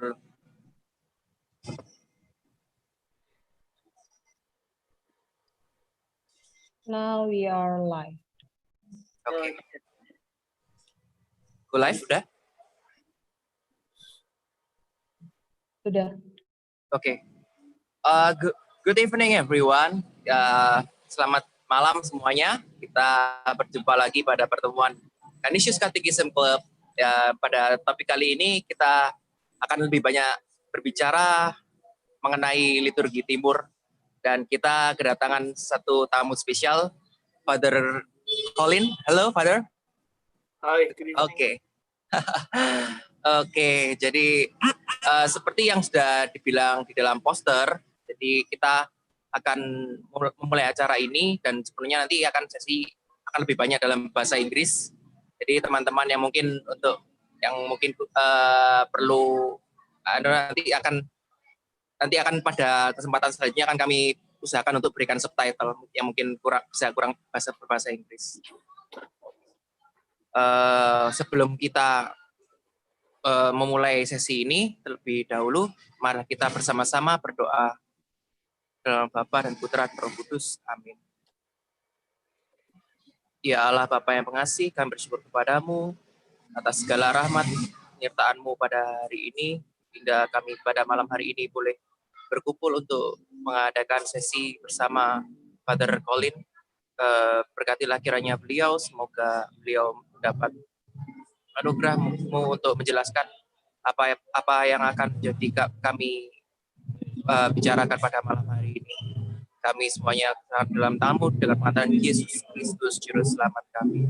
dulu. Now we are live. Oke. Go live udah? Sudah. Oke. Good evening everyone. Selamat malam semuanya. Kita berjumpa lagi pada pertemuan Canisius Catechism Club. Pada topik kali ini kita akan lebih banyak berbicara mengenai liturgi timur, dan kita kedatangan satu tamu spesial, Father Collin. Halo, Father. Hai, good evening. Oke. Oke, jadi seperti yang sudah dibilang di dalam poster, jadi kita akan memulai acara ini, dan sebenarnya nanti sesi akan lebih banyak dalam bahasa Inggris. Jadi teman-teman yang mungkin perlu nanti akan pada kesempatan selanjutnya akan kami usahakan untuk berikan subtitle yang mungkin kurang berbahasa Inggris. Sebelum kita memulai sesi ini, terlebih dahulu mari kita bersama-sama berdoa dalam Bapa dan Putra dan Roh Kudus. Amin. Ya Allah Bapa yang pengasih, kami bersyukur kepadamu atas segala rahmat penyertaan-Mu pada hari ini, hingga kami pada malam hari ini boleh berkumpul untuk mengadakan sesi bersama Father Collin. Berkatilah kiranya beliau, semoga beliau mendapat anugerah-Mu untuk menjelaskan apa yang akan jadi kami bicarakan pada malam hari ini. Kami semuanya dalam tamu dengan pengatakan Yesus Kristus Juru Selamat kami.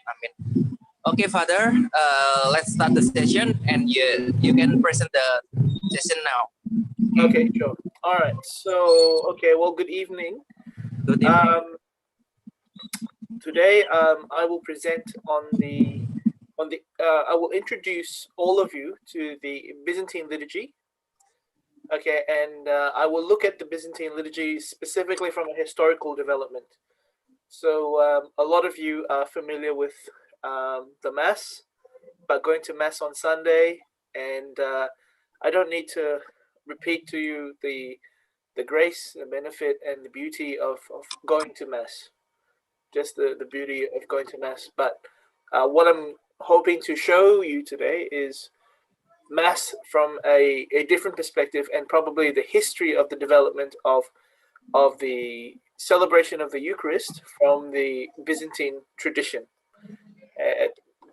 Amin. Okay, Father, let's start the session, and you can present the session now. Okay, sure. All right. So, well, good evening. Good evening. Today, I will present I will introduce all of you to the Byzantine Liturgy. Okay, and I will look at the Byzantine Liturgy specifically from a historical development. So, a lot of you are familiar with the Mass, but going to Mass on Sunday, and I don't need to repeat to you the grace, the benefit, and the beauty of going to Mass. Just the beauty of going to Mass. But what I'm hoping to show you today is Mass from a different perspective, and probably the history of the development of the celebration of the Eucharist from the Byzantine tradition.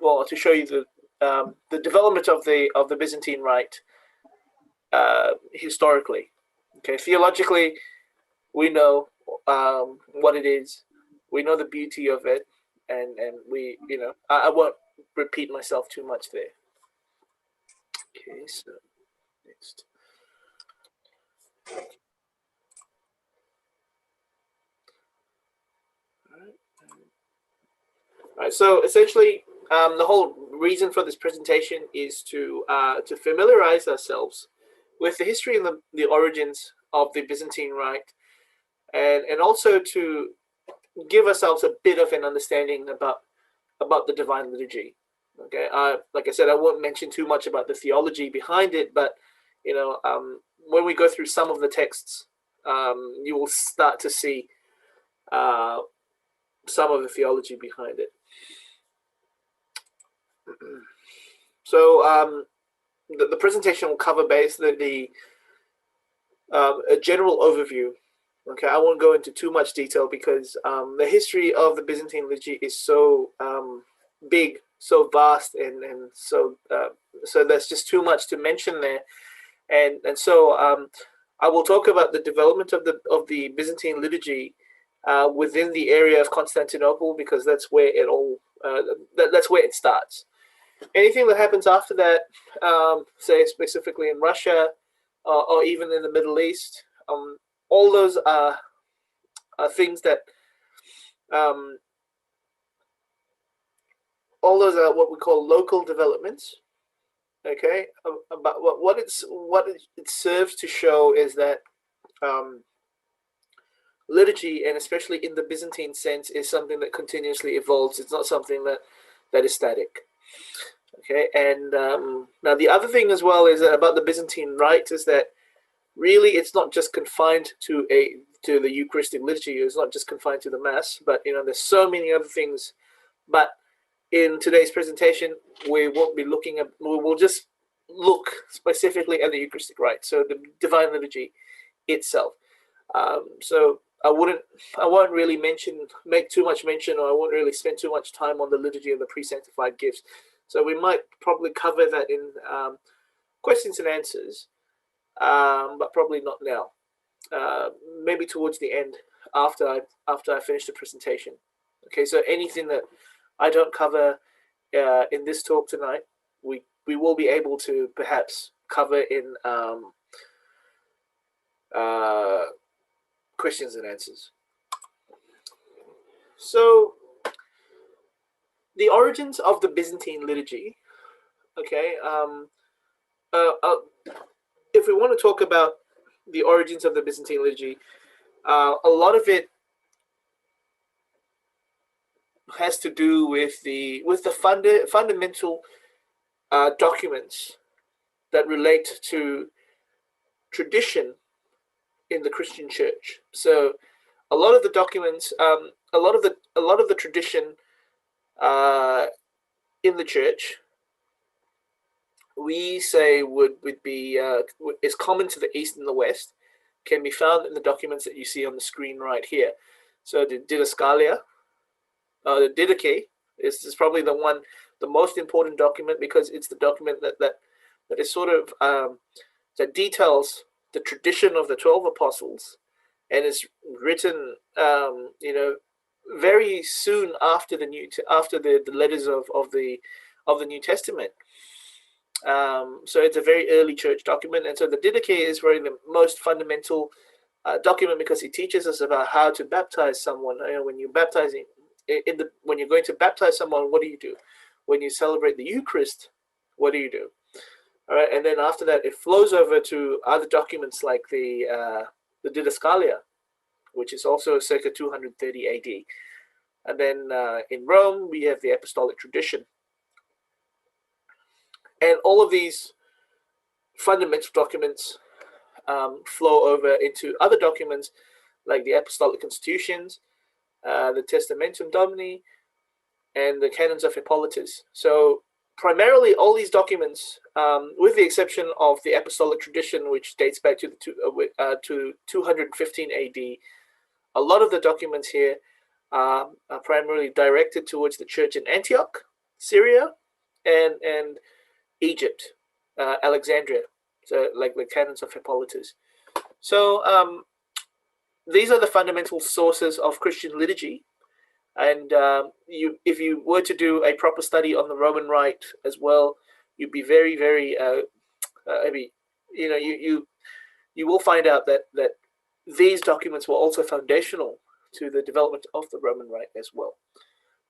Well, to show you the development of the Byzantine rite historically. Okay, theologically, we know what it is. We know the beauty of it, and we, I won't repeat myself too much there. Okay, so next. All right, so essentially, the whole reason for this presentation is to familiarize ourselves with the history and the origins of the Byzantine rite, and also to give ourselves a bit of an understanding about the Divine Liturgy. Okay, like I said, I won't mention too much about the theology behind it, but when we go through some of the texts, you will start to see some of the theology behind it. So the presentation will cover basically a general overview. Okay, I won't go into too much detail because the history of the Byzantine liturgy is so big, so vast, and so there's just too much to mention there, and so I will talk about the development of the Byzantine liturgy within the area of Constantinople, because that's where it all that's where it starts. Anything that happens after that, say specifically in Russia or even in the Middle East, all those are things that all those are what we call local developments. Okay, but what it serves to show is that liturgy, and especially in the Byzantine sense, is something that continuously evolves. It's not something that is static. Okay, and now the other thing as well is that about the Byzantine Rite is that really it's not just confined to the Eucharistic liturgy. It's not just confined to the Mass, but there's so many other things. But in today's presentation, we won't be looking at. We'll just look specifically at the Eucharistic Rite, so the Divine Liturgy itself. So I won't really make too much mention, or I won't really spend too much time on the liturgy of the pre-sanctified gifts. So we might probably cover that in questions and answers, but probably not now. Maybe towards the end, after I finish the presentation. Okay, so anything that I don't cover in this talk tonight, we will be able to perhaps cover in questions and answers. So the origins of the Byzantine liturgy. Okay, if we want to talk about the origins of the Byzantine liturgy, a lot of it has to do with the fundamental documents that relate to tradition in the Christian Church. So a lot of the documents, a lot of the tradition in the Church, we say would be is common to the East and the West, can be found in the documents that you see on the screen right here. So the Didaskalia, the Didache is probably the most important document, because it's the document that is sort of that details the tradition of the 12 apostles, and it's written very soon after the letters of the New Testament. So it's a very early church document, and so the Didache is really the most fundamental document, because it teaches us about how to baptize someone. When you're baptizing when you're going to baptize someone, what do you do? When you celebrate the Eucharist, what do you do? All right, and then after that, it flows over to other documents like the Didaskalia, which is also circa 230 AD. And then in Rome, we have the apostolic tradition. And all of these fundamental documents flow over into other documents like the apostolic constitutions, the Testamentum Domini, and the canons of Hippolytus. So primarily all these documents, with the exception of the apostolic tradition, which dates back to 215 AD, a lot of the documents here are primarily directed towards the church in Antioch, Syria, and Egypt, Alexandria, so like the canons of Hippolytus. So these are the fundamental sources of Christian liturgy. And if you were to do a proper study on the Roman Rite as well, you'd be very, very, you will find out that these documents were also foundational to the development of the Roman Rite as well.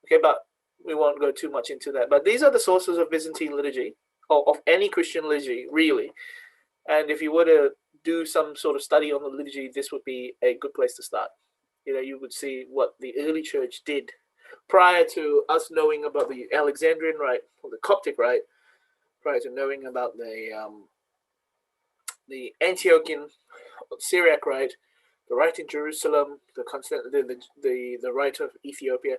Okay, but we won't go too much into that. But these are the sources of Byzantine liturgy, or of any Christian liturgy, really. And if you were to do some sort of study on the liturgy, this would be a good place to start. You would see what the early church did prior to us knowing about the Alexandrian Rite or the Coptic Rite, prior to knowing about the Antiochian Syriac Rite, the Rite in Jerusalem, the Rite of Ethiopia.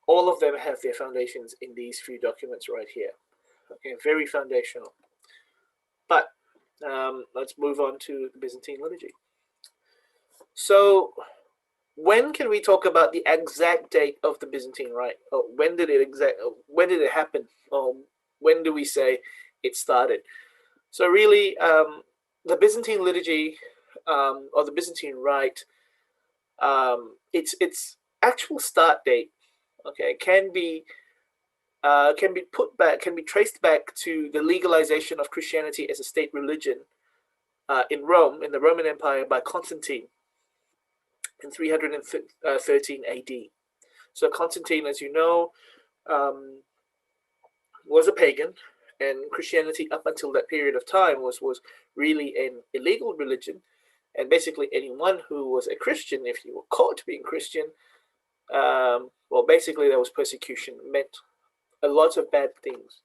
All of them have their foundations in these few documents right here. Okay, very foundational. But let's move on to the Byzantine liturgy. So when can we talk about the exact date of the Byzantine Rite? When did it happen? When do we say it started? So really, the Byzantine liturgy or the Byzantine Rite, its actual start date, okay, can be traced back to the legalization of Christianity as a state religion in Rome, in the Roman Empire, by Constantine in 313 AD. So Constantine, as you know, was a pagan, and Christianity up until that period of time was really an illegal religion. And basically anyone who was a Christian, if you were caught being Christian, basically there was persecution, meant a lot of bad things.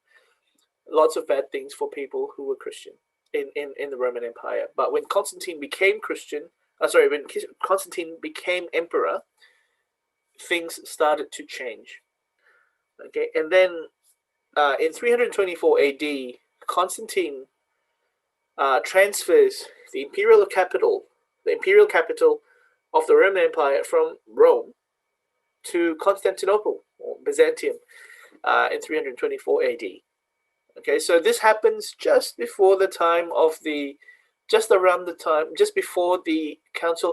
lots of bad things for people who were Christian in the Roman Empire. But when Constantine became when Constantine became emperor, things started to change. Okay, and then in 324 AD, Constantine transfers the imperial capital of the Roman Empire from Rome to Constantinople, or Byzantium, in 324 AD. Okay, so this happens just before the Council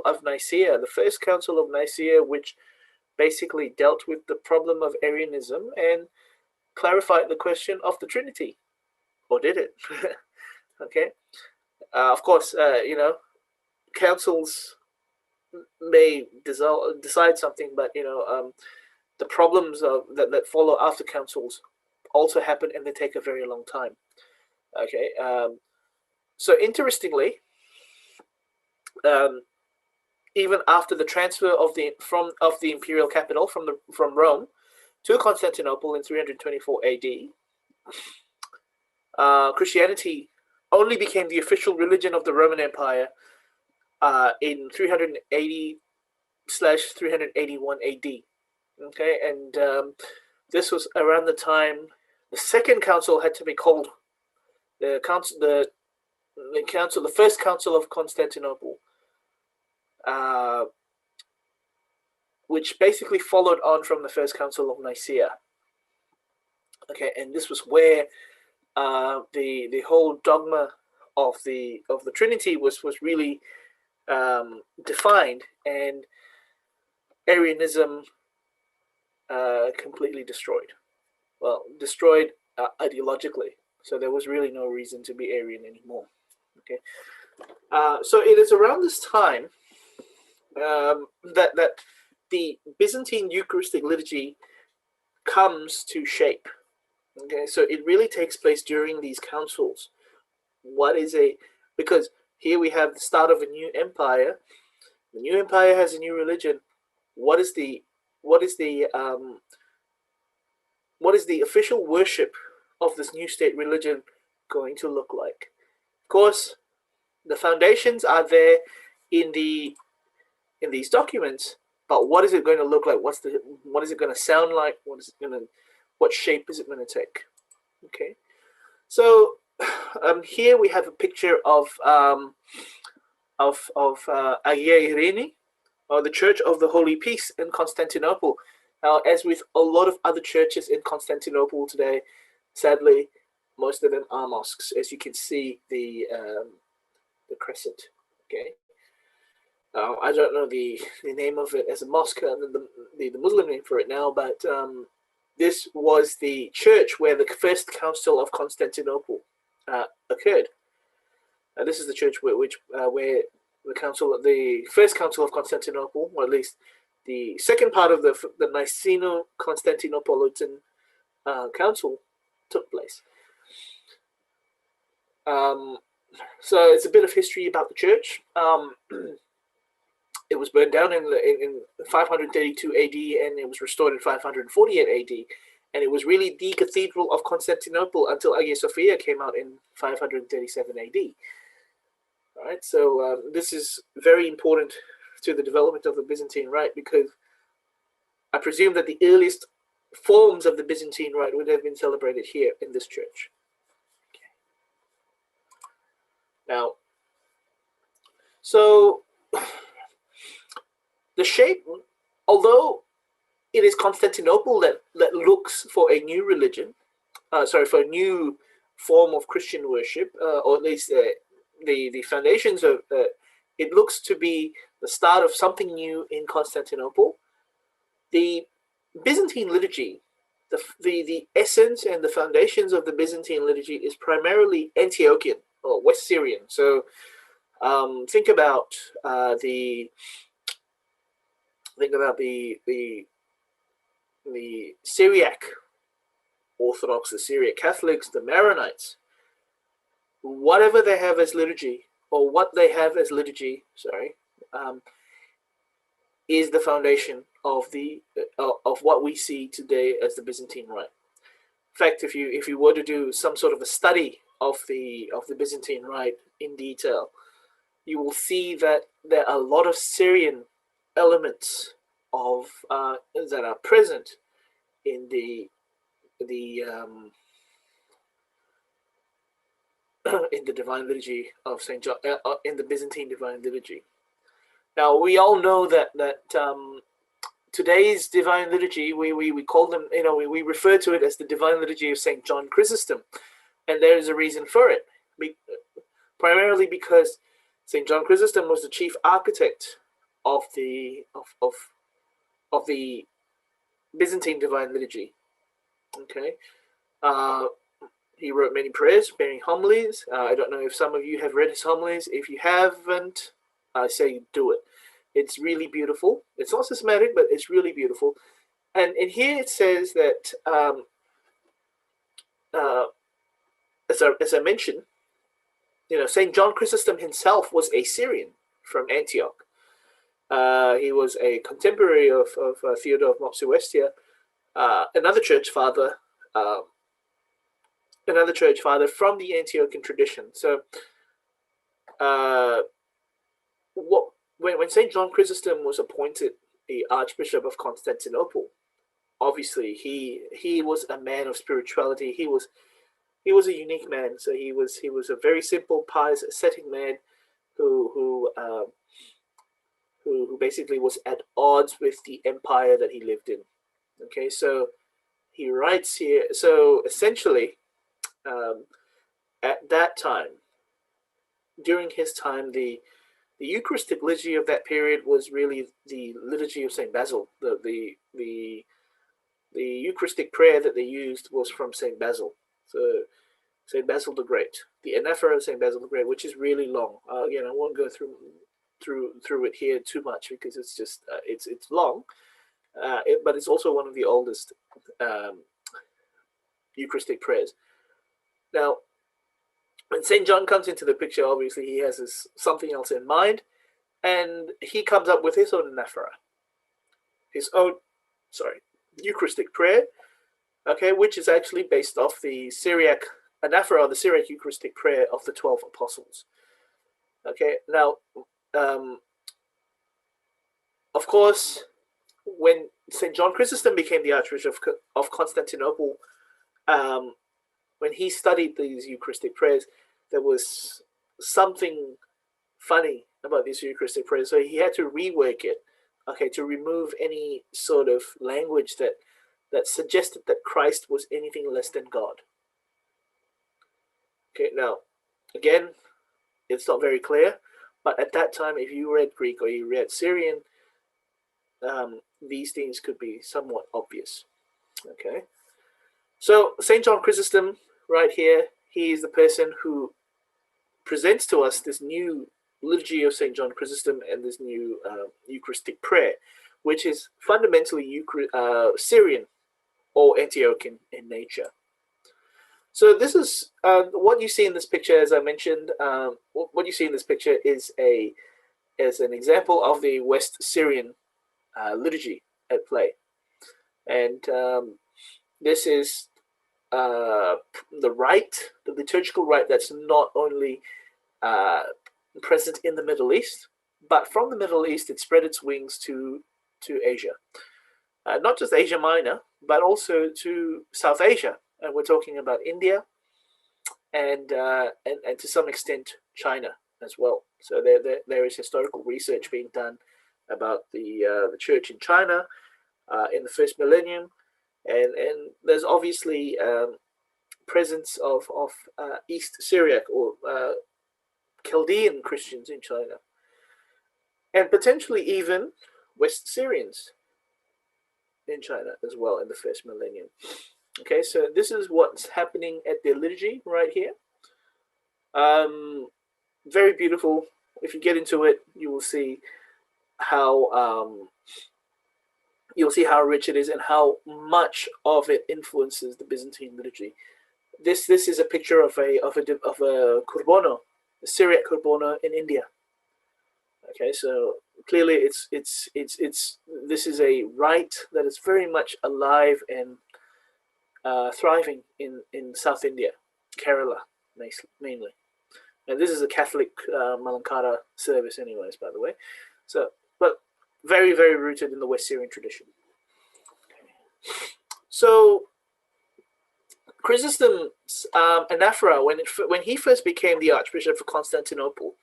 of Nicaea, the first Council of Nicaea, which basically dealt with the problem of Arianism and clarified the question of the Trinity, or did it? Okay, of course, councils may decide something, but the problems that follow after councils also happen, and they take a very long time. Okay, so interestingly, even after the transfer of the imperial capital from Rome to Constantinople in 324 AD, Christianity only became the official religion of the Roman Empire in 380/381 AD. Okay, and this was around the time the second council had to be called, the first council of Constantinople, which basically followed on from the first council of Nicaea. Okay, and this was where the whole dogma of the Trinity was really defined, and Arianism completely destroyed. Well, destroyed ideologically. So there was really no reason to be Arian anymore. Okay, so it is around this time that the Byzantine Eucharistic liturgy comes to shape. Okay, so it really takes place during these councils. Because here we have the start of a new empire. The new empire has a new religion. What is the official worship of this new state religion going to look like? Of course, the foundations are there in these documents, but what is it going to look like? What is it going to sound like? What shape is it going to take? Okay, so here we have a picture of Hagia Irene, or the Church of the Holy Peace in Constantinople. Now, as with a lot of other churches in Constantinople today, sadly, most of them are mosques, as you can see the crescent. Okay, I don't know the name of it as a mosque, the Muslim name for it now, but this was the church where the first Council of Constantinople occurred. This is the church where the first Council of Constantinople, or at least the second part of the Niceno-Constantinopolitan Council, took place. So it's a bit of history about the church. It was burned down in 532 AD, and it was restored in 548 AD. And it was really the Cathedral of Constantinople until Hagia Sophia came out in 537 AD. All right, so this is very important to the development of the Byzantine Rite, because I presume that the earliest forms of the Byzantine Rite would have been celebrated here in this church. Okay. Now, so the shape, although it is Constantinople that looks for a new religion, for a new form of Christian worship, or at least the foundations of it looks to be the start of something new in Constantinople. The Byzantine liturgy, the essence and the foundations of the Byzantine liturgy is primarily Antiochian or West Syrian. So think about the Syriac Orthodox, the Syriac Catholics, the Maronites. Whatever they have as liturgy, or what they have as liturgy, is the foundation of what we see today as the Byzantine Rite. fact, if you were to do some sort of a study of the Byzantine Rite in detail, you will see that there are a lot of Syrian elements of that are present in the in the Divine Liturgy of Saint John, in the Byzantine Divine Liturgy. Now we all know that today's Divine Liturgy, we call them, we refer to it as the Divine Liturgy of Saint John Chrysostom, and there is a reason for it. Primarily because Saint John Chrysostom was the chief architect of the Byzantine Divine Liturgy. Okay, he wrote many prayers, many homilies. I don't know if some of you have read his homilies. If you haven't, I say do it. It's really beautiful. It's not systematic, but it's really beautiful. And in here it says that, as I mentioned, Saint John Chrysostom himself was a Syrian from Antioch. He was a contemporary of Theodore of Mopsuestia, another church father from the Antiochian tradition. So, when Saint John Chrysostom was appointed the Archbishop of Constantinople, obviously he was a man of spirituality. He was a unique man. So he was a very simple, pious, ascetic man who basically was at odds with the empire that he lived in. Okay, so he writes here. So essentially, at that time, during his time, the Eucharistic liturgy of that period was really the liturgy of Saint Basil. The Eucharistic prayer that they used was from Saint Basil. So Saint Basil the Great, the anaphora of Saint Basil the Great, which is really long. Again, I won't go through it here too much because it's just it's long, but it's also one of the oldest Eucharistic prayers. Now, when Saint John comes into the picture, obviously he has something else in mind, and he comes up with his own anaphora, his own Eucharistic prayer, okay, which is actually based off the Syriac anaphora, the Syriac Eucharistic prayer of the 12 apostles. Okay, now, of course, when St. John Chrysostom became the Archbishop of Constantinople, when he studied these Eucharistic prayers, there was something funny about these Eucharistic prayers, so he had to rework it, okay, to remove any sort of language that suggested that Christ was anything less than God. Okay, now, again, it's not very clear, but at that time, if you read Greek or you read Syrian, these things could be somewhat obvious. Okay, so St. John Chrysostom, right here, he is the person who presents to us this new liturgy of St. John Chrysostom and this new Eucharistic prayer, which is fundamentally Syrian or Antiochian in nature. So this is what you see in this picture, as I mentioned. What you see in this picture is an example of the West Syrian liturgy at play, and this is the liturgical rite that's not only present in the Middle East, but from the Middle East it spread its wings to Asia, not just Asia Minor, but also to South Asia. And we're talking about India and to some extent China as well. So there is historical research being done about the church in China in the first millennium, and there's obviously presence of East Syriac or Chaldean Christians in China, and potentially even West Syrians in China as well in the first millennium. Okay, so this is what's happening at the liturgy right here. Very beautiful. If you get into it, you will see how rich it is and how much of it influences the Byzantine liturgy. This is a picture of a kurbono, a Syriac kurbono in India. Okay, so clearly it's this is a rite that is very much alive and thriving in South India, Kerala mainly. And this is a Catholic Malankara service anyways, by the way. So, but very, very rooted in the West Syrian tradition. So Chrysostom's anaphora, when he first became the Archbishop of Constantinople,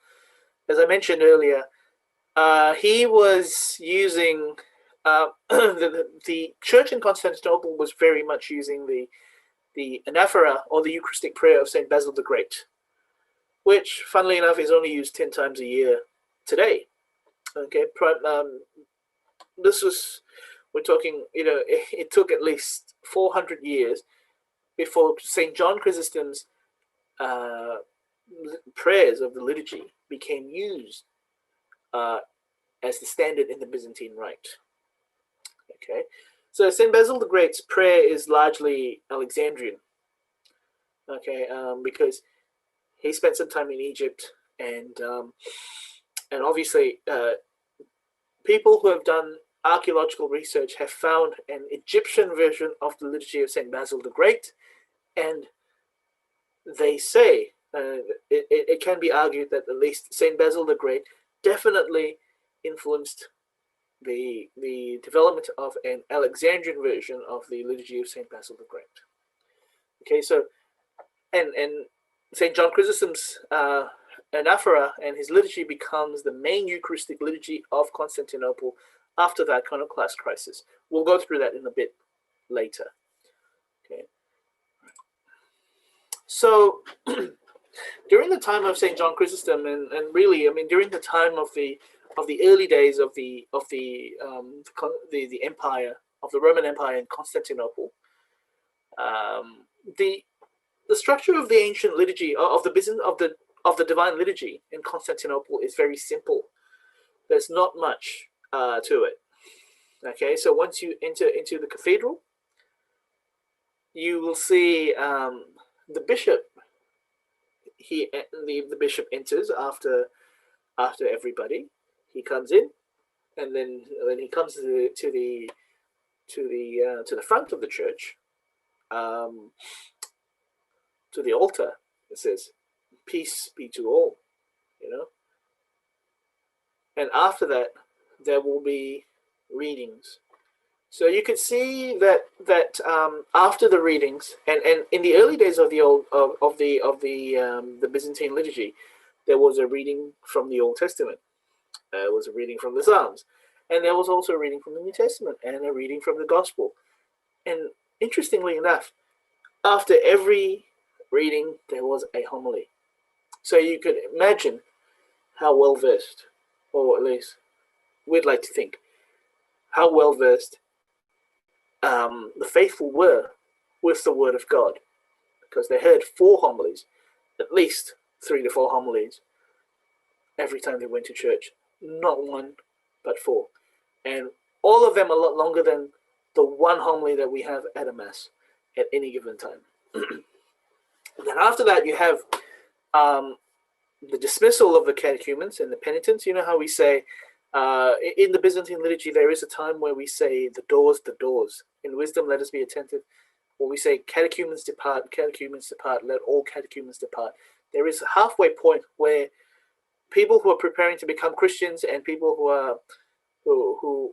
as I mentioned earlier, he was using the church in Constantinople was very much using the anaphora or the Eucharistic prayer of Saint Basil the Great, which, funnily enough, is only used 10 times a year today. Okay, this was, we're talking, it took at least 400 years before St. John Chrysostom's prayers of the liturgy became used as the standard in the Byzantine Rite. Okay, so St. Basil the Great's prayer is largely Alexandrian. Okay, because he spent some time in Egypt, and obviously people who have done archaeological research have found an Egyptian version of the liturgy of St. Basil the Great, and they say it can be argued that at least St. Basil the Great definitely influenced the development of an Alexandrian version of the liturgy of St. Basil the Great. Okay, so and St. John Chrysostom's anaphora and his liturgy becomes the main Eucharistic liturgy of Constantinople after the iconoclast crisis. We'll go through that in a bit later. Okay. So during the time of St. John Chrysostom, and really, I mean, during the time of the early days of the empire, of the Roman Empire in Constantinople, the structure of the ancient liturgy of the divine liturgy in Constantinople is very simple. There's not much to it. Okay, so once you enter into the cathedral, you will see the bishop. The bishop enters after everybody. He comes in, and then he comes to the front of the church, to the altar. It says, "Peace be to all," And after that, there will be readings. So you could see that after the readings, and in the early days of the Byzantine liturgy, there was a reading from the Old Testament. There was a reading from the Psalms, and there was also a reading from the New Testament and a reading from the Gospel. And interestingly enough, after every reading, there was a homily. So you could imagine how well versed, or at least we'd like to think, how well versed the faithful were with the Word of God, because they heard 4 homilies, at least 3 to 4 homilies, every time they went to church. Not 1, but 4. And all of them a lot longer than the 1 homily that we have at a Mass at any given time. And then after that, you have the dismissal of the catechumens and the penitents. You know how we say, in the Byzantine liturgy, there is a time where we say, the doors. In wisdom, let us be attentive. When we say, catechumens depart, let all catechumens depart. There is a halfway point where people who are preparing to become Christians and people who are who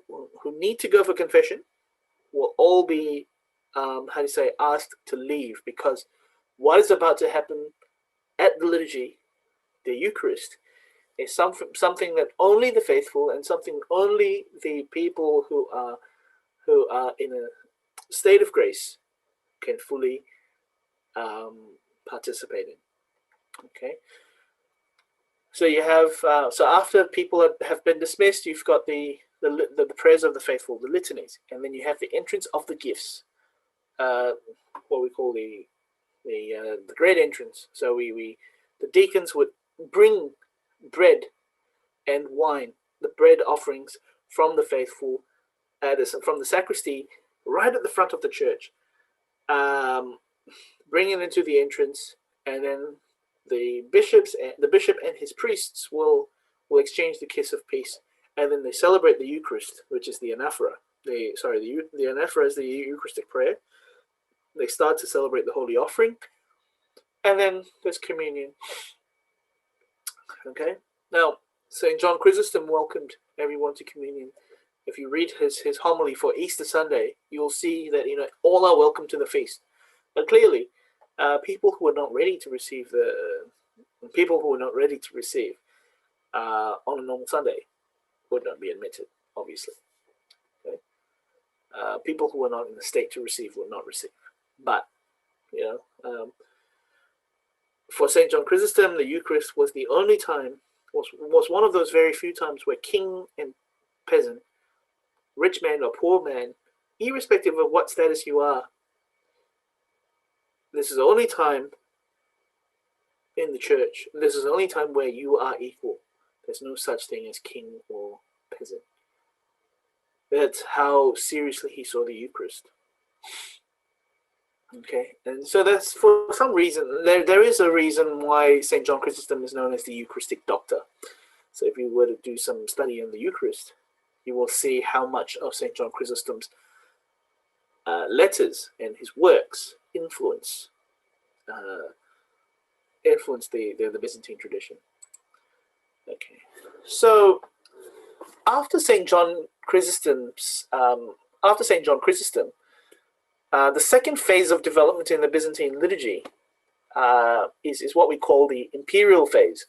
need to go for confession will all be asked to leave, because what is about to happen at the liturgy, the Eucharist, is something that only the faithful and something only the people who are in a state of grace can fully participate in. Okay. So you have so after people have been dismissed, you've got the prayers of the faithful, the litanies, and then you have the entrance of the gifts, what we call the great entrance. So the deacons would bring bread and wine, the bread offerings from the faithful, from the sacristy, right at the front of the church, bring it into the entrance, and then the bishop and his priests will exchange the kiss of peace, and then they celebrate the Eucharist, which is the anaphora. The anaphora is the Eucharistic prayer. they start to celebrate the Holy Offering, and then there's communion. Okay, now St. John Chrysostom welcomed everyone to communion. If you read his homily for Easter Sunday, you'll see that all are welcome to the feast. But clearly, people who are not ready to receive on a normal Sunday would not be admitted, obviously. Okay? People who are not in the state to receive will not receive. But for St. John Chrysostom, the Eucharist was the only time, was one of those very few times where king and peasant, rich man or poor man, irrespective of what status you are, this is the only time in the church, this is the only time where you are equal. There's no such thing as king or peasant. That's how seriously he saw the Eucharist. Okay, and so that's for some reason, there is a reason why St. John Chrysostom is known as the Eucharistic Doctor. So if you were to do some study on the Eucharist, you will see how much of St. John Chrysostom's letters and his works influence the Byzantine tradition. Okay, so after St. John Chrysostom, the second phase of development in the Byzantine liturgy is what we call the imperial phase.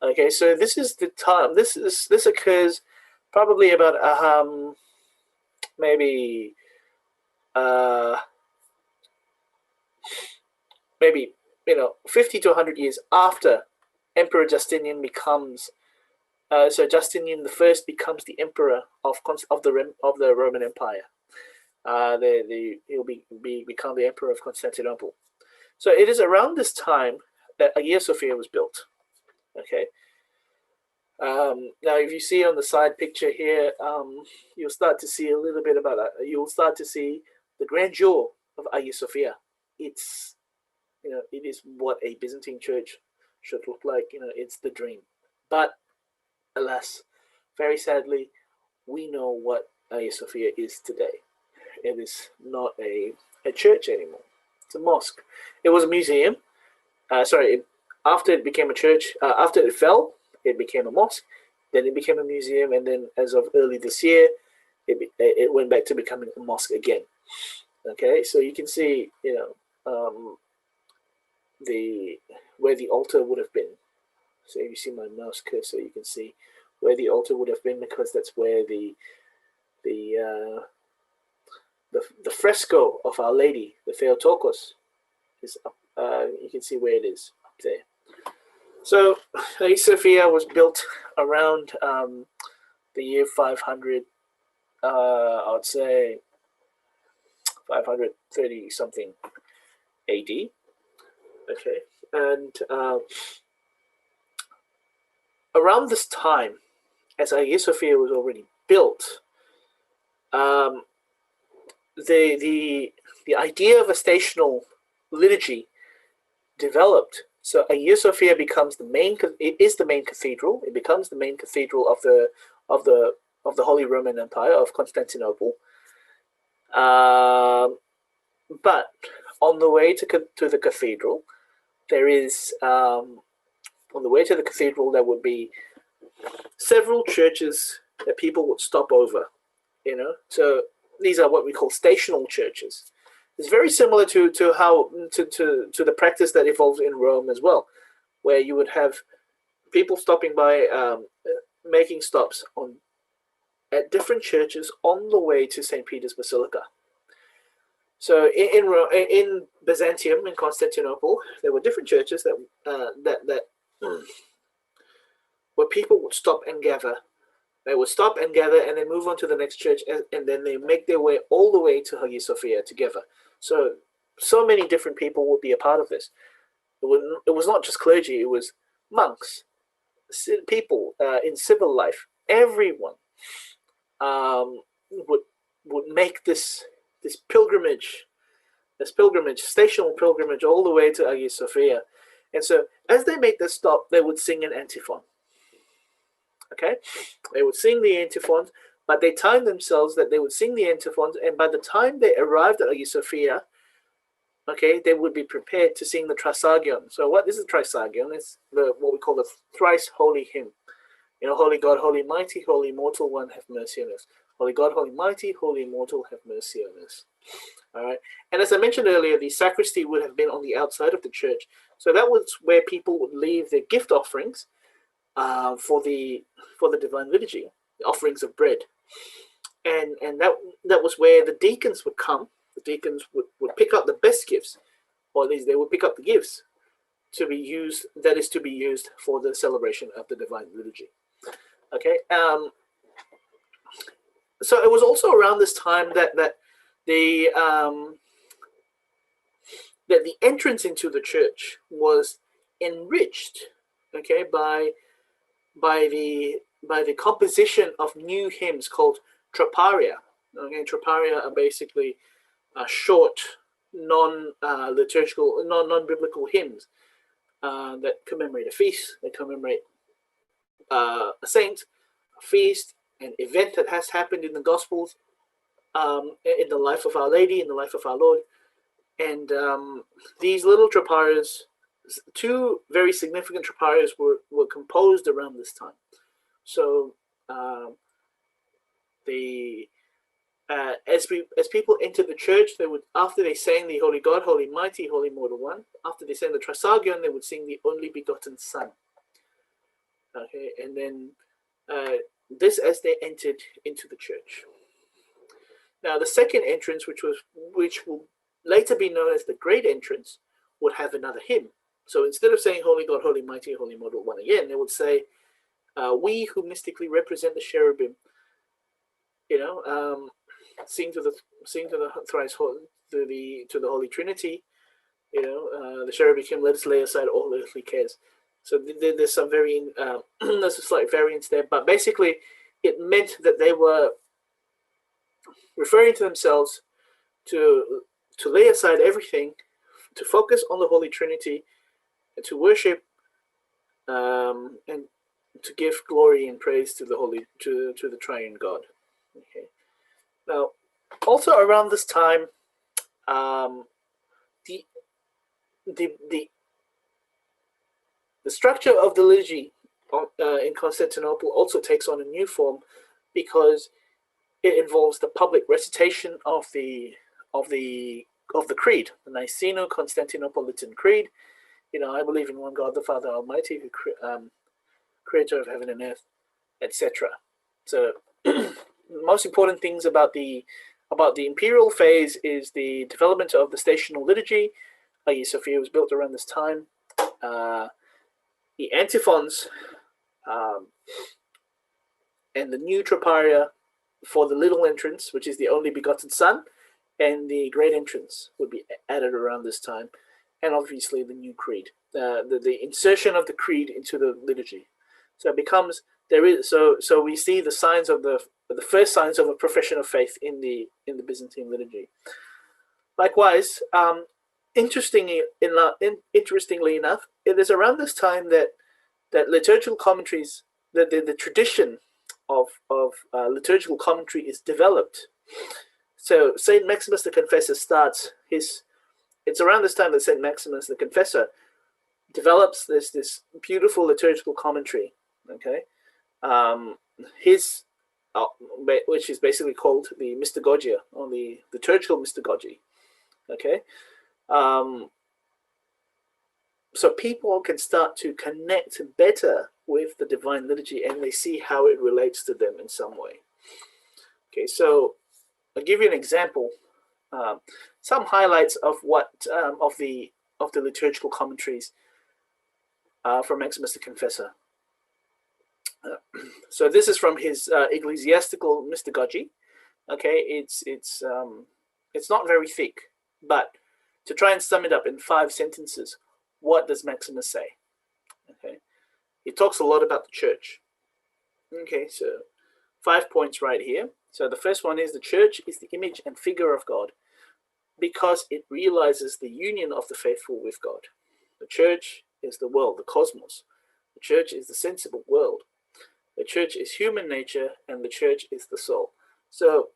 Okay, so this is the time. This occurs probably about maybe 50 to 100 years after Emperor Justinian becomes. So Justinian the First becomes the emperor of the Roman Empire. He'll become the emperor of Constantinople. So it is around this time that Hagia Sophia was built. Okay. Now, if you see on the side picture here, you'll start to see a little bit about that. You'll start to see the grandeur of Hagia Sophia. It is what a Byzantine church should look like. It's the dream. But alas, very sadly, we know what Hagia Sophia is today. It is not a church anymore. It's a mosque. It was a museum. After it became a church, after it fell, it became a mosque. Then it became a museum, and then as of early this year, it went back to becoming a mosque again. Okay, so you can see, where the altar would have been. So if you see my mouse cursor, you can see where the altar would have been, because that's where the fresco of Our Lady, the Theotokos, is up. You can see where it is up there. So Hagia Sophia was built around the year 500. I would say 530 something AD. Okay, and around this time, as Hagia Sophia was already built, the idea of a stational liturgy developed. So Hagia Sophia becomes the main cathedral. It becomes the main cathedral of the Holy Roman Empire of Constantinople. But on the way to the cathedral, there would be several churches that people would stop over. So these are what we call stational churches. It's very similar to the practice that evolved in Rome as well, where you would have people stopping by, making stops at different churches on the way to St. Peter's Basilica. So in Byzantium, in Constantinople, there were different churches that where people would stop and gather. They would stop and gather and then move on to the next church, and then they make their way all the way to Hagia Sophia together. So many different people would be a part of this. It was not just clergy, it was monks, people in civil life. Everyone would make this pilgrimage, stational pilgrimage all the way to Hagia Sophia. And so as they make this stop, they would sing an antiphon. Okay, they would sing the antiphons, but they timed themselves that they would sing the antiphons, and by the time they arrived at Hagia Sophia, okay, they would be prepared to sing the Trisagion. So what is the Trisagion? It's what we call the thrice holy hymn. You know, Holy God, Holy Mighty, Holy Immortal One, have mercy on us. Holy God, Holy Mighty, Holy Immortal, have mercy on us. All right. And as I mentioned earlier, the sacristy would have been on the outside of the church. So that was where people would leave their gift offerings for the Divine Liturgy, the offerings of bread. And that was where the deacons would come. The deacons would pick up the best gifts, or at least they would pick up the gifts to be used, that is to be used for the celebration of the Divine Liturgy. Okay. So it was also around this time that the entrance into the church was enriched, okay, by the composition of new hymns called troparia. Okay, troparia are basically short, non-liturgical, non-biblical hymns that commemorate a feast, that commemorate a saint, a feast, an event that has happened in the Gospels, in the life of Our Lady, in the life of our Lord. And these little troparias, two very significant troparias were composed around this time. So as people entered the church, they would, after they sang the Holy God, Holy Mighty, Holy Immortal One, after they sang the Trisagion, they would sing the Only Begotten Son. Okay, and then this as they entered into the church. Now, the second entrance, which will later be known as the Great Entrance, would have another hymn. So instead of saying Holy God, Holy Mighty, Holy Immortal One again, they would say, "We who mystically represent the cherubim, you know, sing to the thrice holy, to the Holy Trinity, you know, the cherubim, let us lay aside all earthly cares." So there's some there's a slight variance there, but basically it meant that they were referring to themselves to lay aside everything, to focus on the Holy Trinity, and to worship, and to give glory and praise to the Triune God. Okay. Now, also around this time, the structure of the liturgy in Constantinople also takes on a new form, because it involves the public recitation of the creed, the Niceno-Constantinopolitan Creed. You know, I believe in one God, the Father Almighty, who creator of heaven and earth, etc. So, the most important things about the imperial phase is the development of the stational liturgy. Hagia Sophia was built around this time. The antiphons and the new troparia for the little entrance, which is the Only Begotten Son, and the Great Entrance would be added around this time, and obviously the new creed, the insertion of the creed into the liturgy. So it becomes so we see the signs of the first signs of a profession of faith in the Byzantine liturgy. Likewise, interestingly enough, it is around this time that liturgical commentaries, the tradition of liturgical commentary is developed. So Saint Maximus the Confessor it's around this time that Saint Maximus the Confessor develops this beautiful liturgical commentary. Okay, which is basically called the Mystagogia, or the liturgical Mystagogy. Okay, so people can start to connect better with the Divine Liturgy, and they see how it relates to them in some way. Okay, so I'll give you an example. Some highlights of what of the liturgical commentaries from Maximus the Confessor. So this is from his ecclesiastical Mystagogy. Okay, it's not very thick, but to try and sum it up in 5 sentences, what does Maximus say? Okay, he talks a lot about the church. Okay, so 5 points right here. So the first one is the church is the image and figure of God because it realizes the union of the faithful with God. The church is the world, the cosmos. The church is the sensible world. The church is human nature, and the church is the soul. So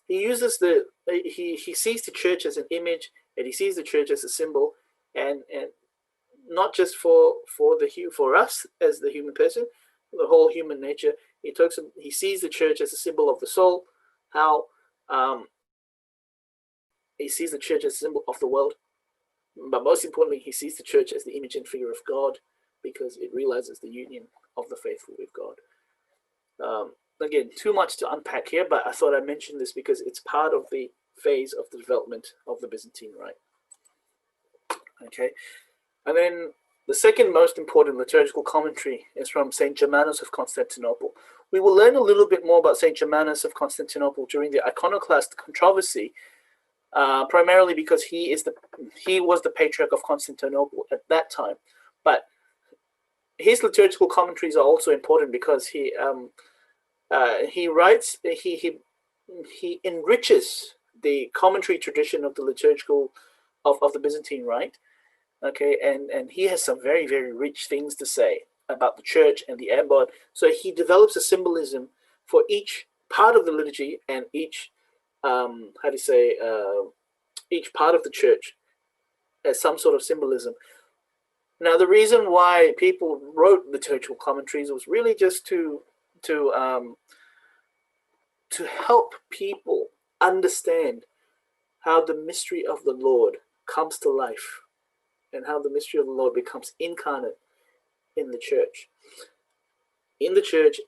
he uses he sees the church as an image and he sees the church as a symbol, and not just for us as the human person, the whole human nature. He sees the church as a symbol of the soul, how he sees the church as a symbol of the world, but most importantly, he sees the church as the image and figure of God, because it realizes the union of the faithful with God. Again, too much to unpack here, but I thought I'd mention this because it's part of the phase of the development of the Byzantine Rite. Okay, and then the second most important liturgical commentary is from St. Germanus of Constantinople. We will learn a little bit more about St. Germanus of Constantinople during the iconoclast controversy, primarily because he was the Patriarch of Constantinople at that time. But his liturgical commentaries are also important because he enriches the commentary tradition of the liturgical of the Byzantine Rite. Okay, and he has some very, very rich things to say about the church and the ambon. So he develops a symbolism for each part of the liturgy and each each part of the church as some sort of symbolism. Now, the reason why people wrote liturgical commentaries was really just to help people understand how the mystery of the Lord comes to life and how the mystery of the Lord becomes incarnate in the church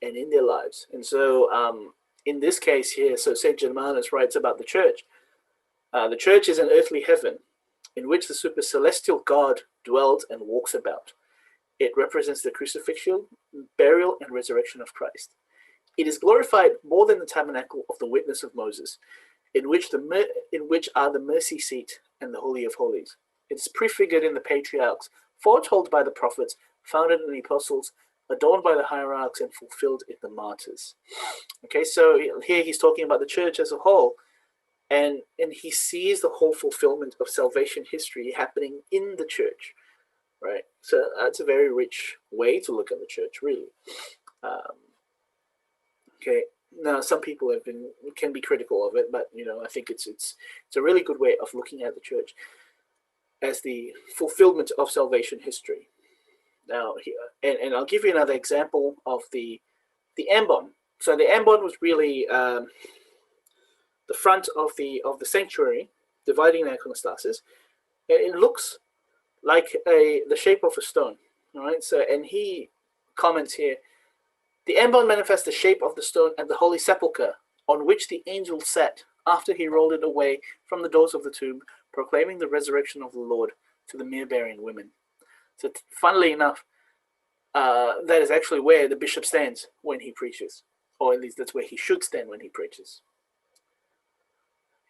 and in their lives. And so in this case here, so St. Germanus writes about the church. The church is an earthly heaven in which the super celestial God dwells and walks about. It represents the crucifixion, burial, and resurrection of Christ. It is glorified more than the tabernacle of the witness of Moses, in which are the mercy seat and the Holy of Holies. It is prefigured in the patriarchs, foretold by the prophets, founded in the apostles, adorned by the hierarchs, and fulfilled in the martyrs. Okay, so here he's talking about the church as a whole, and he sees the whole fulfillment of salvation history happening in the church, right? So that's a very rich way to look at the church, really. Okay, now some people can be critical of it, but I think it's a really good way of looking at the church as the fulfillment of salvation history. Now, and I'll give you another example of the ambon. So the ambon was really the front of the sanctuary, dividing the iconostasis. It looks like the shape of a stone. All right. So, and he comments here, the ambon manifests the shape of the stone at the Holy Sepulchre, on which the angel sat after he rolled it away from the doors of the tomb, proclaiming the resurrection of the Lord to the myrrh-bearing women. So, funnily enough, that is actually where the bishop stands when he preaches, or at least that's where he should stand when he preaches,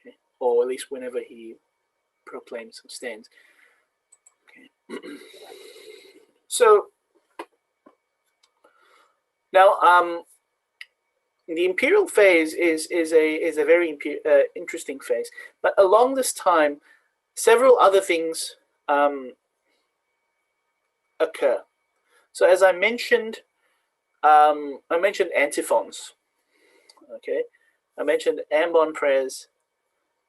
okay? Or at least whenever he proclaims and stands. Okay. So now, the imperial phase is a very interesting phase, but along this time, several other things occur. So as I mentioned antiphons. Okay, I mentioned ambon prayers.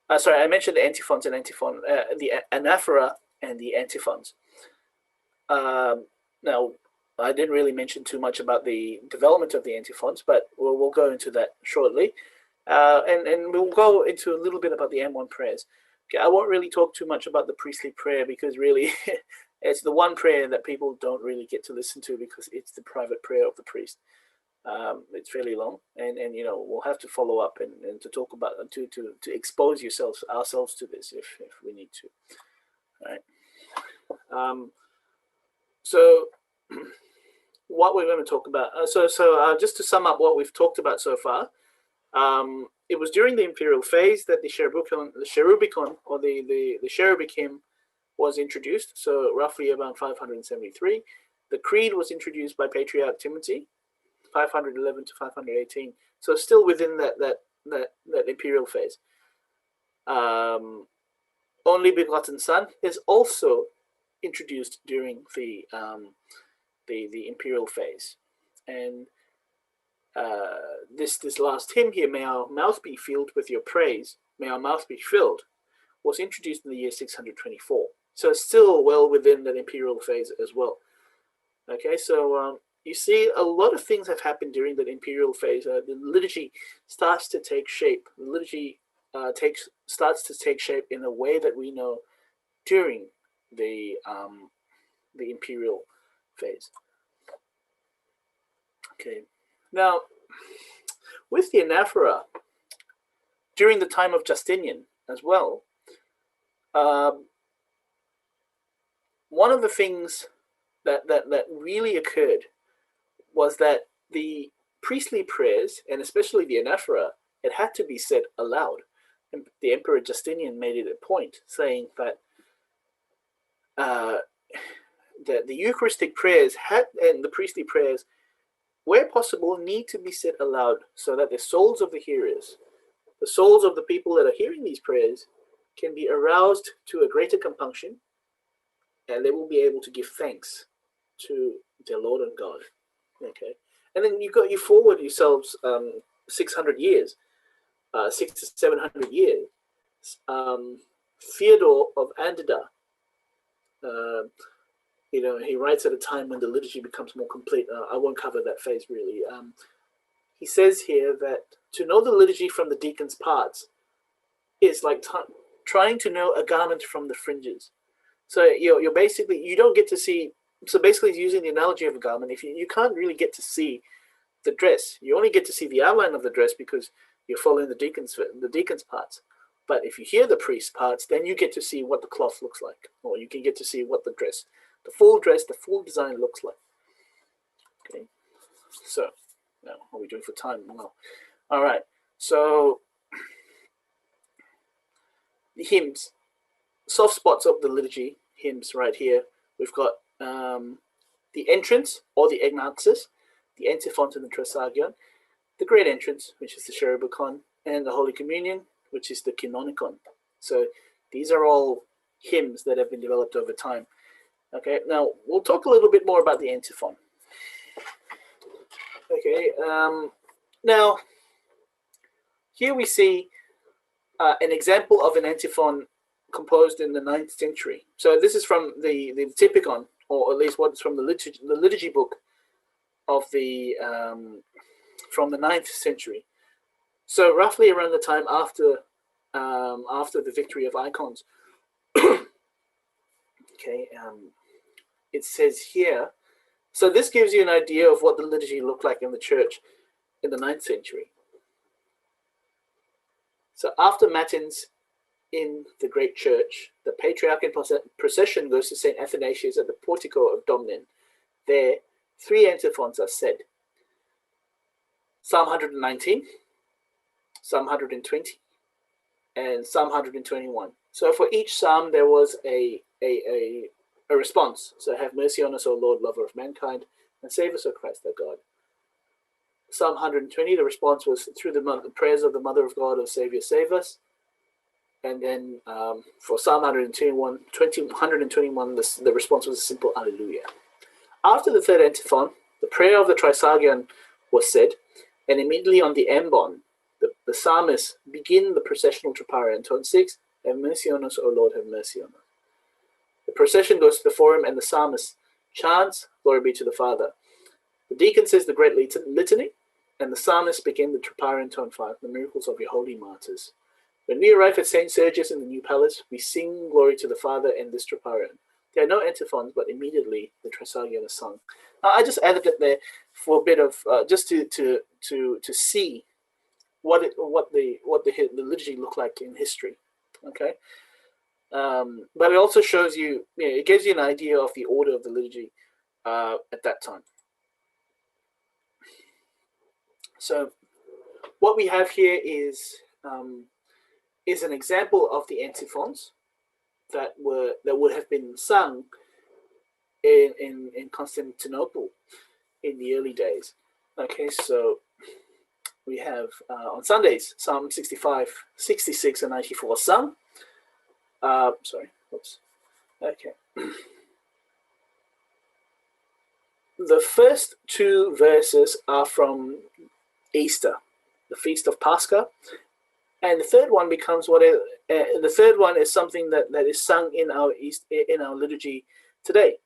I mentioned the antiphons and antiphon, the anaphora and the antiphons. Now, I didn't really mention too much about the development of the antiphons, but we'll go into that shortly. And we'll go into a little bit about the ambon prayers. Okay, I won't really talk too much about the priestly prayer because really it's the one prayer that people don't really get to listen to because it's the private prayer of the priest. It's fairly long, and we'll have to follow up and to talk about to expose ourselves to this if we need to. All right. So what we're going to talk about. So just to sum up what we've talked about so far, it was during the imperial phase that the cherubicon or the cherubim was introduced. So roughly around 573, the creed was introduced by Patriarch Timothy, 511 to 518. So still within that imperial phase. Only begotten Son is also introduced during the imperial phase, and this last hymn here, may our mouth be filled with your praise, may our mouth be filled was introduced in the year 624. So it's still well within that imperial phase as well. Okay, so you see a lot of things have happened during that imperial phase. The liturgy starts to take shape. The liturgy starts to take shape in a way that we know during the imperial phase. Okay, now with the anaphora, during the time of Justinian as well, one of the things that really occurred was that the priestly prayers, and especially the anaphora, it had to be said aloud. And the Emperor Justinian made it a point, saying that the Eucharistic prayers and the priestly prayers, where possible, need to be said aloud, so that the souls of the hearers, the souls of the people that are hearing these prayers, can be aroused to a greater compunction, and they will be able to give thanks to their Lord and God. Okay, and then you forward yourselves 600 years, 600 to 700 years. Theodore of Andeda, he writes at a time when the liturgy becomes more complete. I won't cover that phase really. He says here that to know the liturgy from the deacon's parts is like trying to know a garment from the fringes. So you're basically, you don't get to see. So basically, using the analogy of a garment, if you can't really get to see the dress, you only get to see the outline of the dress because you're following the deacon's parts. But if you hear the priest's parts, then you get to see what the cloth looks like, or you can get to see what the full design looks like. Okay, so now what are we doing for time? Well, all right. So the hymns, soft spots of the liturgy, hymns right here. We've got the entrance or the egnatsis, the antiphon and the trisagion, the great entrance, which is the cherubicon, and the Holy Communion, which is the kinonikon. So these are all hymns that have been developed over time. Okay, now we'll talk a little bit more about the antiphon. Okay, now here we see an example of an antiphon composed in the 9th century. So this is from the Typicon, or at least what's from the liturgy book of from the 9th century. So roughly around the time after the victory of icons. Okay, it says here. So this gives you an idea of what the liturgy looked like in the church in the 9th century. So after matins in the great church, the patriarchal procession goes to St. Athanasius at the portico of Domnin. There, 3 antiphons are said. Psalm 119, Psalm 120, and Psalm 121. So for each psalm, there was a response. So have mercy on us, O Lord, lover of mankind, and save us, O Christ, our God. Psalm 120, the response was through the prayers of the Mother of God, O Savior, save us. And then for Psalm 121, the response was a simple Alleluia. After the 3rd antiphon, the prayer of the trisagion was said, and immediately on the ambon, the psalmists begin the processional troparion, tone 6, have mercy on us, O Lord, have mercy on us. The procession goes before him, and the psalmist chants, glory be to the Father. The deacon says the great litany, and the psalmists begin the troparion, tone 5, the miracles of your holy martyrs. When we arrive at St. Sergius in the New Palace, we sing glory to the Father and this troparion. There are no antiphons, but immediately the trisagion is sung. Now, I just added it there for a bit of just to see what the liturgy looked like in history. Okay, but it also shows you, it gives you an idea of the order of the liturgy at that time. So what we have here is an example of the antiphons that would have been sung in Constantinople in the early days. Okay, so we have on Sundays Psalm 65, 66, and 94 sung. Sorry, oops. Okay. The first 2 verses are from Easter, the Feast of Pascha, And the third one becomes the third one is something that is sung in our liturgy today.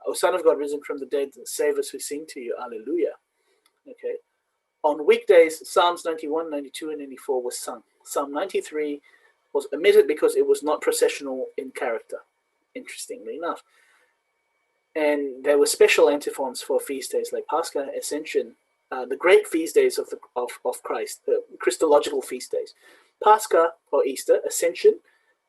O Son of God, risen from the dead, save us, we sing to you, Alleluia. Okay. On weekdays, Psalms 91, 92, and 94 was sung. Psalm 93 was omitted because it was not processional in character, interestingly enough. And there were special antiphons for feast days like Pascha, Ascension, the great feast days of Christ, the Christological feast days. Pascha or Easter, Ascension,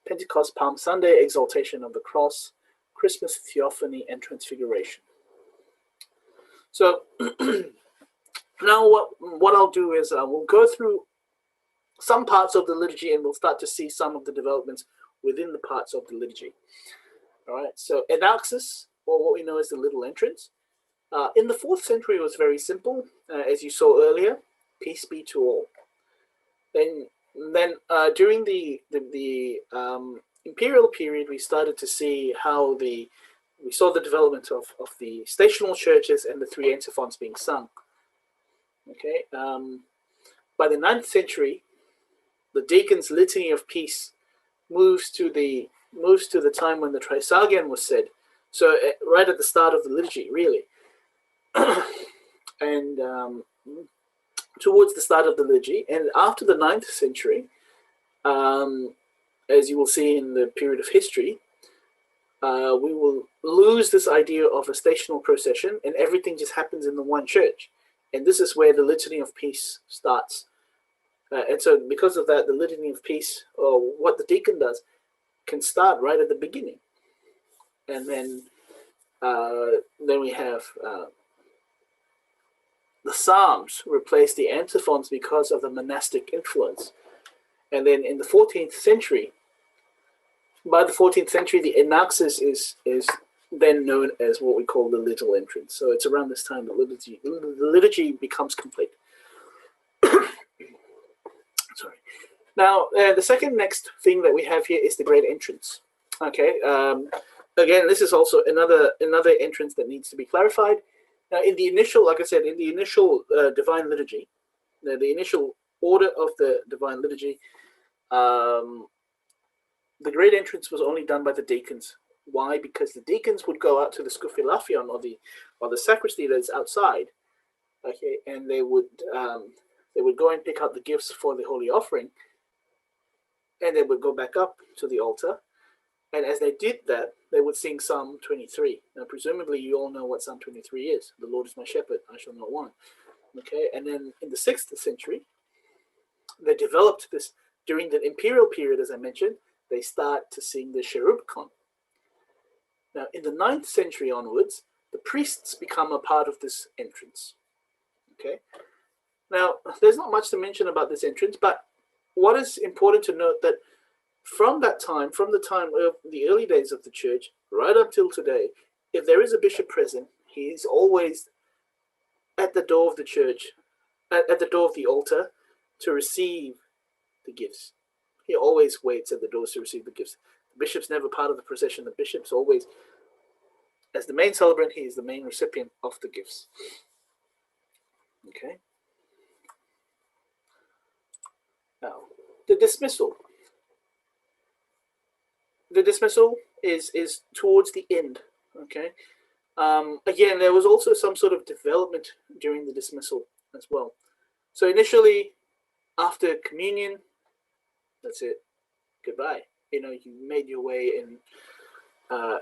Pentecost, Palm Sunday, Exaltation of the Cross, Christmas, Theophany, and Transfiguration. So now what I'll do is we'll go through some parts of the liturgy and we'll start to see some of the developments within the parts of the liturgy. All right, so Enaxis, or what we know as the little entrance. In the 4th century, it was very simple, as you saw earlier, peace be to all. Then during the imperial period, we started to see how we saw the development of the stational churches and the 3 antiphons being sung. Okay, by the 9th century, the Deacon's Litany of Peace moves to the time when the Trisagion was said. So right at the start of the liturgy, really. And towards the start of the liturgy, and after the 9th century, as you will see in the period of history, we will lose this idea of a stational procession and everything just happens in the one church. And this is where the Litany of Peace starts. And so because of that, the Litany of Peace, or what the deacon does, can start right at the beginning. And then we have the Psalms replace the antiphons because of the monastic influence. And then in the 14th century, by the 14th century, the Enaxis is then known as what we call the little entrance. So it's around this time the liturgy becomes complete. Sorry. Now, the next thing that we have here is the great entrance. Okay. Again, this is also another entrance that needs to be clarified. Now, in the initial, like I said, in the initial divine liturgy, the initial order of the divine liturgy, the great entrance was only done by the deacons. Why? Because the deacons would go out to the Scuffilafion or the sacristy that's outside, okay, and they would go and pick out the gifts for the holy offering, and they would go back up to the altar. And as they did that, they would sing Psalm 23. Now, presumably, you all know what Psalm 23 is. The Lord is my shepherd, I shall not want. Okay, and then in the 6th century, they developed this. During the imperial period, as I mentioned, they start to sing the Cherubicon. Now, in the 9th century onwards, the priests become a part of this entrance. Okay, now, there's not much to mention about this entrance, but what is important to note that from that time, from the time of the early days of the church, right up till today, if there is a bishop present, he is always at the door of the church, at the door of the altar, to receive the gifts. He always waits at the doors to receive the gifts. The bishop's never part of the procession. The bishop's always, as the main celebrant, he is the main recipient of the gifts. Okay. Now, the dismissal. The dismissal is towards the end. Okay. Again, there was also some sort of development during the dismissal as well. So initially, after communion, that's it. Goodbye. You know, you made your way, and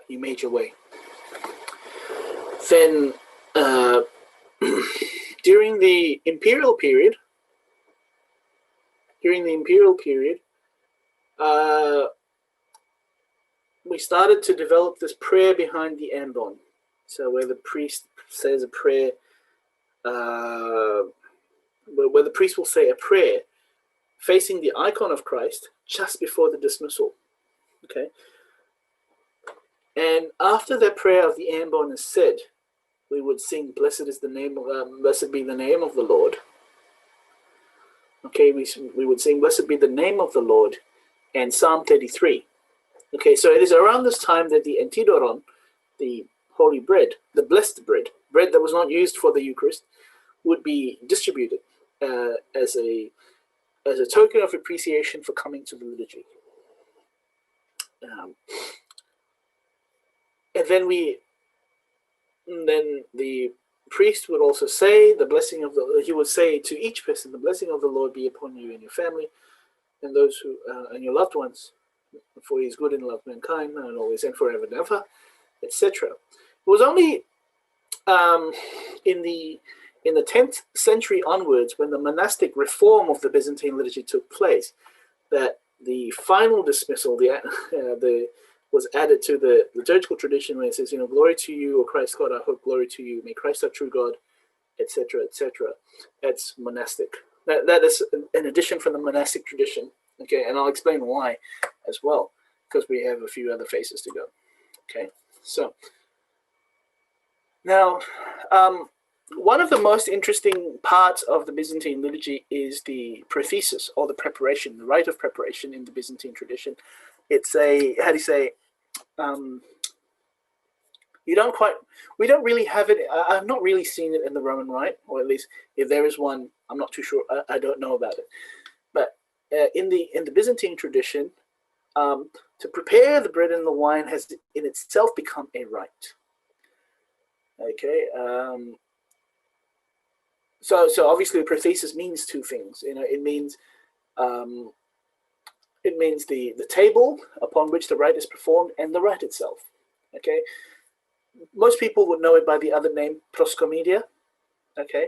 you made your way. Then, during the imperial period, we started to develop this prayer behind the ambon. So where the priest says a prayer, where the priest will say a prayer facing the icon of Christ just before the dismissal. Okay. And after that prayer of the ambon is said, we would sing, blessed be the name of the Lord. Okay, we would sing, blessed be the name of the Lord, and Psalm 33. Okay, so it is around this time that the antidoron, the holy bread, the blessed bread that was not used for the Eucharist, would be distributed as a as a token of appreciation for coming to the liturgy. And then the priest would also say he would say to each person, the blessing of the Lord be upon you and your family and those who and your loved ones, for he is good and loved mankind and always and forever and ever, etc. It was only in the 10th century onwards, when the monastic reform of the Byzantine liturgy took place, that the final dismissal was added to the liturgical tradition, where it says, glory to you, O Christ God, our hope, glory to you, may Christ our true God, etc., etc. That's monastic. That is an addition from the monastic tradition. Okay, and I'll explain why as well, because we have a few other phases to go. Okay, so now one of the most interesting parts of the Byzantine liturgy is the prothesis, or the preparation, the rite of preparation in the Byzantine tradition. It's a, how do you say, we don't really have it. I've not really seen it in the Roman Rite, or at least if there is one, I'm not too sure. I don't know about it. But in the Byzantine tradition, to prepare the bread and the wine has in itself become a rite. Okay. So obviously, prothesis means two things. It means the table upon which the rite is performed and the rite itself. Okay. Most people would know it by the other name, proscomedia. Okay.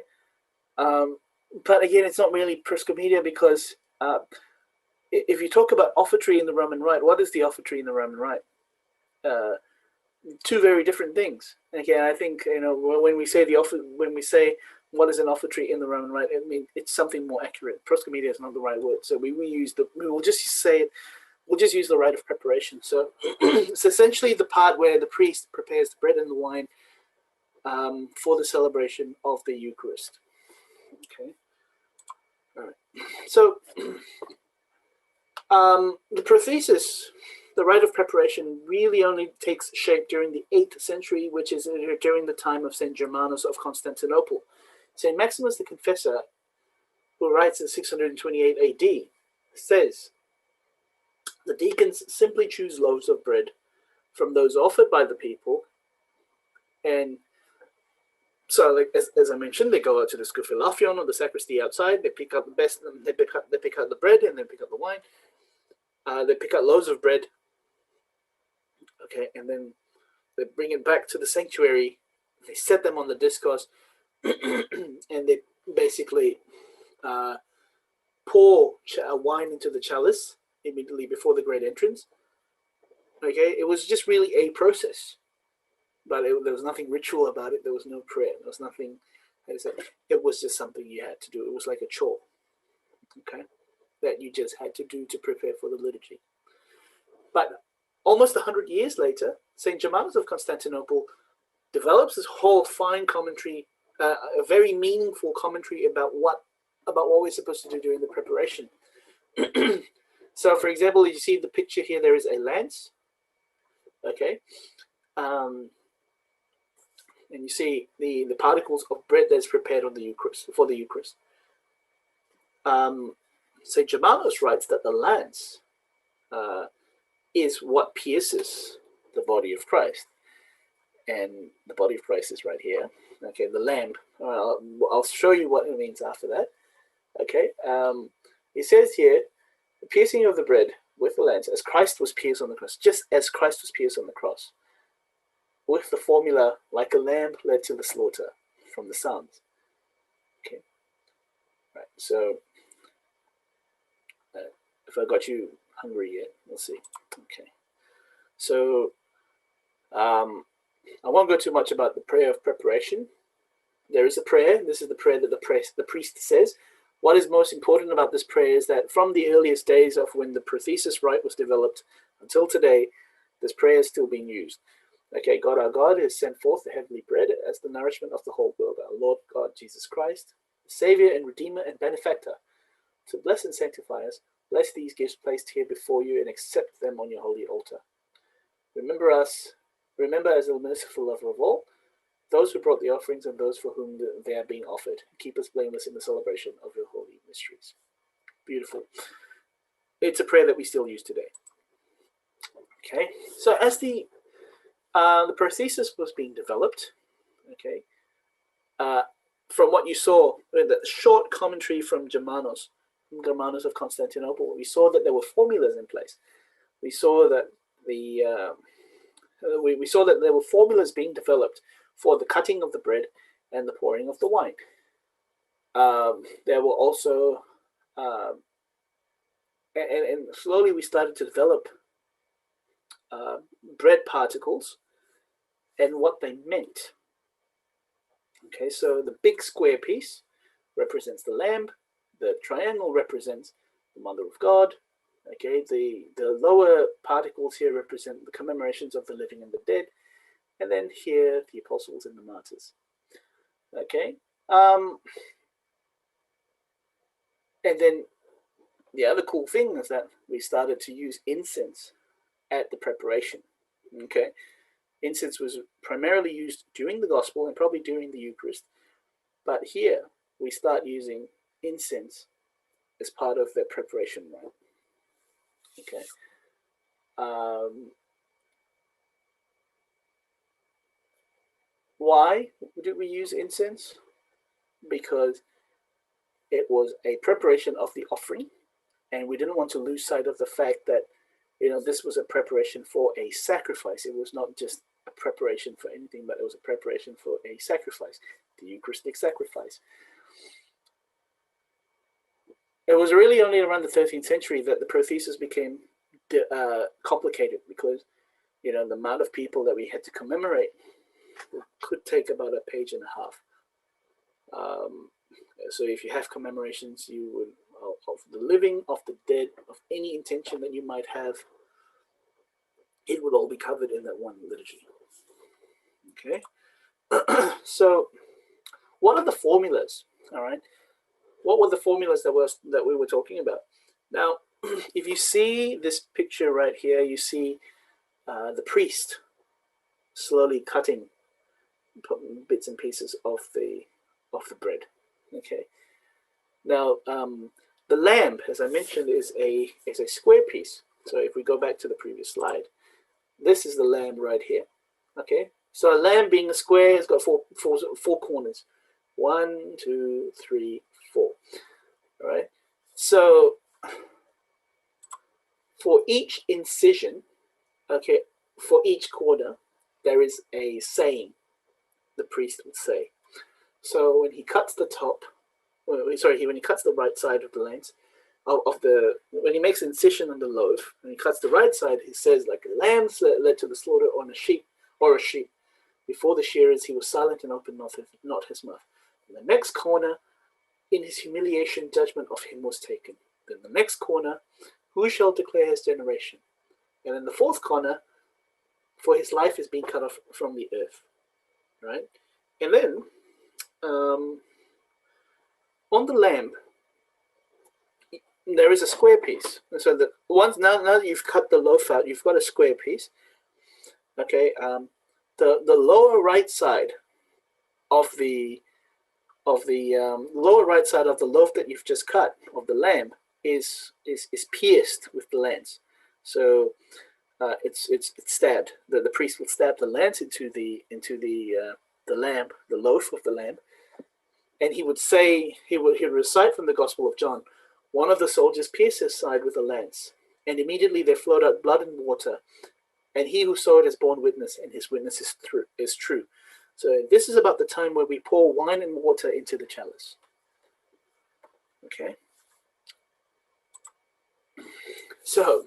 But again, it's not really proscomedia, because if you talk about offertory in the Roman Rite, what is the offertory in the Roman Rite? Two very different things. Okay, I think when we say what is an offertory in the Roman Rite, I mean it's something more accurate. Proscomedia is not the right word, so we will just say it. We'll just use the rite of preparation. So it's essentially the part where the priest prepares the bread and the wine for the celebration of the Eucharist. Okay. All right. So the prothesis, the rite of preparation, really only takes shape during the 8th century, which is during the time of St. Germanus of Constantinople. St. Maximus the Confessor, who writes in 628 AD, says, the deacons simply choose loaves of bread from those offered by the people, and so, like as I mentioned, they go out to the scufilafion or the sacristy outside. They pick out the best. They pick out the bread, and then pick up the wine. They pick out loaves of bread. Okay, and then they bring it back to the sanctuary. They set them on the discourse, and they basically pour wine into the chalice immediately before the great entrance. Okay, it was just really a process, but there was nothing ritual about it. There was no prayer. There was nothing. It was just something you had to do. It was like a chore. Okay, that you just had to do to prepare for the liturgy. But almost 100 years later, St. Germanus of Constantinople develops this whole fine commentary, a very meaningful commentary about what we're supposed to do during the preparation. So, for example, you see the picture here, there is a lance. Okay. And you see the particles of bread that's prepared on the Eucharist, for the Eucharist. St. Germanus writes that the lance is what pierces the body of Christ. And the body of Christ is right here. Okay, the lamb. I'll show you what it means after that. Okay, it says here, the piercing of the bread with the lance, as Christ was pierced on the cross, just as Christ was pierced on the cross, with the formula, like a lamb led to the slaughter from the Psalms. Okay, right, so if I got you hungry yet, we'll see. Okay, so I won't go too much about the prayer of preparation. There is a prayer. This is the prayer that the priest says. What is most important about this prayer is that from the earliest days of when the prothesis rite was developed until today, this prayer is still being used. Okay, God our God has sent forth the heavenly bread as the nourishment of the whole world, our Lord God Jesus Christ, Savior and Redeemer and Benefactor. To bless and sanctify us, bless these gifts placed here before you and accept them on your holy altar. Remember as the merciful lover of all, those who brought the offerings and those for whom they are being offered. Keep us blameless in the celebration of your holy mysteries. Beautiful. It's a prayer that we still use today. Okay, so as the prosthesis was being developed, okay, from what you saw in the short commentary from Germanos of Constantinople, we saw that there were formulas in place. We saw that we saw that there were formulas being developed for the cutting of the bread and the pouring of the wine. There were also, and slowly we started to develop bread particles and what they meant. Okay, so the big square piece represents the lamb, the triangle represents the Mother of God. Okay, the lower particles here represent the commemorations of the living and the dead, and then here the apostles and the martyrs. Okay, and then the other cool thing is that we started to use incense at the preparation. Okay, incense was primarily used during the gospel and probably during the Eucharist, but here we start using incense as part of the preparation rite. Okay. Why did we use incense? Because it was a preparation of the offering, and we didn't want to lose sight of the fact that, you know, this was a preparation for a sacrifice. It was not just a preparation for anything, but it was a preparation for a sacrifice, the Eucharistic sacrifice. It was really only around the 13th century that the prosthesis became complicated, because, you know, the amount of people that we had to commemorate could take about a page and a half. So if you have commemorations, you would of the living, of the dead, of any intention that you might have, it would all be covered in that one liturgy. Okay. So what are the formulas? All right. What were the formulas that we were talking about? Now, if you see this picture right here, you see the priest slowly cutting bits and pieces of the bread. Okay. Now, the lamb, as I mentioned, is a square piece. So if we go back to the previous slide, this is the lamb right here. Okay. So a lamb being a square has got four corners. 1, 2, 3, 4. All right. So for each incision, okay, for each corner, there is a saying the priest would say. So when he cuts the top, when he cuts the right side of the lens when he makes an incision on the loaf, when he cuts the right side, he says, like a lamb led to the slaughter on a sheep. Before the shearers, he was silent and opened not his mouth. In the next corner, in his humiliation, judgment of him was taken. Then the next corner, who shall declare his generation? And in the fourth corner, for his life is being cut off from the earth. Right? And then on the lamb, there is a square piece. And so that now that you've cut the loaf out, you've got a square piece. Okay, the lower right side of the lower right side of the loaf that you've just cut of the lamb is pierced with the lance. So it's stabbed. The priest will stab the lance into the lamb, the loaf of the lamb, and he would say, he would recite from the Gospel of John, one of the soldiers pierced his side with a lance, and immediately there flowed out blood and water, and he who saw it has borne witness, and his witness is true. So this is about the time where we pour wine and water into the chalice. Okay. So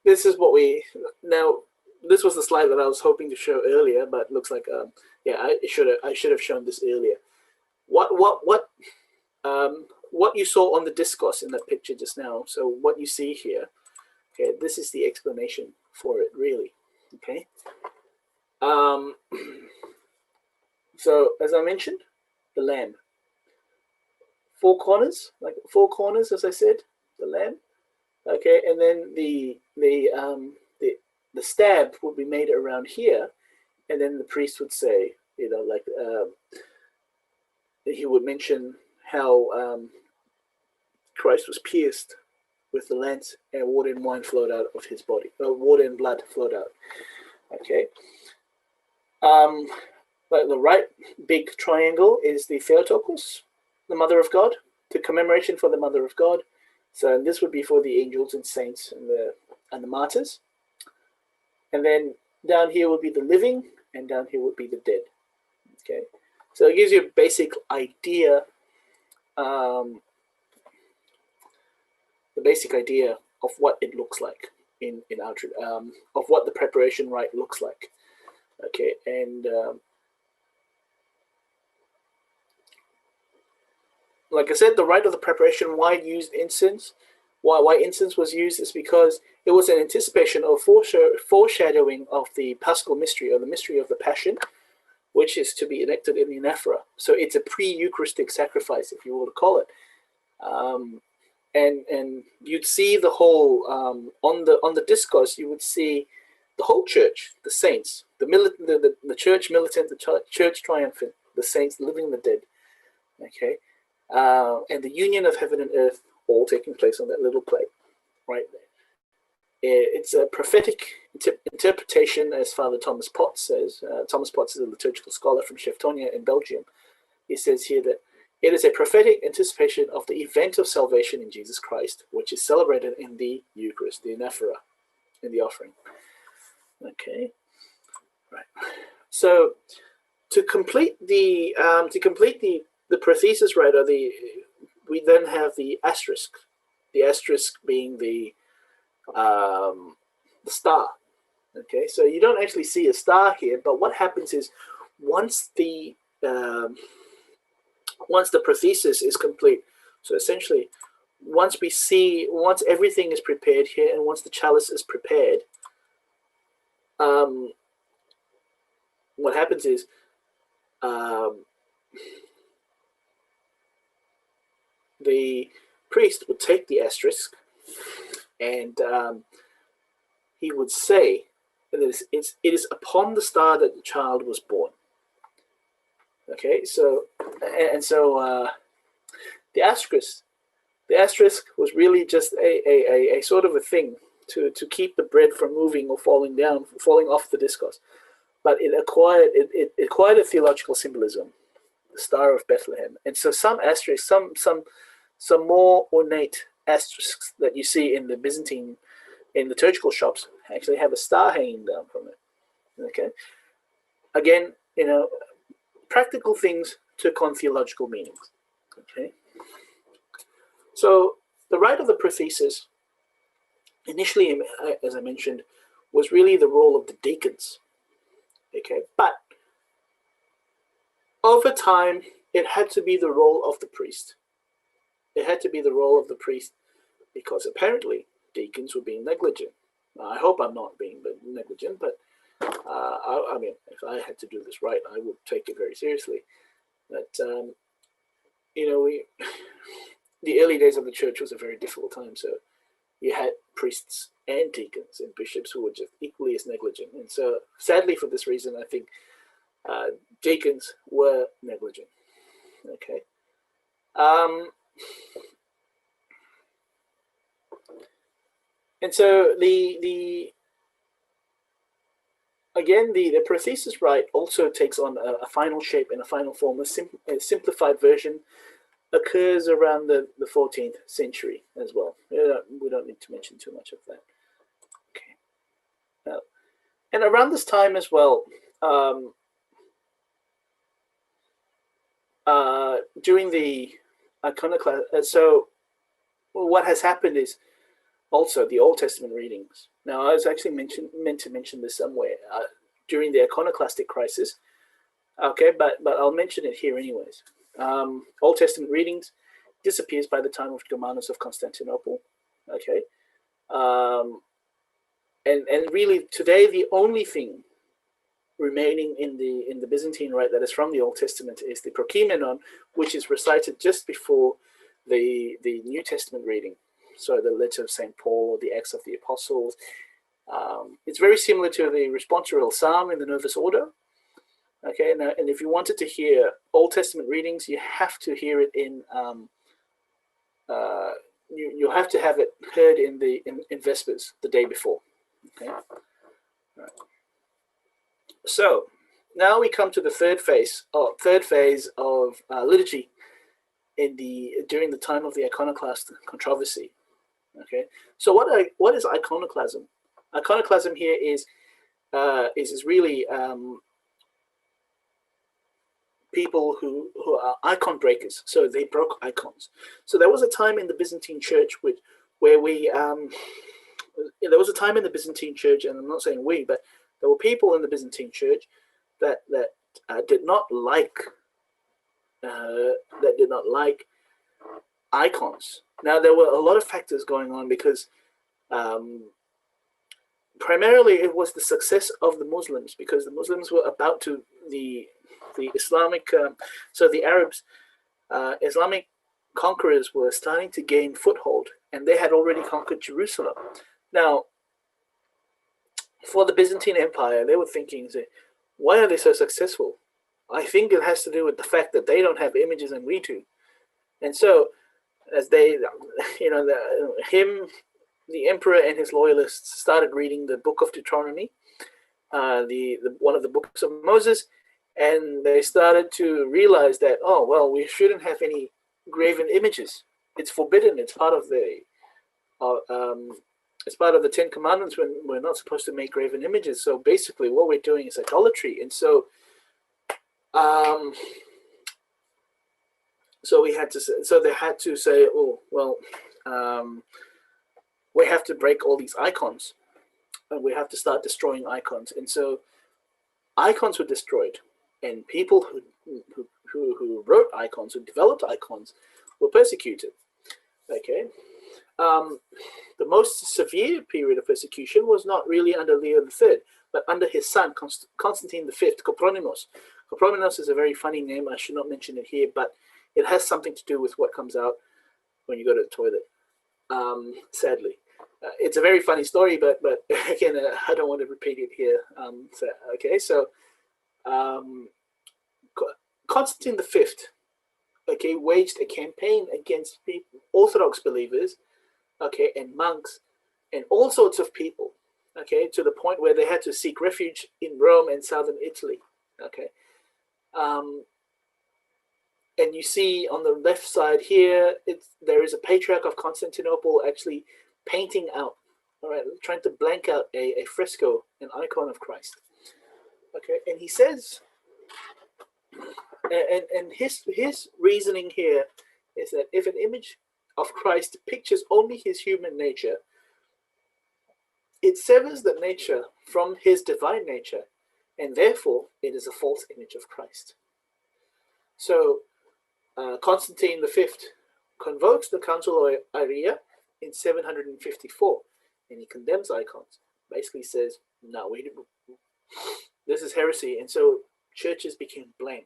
this is what this was the slide that I was hoping to show earlier, but looks like I should have shown this earlier. What you saw on the discourse in that picture just now. So what you see here, okay, this is the explanation for it, really. Okay. So as I mentioned, the lamb. Four corners, as I said, the lamb. Okay, and then the stab would be made around here, and then the priest would say, you know, like he would mention how Christ was pierced with the lance, and water and wine flowed out of his body. Water and blood flowed out. Okay. But the right big triangle is the Theotokos, the Mother of God, the commemoration for the Mother of God. So this would be for the angels and saints and the martyrs. And then down here would be the living, and down here would be the dead. Okay, so it gives you a basic idea, the basic idea of what it looks like in our of what the preparation rite looks like. Okay, and like I said, the rite of the preparation, why used incense, why incense was used is because it was an anticipation or foreshadowing of the Paschal mystery, or the mystery of the Passion, which is to be enacted in the anaphora. So it's a pre-Eucharistic sacrifice, if you will call it. And you'd see the whole on the discourse, you would see the whole church, the saints, the church militant, the church triumphant, the saints, the living and the dead. Okay, and the union of heaven and earth all taking place on that little plate right there. It's a prophetic interpretation, as Father Thomas Potts says. Thomas Potts is a liturgical scholar from Cheftonia in Belgium. He says here that it is a prophetic anticipation of the event of salvation in Jesus Christ, which is celebrated in the Eucharist, the anaphora, in the offering. Okay, right. So to complete the prothesis rite, we then have the asterisk. The asterisk being the star. Okay, so you don't actually see a star here, but what happens is once the prothesis is complete, so essentially once everything is prepared here, and once the chalice is prepared, what happens is the priest would take the asterisk, and he would say that it is upon the star that the child was born. Okay, so the asterisk was really just a sort of a thing to keep the bread from moving or falling off the discourse, but it acquired a theological symbolism, the Star of Bethlehem. And so some asterisks, some more ornate asterisks that you see in the Byzantine, in liturgical shops, actually have a star hanging down from it. Okay, again, practical things took on theological meanings. Okay, so the rite of the prothesis, initially, as I mentioned, was really the role of the deacons. Okay, but over time, it had to be the role of the priest. It had to be the role of the priest because apparently deacons were being negligent. Now, I hope I'm not being negligent, but I mean, if I had to do this right, I would take it very seriously. But the early days of the church was a very difficult time, so you had priests and deacons and bishops who were just equally as negligent. And so, sadly, for this reason, I think deacons were negligent. Okay. And so the prothesis rite also takes on a final shape and a final form. A simplified version occurs around the 14th century as well. We don't need to mention too much of that. Okay. And around this time as well, during the iconoclastic, so what has happened is also the Old Testament readings. Now, I was actually meant to mention this somewhere during the iconoclastic crisis. Okay, but I'll mention it here anyways. Old Testament readings disappears by the time of Germanus of Constantinople. Okay, and really today the only thing remaining in the Byzantine rite that is from the Old Testament is the Prokimenon, which is recited just before the New Testament reading. So the letter of St. Paul, the Acts of the Apostles. It's very similar to the responsorial psalm in the Novus Ordo. Okay, and if you wanted to hear Old Testament readings, you have to hear it in you have to have it heard in Vespers the day before. Okay. Right. So now we come to the third phase of liturgy during the time of the iconoclast controversy. Okay. So what is iconoclasm? Iconoclasm here is really people who are icon breakers. So they broke icons. So there was a time in the Byzantine Church where there was a time in the Byzantine Church, and I'm not saying we, but there were people in the Byzantine Church that did not like icons. Now there were a lot of factors going on because primarily it was the success of the Muslims, because the Muslims were about to the Islamic so the Arabs Islamic conquerors were starting to gain foothold, and they had already conquered Jerusalem. Now for the Byzantine Empire, they were thinking, why are they so successful? I think it has to do with the fact that they don't have images and we do. And so as they, the emperor and his loyalists started reading the book of Deuteronomy, one of the books of Moses, and they started to realize that, oh, well, we shouldn't have any graven images. It's forbidden. It's part of the Ten Commandments when we're not supposed to make graven images. So basically what we're doing is idolatry. And so they had to say, oh, well, we have to break all these icons, and we have to start destroying icons. And so icons were destroyed, and people who wrote icons, who developed icons, were persecuted. Okay. The most severe period of persecution was not really under Leo III, but under his son, Constantine V, Kopronymus. Kopronymus is a very funny name. I should not mention it here, but it has something to do with what comes out when you go to the toilet, sadly. It's a very funny story, but again, I don't want to repeat it here. So Constantine V, waged a campaign against Orthodox believers, and monks, and all sorts of people, to the point where they had to seek refuge in Rome and southern Italy, and you see on the left side here, there is a patriarch of Constantinople actually painting out, trying to blank out a fresco, an icon of Christ. And he says, and his reasoning here is that if an image of Christ pictures only his human nature, it severs the nature from his divine nature, and therefore it is a false image of Christ. So Constantine V convokes the Council of Iria in 754, and he condemns icons. Basically says, no, this is heresy. And so churches became bland,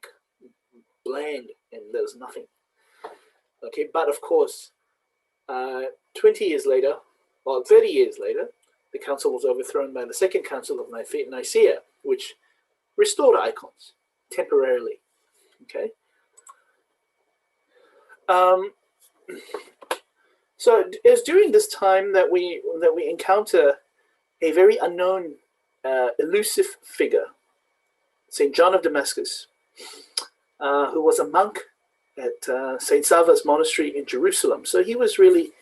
and there was nothing. But of course, 30 years later, the council was overthrown by the Second Council of Nicaea, which restored icons temporarily. So it's during this time that we encounter a very unknown, elusive figure, Saint John of Damascus, who was a monk at Saint Sava's monastery in Jerusalem. So he was really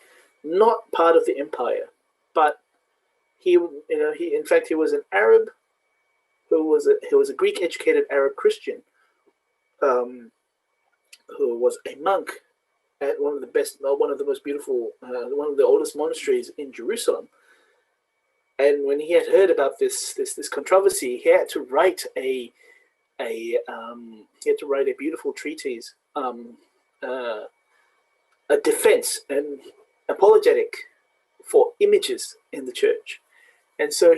not part of the empire, but he was an Arab who was a Greek-educated Arab Christian, who was a monk at one of the most beautiful, one of the oldest monasteries in Jerusalem. And when he had heard about this controversy, he had to write a beautiful treatise, a defense and apologetic for images in the church. And so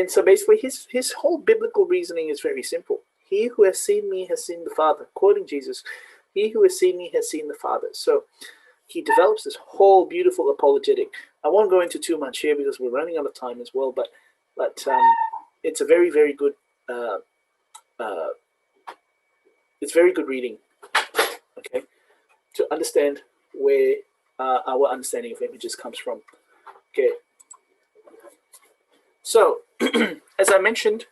so basically his whole biblical reasoning is very simple. He who has seen me has seen the Father, quoting Jesus. He who has seen me has seen the Father. So he develops this whole beautiful apologetic. I won't go into too much here because we're running out of time as well, but it's a very, very good it's very good reading, to understand where our understanding of images comes from. Okay. So, as I mentioned,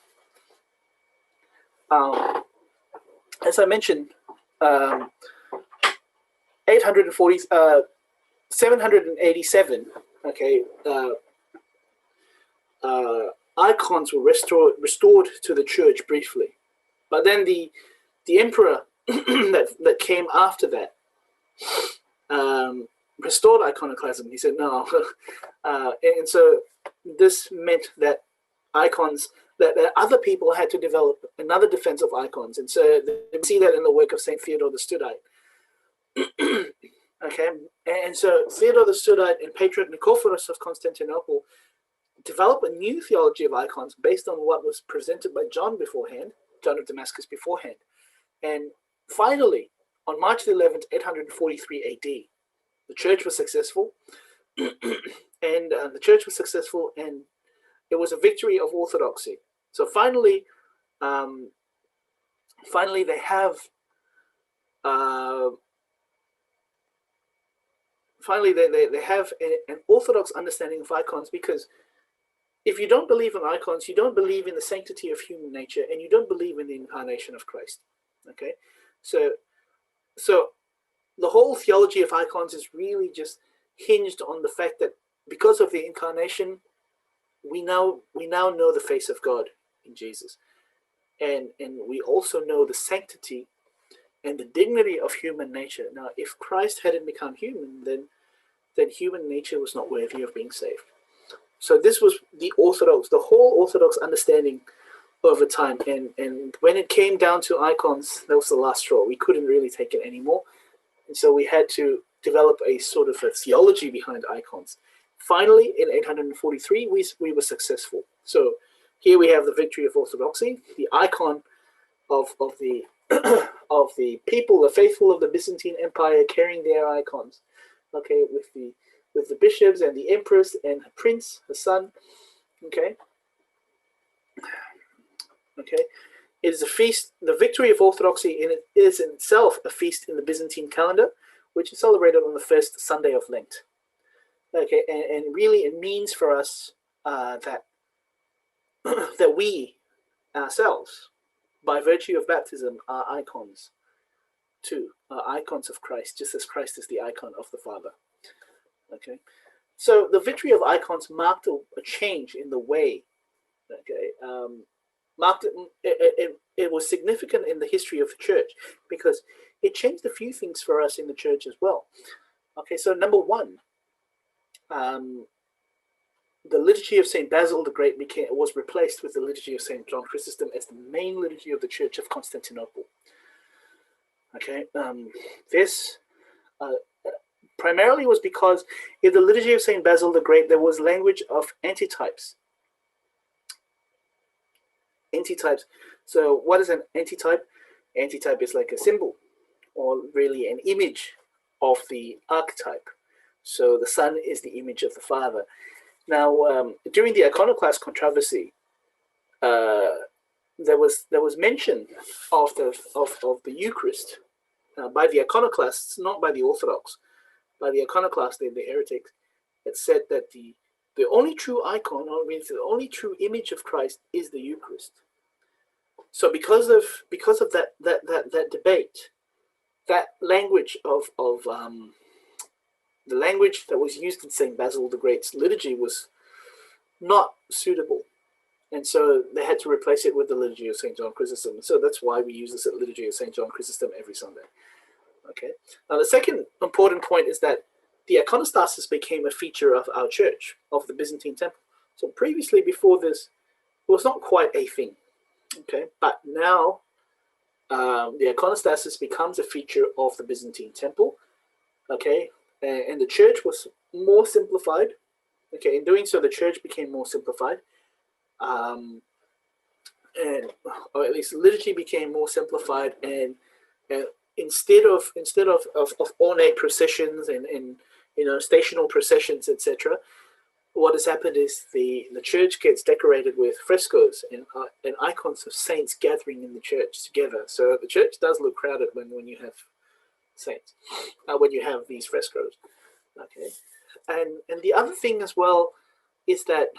787. Okay. Icons were restored to the church briefly, but then the emperor that came after that restored iconoclasm. He said no, and so this meant that icons that other people had to develop another defense of icons, and so we see that in the work of Saint Theodore the Studite. Okay, and so Theodore the Studite and Patriarch Nicephorus of Constantinople develop a new theology of icons based on what was presented by John of Damascus beforehand. And finally, on March 11th, 843 AD, the church was successful, and it was a victory of orthodoxy. So finally they have they have an orthodox understanding of icons, because if you don't believe in icons, you don't believe in the sanctity of human nature, and you don't believe in the incarnation of Christ. Okay, so the whole theology of icons is really just hinged on the fact that because of the incarnation, we now know the face of God in Jesus, and we also know the sanctity and the dignity of human nature. Now, if Christ hadn't become human, then human nature was not worthy of being saved. So this was the whole Orthodox understanding over time. And when it came down to icons, that was the last straw. We couldn't really take it anymore. And so we had to develop a sort of a theology behind icons. Finally, in 843, we were successful. So here we have the victory of orthodoxy, the icon of the of the people, the faithful of the Byzantine Empire, carrying their icons. Okay, with the bishops and the empress and her prince, her son. Okay. Okay. It is a feast. The victory of orthodoxy is in itself a feast in the Byzantine calendar, which is celebrated on the first Sunday of Lent. Okay, and really it means for us that we ourselves, by virtue of baptism, are icons too, are icons of Christ, just as Christ is the icon of the Father. Okay, so the victory of icons marked a change in the way. Okay, it was significant in the history of the church because it changed a few things for us in the church as well. Okay, so number one, the liturgy of Saint Basil the Great was replaced with the liturgy of Saint John Chrysostom as the main liturgy of the Church of Constantinople. Okay, this primarily was because in the liturgy of Saint Basil the Great there was language of antitypes. Antitypes. So what is an antitype? Antitype is like a symbol, or really an image of the archetype. So the Son is the image of the Father. Now, during the iconoclast controversy, there was mention of the Eucharist by the iconoclasts, not by the Orthodox. By the iconoclasts, the heretics, it said that the only true icon, or means the only true image of Christ, is the Eucharist. So because of that debate, that language of the language that was used in Saint Basil the Great's liturgy was not suitable, and so they had to replace it with the liturgy of Saint John Chrysostom. So that's why we use this liturgy of Saint John Chrysostom every Sunday. Okay. Now the second important point is that the iconostasis became a feature of our church, of the Byzantine temple. So previously, before this, it was not quite a thing. Okay, but now the iconostasis becomes a feature of the Byzantine temple. Okay, and the church was more simplified. Okay, in doing so, the church became more simplified, and or at least liturgy became more simplified. And instead of ornate processions and stational processions, etc., what has happened is the church gets decorated with frescoes and icons of saints gathering in the church together. So the church does look crowded when you have saints, when you have these frescoes. Okay, and the other thing as well is that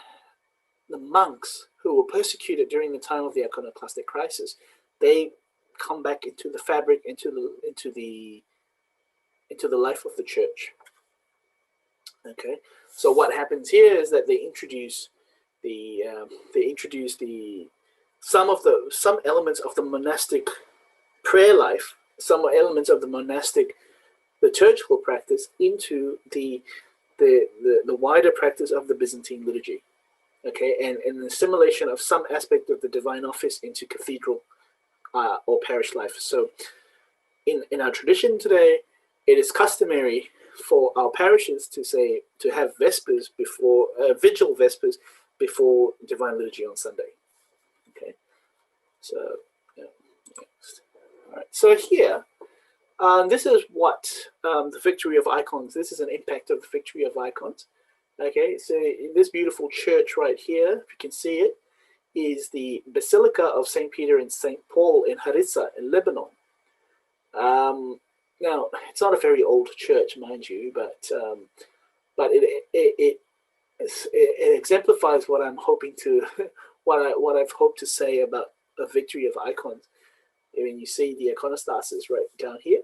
the monks who were persecuted during the time of the iconoclastic crisis, they come back into the fabric, into the life of the church. Okay, so what happens here is that they introduce some elements of the monastic prayer life, some elements of the monastic liturgical practice into the wider practice of the Byzantine liturgy. Okay, and the assimilation of some aspect of the divine office into cathedral or parish life. So in our tradition today, it is customary for our parishes to have vespers before vigil vespers before divine liturgy on Sunday. Okay, so yeah, next. All right, so here this is what the victory of icons. This is an impact of the victory of icons. Okay, so in this beautiful church right here, if you can see it, is the Basilica of St. Peter and St. Paul in Harissa in Lebanon. Now, it's not a very old church, mind you, but it exemplifies what I'm hoping to, what I've hoped to say about a victory of icons. I mean, you see the iconostasis right down here.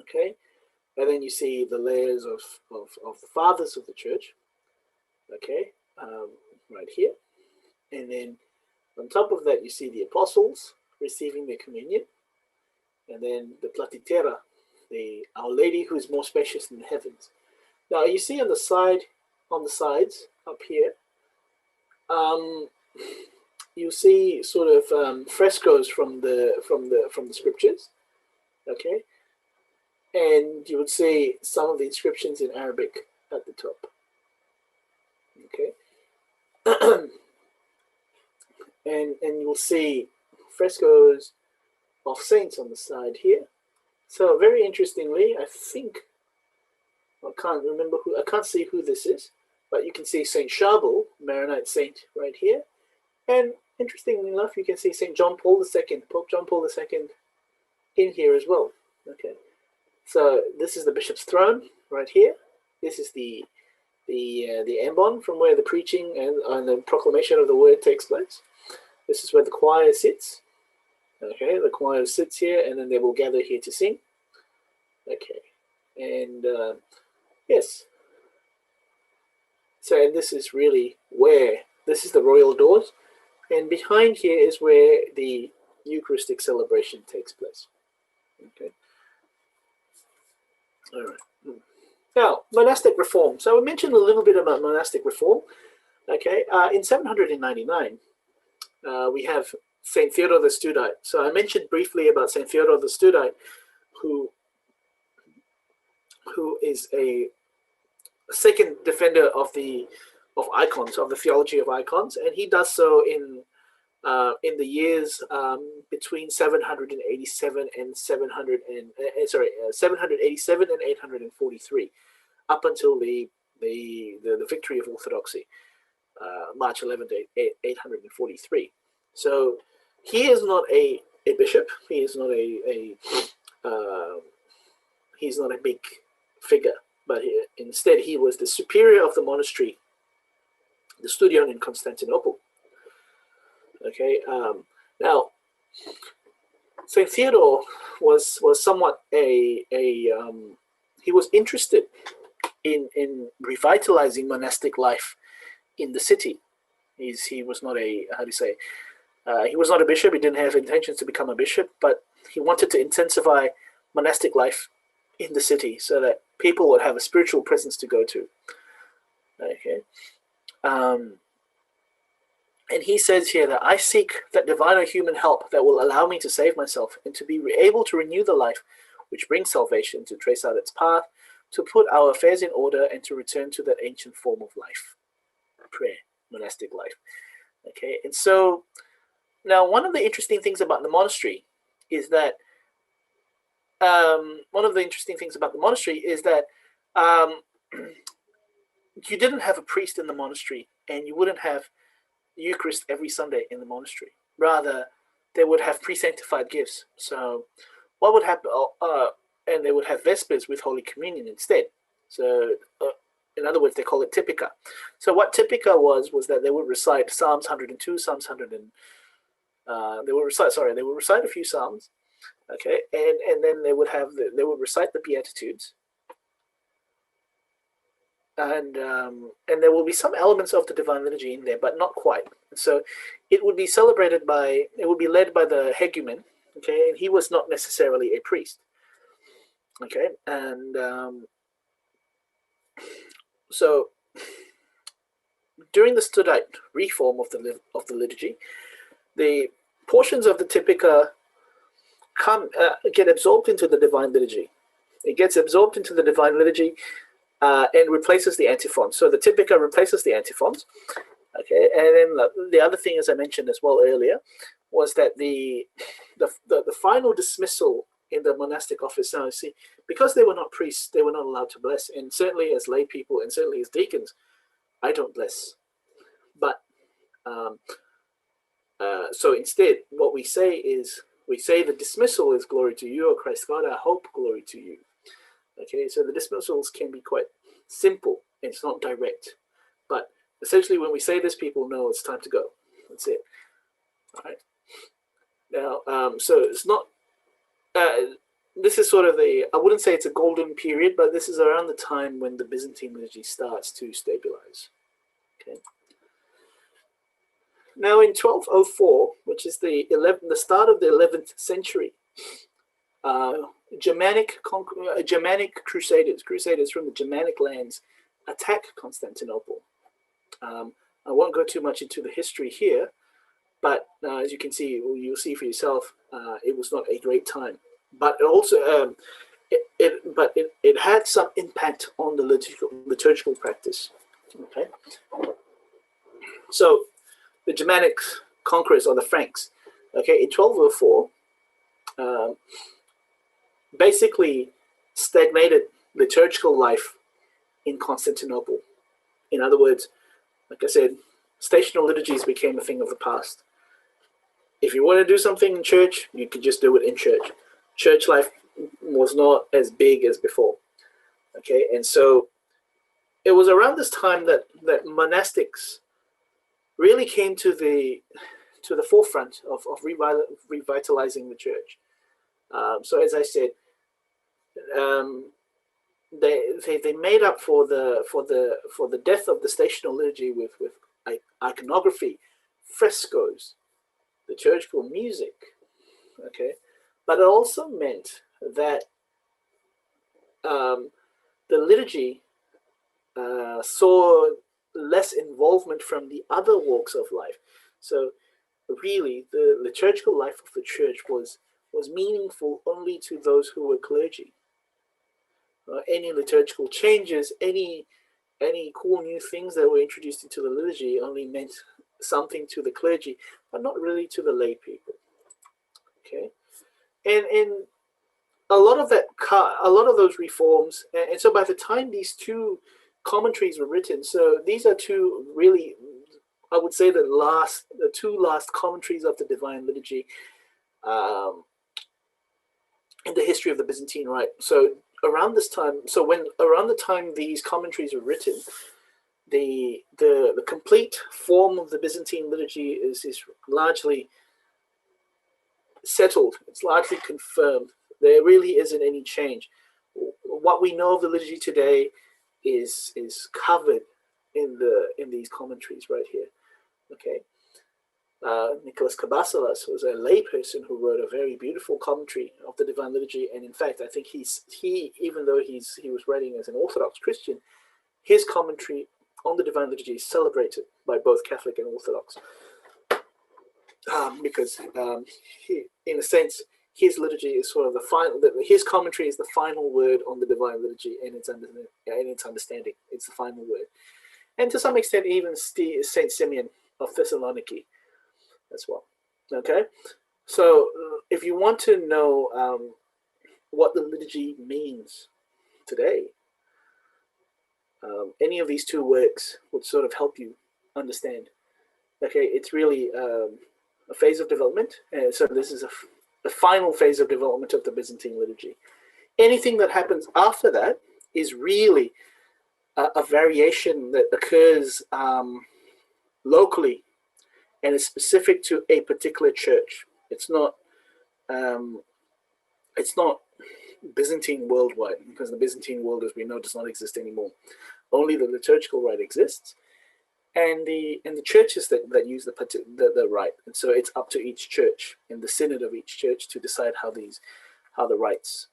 Okay, and then you see the layers of the fathers of the church. Okay, right here, and then on top of that, you see the apostles receiving their communion, and then the platitera, the Our Lady who is more spacious in the heavens. Now you see on the sides up here, you see sort of frescoes from the scriptures. Okay, and you would see some of the inscriptions in Arabic at the top. Okay, and you'll see frescoes of saints on the side here. So very interestingly, I think I can't see who this is, but you can see Saint Charbel, Maronite saint, right here. And interestingly enough, you can see Saint John Paul II, Pope John Paul II, in here as well. Okay, so this is the bishop's throne right here. This is the ambon from where the preaching and the proclamation of the word takes place. This is where the choir sits. Okay, the choir sits here, and then they will gather here to sing. Okay, and yes. So, and this is really where, this is the royal doors, and behind here is where the Eucharistic celebration takes place. Okay. All right. Now, monastic reform. So we mentioned a little bit about monastic reform. Okay, in 799, we have Saint Theodore the Studite. So I mentioned briefly about Saint Theodore the Studite, who is a second defender of icons, of the theology of icons, and he does so in the years between 787 and 787 and 843, up until the victory of Orthodoxy, March 11th, 843. So he is not a bishop. He is not he's not a big figure, but instead he was the superior of the monastery, the Studion in Constantinople. Okay, now Saint Theodore was somewhat he was interested in revitalizing monastic life in the city. He was not a, how do you say, he was not a bishop. He didn't have intentions to become a bishop, but he wanted to intensify monastic life in the city so that people would have a spiritual presence to go to. Okay. And he says here that I seek that divine or human help that will allow me to save myself and to be able to renew the life which brings salvation, to trace out its path, to put our affairs in order, and to return to that ancient form of life, prayer, monastic life. Okay, and so now one of the interesting things about the monastery is that you didn't have a priest in the monastery, and you wouldn't have Eucharist every Sunday in the monastery. Rather, they would have pre-sanctified gifts. So what would happen, and they would have Vespers with Holy Communion instead. So, in other words, they call it Typica. So what Typica was that they would recite Psalms 102, Psalms 100, and they would recite a few Psalms, okay, and then they would recite the Beatitudes, and there will be some elements of the Divine Liturgy in there, but not quite. So it would be led by the hegumen, okay, and he was not necessarily a priest, okay, and so during the Studite reform of the liturgy, the portions of the Typica get absorbed into the Divine Liturgy. It gets absorbed into the Divine Liturgy and replaces the antiphons. So the Typica replaces the antiphons. Okay, and then the other thing, as I mentioned as well earlier, was that the final dismissal in the monastic office. Now, see, because they were not priests, they were not allowed to bless, and certainly as lay people, and certainly as deacons, I don't bless. But so instead, what we say the dismissal is glory to you, O Christ God, our hope, glory to you. Okay, so the dismissals can be quite simple. It's not direct, but essentially when we say this, people know it's time to go. That's it. All right. Now, so it's not. This is sort of I wouldn't say it's a golden period, but this is around the time when the Byzantine liturgy starts to stabilize. Okay. Now, in 1204, which is the start of the 11th century, Germanic crusaders from the Germanic lands attack Constantinople. I won't go too much into the history here, but as you can see, you'll see for yourself, it was not a great time. But it also it had some impact on the liturgical practice. Okay, so the Germanic conquerors, or the Franks, okay, in 1204, basically stagnated liturgical life in Constantinople. In other words, like I said, stational liturgies became a thing of the past. If you want to do something in church, you could just do it in church. Church life was not as big as before. Okay, and so it was around this time that monastics really came to the forefront of revitalizing the church. So as I said, they made up for the death of the stational liturgy with iconography, frescoes, liturgical music. Okay, but it also meant that the liturgy saw less involvement from the other walks of life. So really, the liturgical life of the church was meaningful only to those who were clergy. Any liturgical changes, any cool new things that were introduced into the liturgy only meant something to the clergy, but not really to the lay people. Okay, and a lot of those reforms, and so by the time these two commentaries were written, so these are two really, I would say, the two last commentaries of the Divine Liturgy in the history of the Byzantine Rite. So around the time these commentaries were written, the complete form of the Byzantine liturgy is largely settled. It's largely confirmed. There really isn't any change. What we know of the liturgy today is covered in these commentaries right here. Okay. Nicholas Kabasalas was a layperson who wrote a very beautiful commentary of the Divine Liturgy, and in fact, I think he even though he was writing as an Orthodox Christian, his commentary on the Divine Liturgy is celebrated by both Catholic and Orthodox, because in a sense, his liturgy is sort of the final. His commentary is the final word on the Divine Liturgy and its understanding. It's the final word, and to some extent, even Saint Simeon of Thessaloniki as well. Okay, so if you want to know what the liturgy means today, any of these two works would sort of help you understand. Okay, it's really a phase of development, and so this is a final phase of development of the Byzantine liturgy. anything that happens after that is really a variation that occurs locally and is specific to a particular church. It's not Byzantine worldwide, because the Byzantine world, as we know, does not exist anymore. Only the liturgical rite exists, and the churches that use the rite. And so it's up to each church and the synod of each church to decide how the rites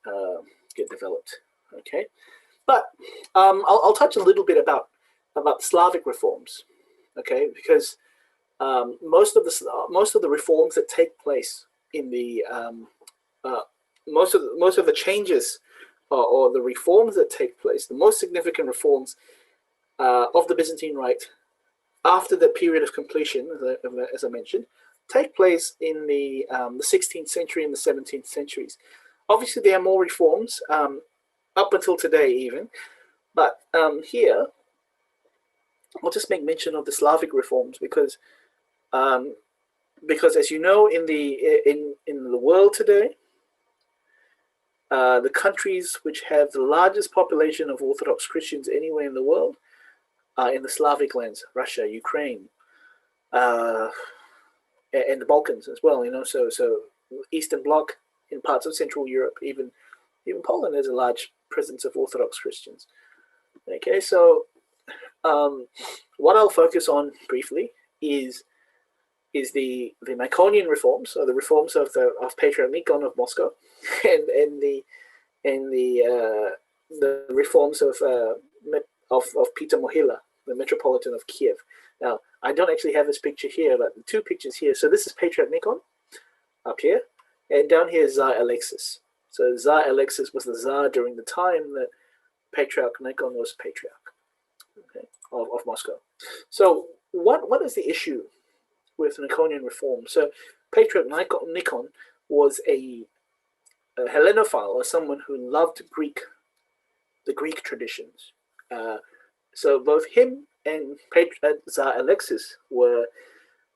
get developed. Okay, but I'll touch a little bit about Slavic reforms. Okay, because most of the reforms that take place in the most of the changes or the reforms that take place, the most significant reforms of the Byzantine Rite after the period of completion, as I mentioned, take place in the 16th century and the 17th centuries. Obviously, there are more reforms up until today even, but here I'll just make mention of the Slavic reforms because as you know, in the world today, the countries which have the largest population of Orthodox Christians anywhere in the world are in the Slavic lands: Russia, Ukraine, and the Balkans as well. You know, so Eastern Bloc, in parts of Central Europe, even Poland has a large presence of Orthodox Christians. Okay, so what I'll focus on briefly is the Nikonian reforms, or the reforms of Patriarch Nikon of Moscow, and the reforms of Peter Mohila, the Metropolitan of Kiev. Now, I don't actually have this picture here, but the two pictures here. So this is Patriarch Nikon up here, and down here is Tsar Alexis. So Tsar Alexis was the Tsar during the time that Patriarch Nikon was Patriarch, okay, of Moscow. So what is the issue with Nikonian reform? So Patriarch Nikon was a Hellenophile, or someone who loved the Greek traditions. So both him and Tsar Alexis were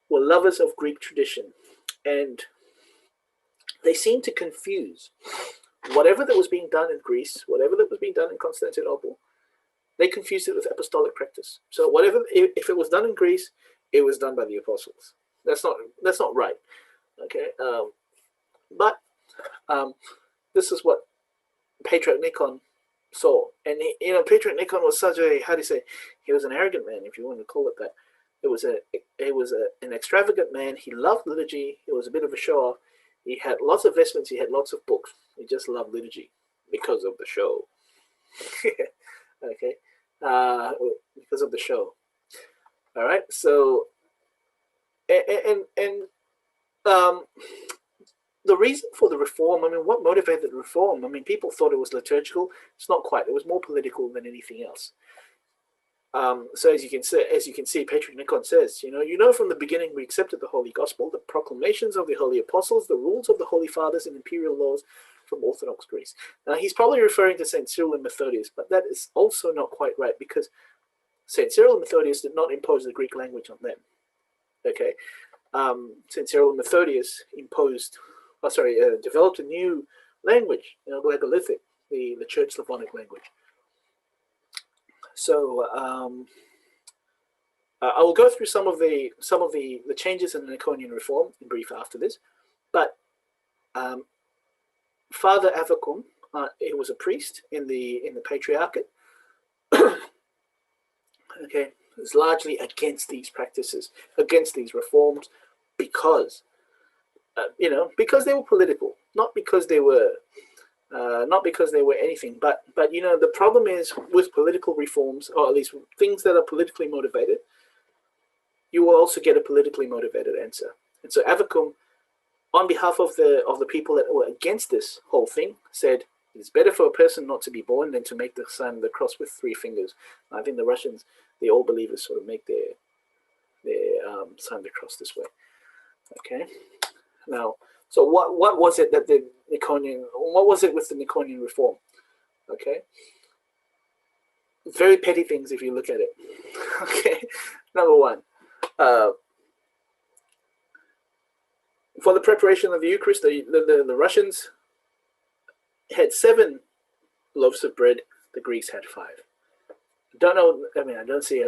lovers of Greek tradition, and they seemed to confuse whatever that was being done in Greece, whatever that was being done in Constantinople. They confused it with apostolic practice. So if it was done in Greece, it was done by the apostles. That's not right. Okay, but this is what Patriarch Nikon saw, and Patriarch Nikon was such a, how do you say, he was an arrogant man, if you want to call it that. It was an extravagant man. He loved liturgy. He was a bit of a show-off. He had lots of vestments. He had lots of books. He just loved liturgy because of the show. Okay, because of the show. All right. So, and the reason for the reform, I mean, what motivated the reform? I mean, people thought it was liturgical. It's not quite. It was more political than anything else. So as you can see, Patriarch Nikon says, from the beginning we accepted the Holy Gospel, the proclamations of the Holy Apostles, the rules of the Holy Fathers, and imperial laws from Orthodox Greece. Now, he's probably referring to St. Cyril and Methodius, but that is also not quite right, because St. Cyril and Methodius did not impose the Greek language on them. Okay, St. Cyril and Methodius developed a new language, Glagolithic, the Church Slavonic language. So I will go through some of the changes in the Nikonian reform in brief after this, but Father Avvakum, he was a priest in the Patriarchate. Okay, was largely against these practices, against these reforms, because they were political, not because they were anything. But the problem is with political reforms, or at least things that are politically motivated, you will also get a politically motivated answer. And so Avvakum, on behalf of the people that were against this whole thing, said it's better for a person not to be born than to make the sign of the cross with 3 fingers. I think the Russians, the old believers, sort of make their sign of the cross this way. Okay. Now, so what was it that what was it with the Nikonian reform? Okay. Very petty things if you look at it. Okay. Number one, for the preparation of the Eucharist, the Russians had 7 loaves of bread, the Greeks had 5. Don't know, I mean, I don't see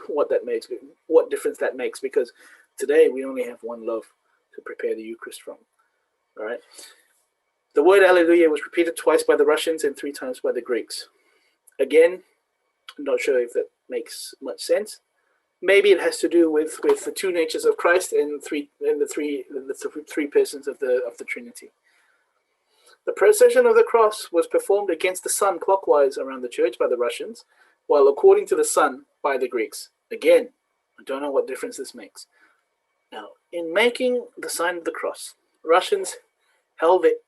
what that makes, what difference that makes, because today we only have 1 loaf to prepare the Eucharist from. All right. The word Alleluia was repeated twice by the Russians and 3 times by the Greeks. Again, I'm not sure if that makes much sense. Maybe it has to do with the 2 natures of Christ and the three persons of the Trinity. The procession of the cross was performed against the sun clockwise around the church by the Russians, while according to the sun by the Greeks. Again, I don't know what difference this makes. Now, in making the sign of the cross, Russians held the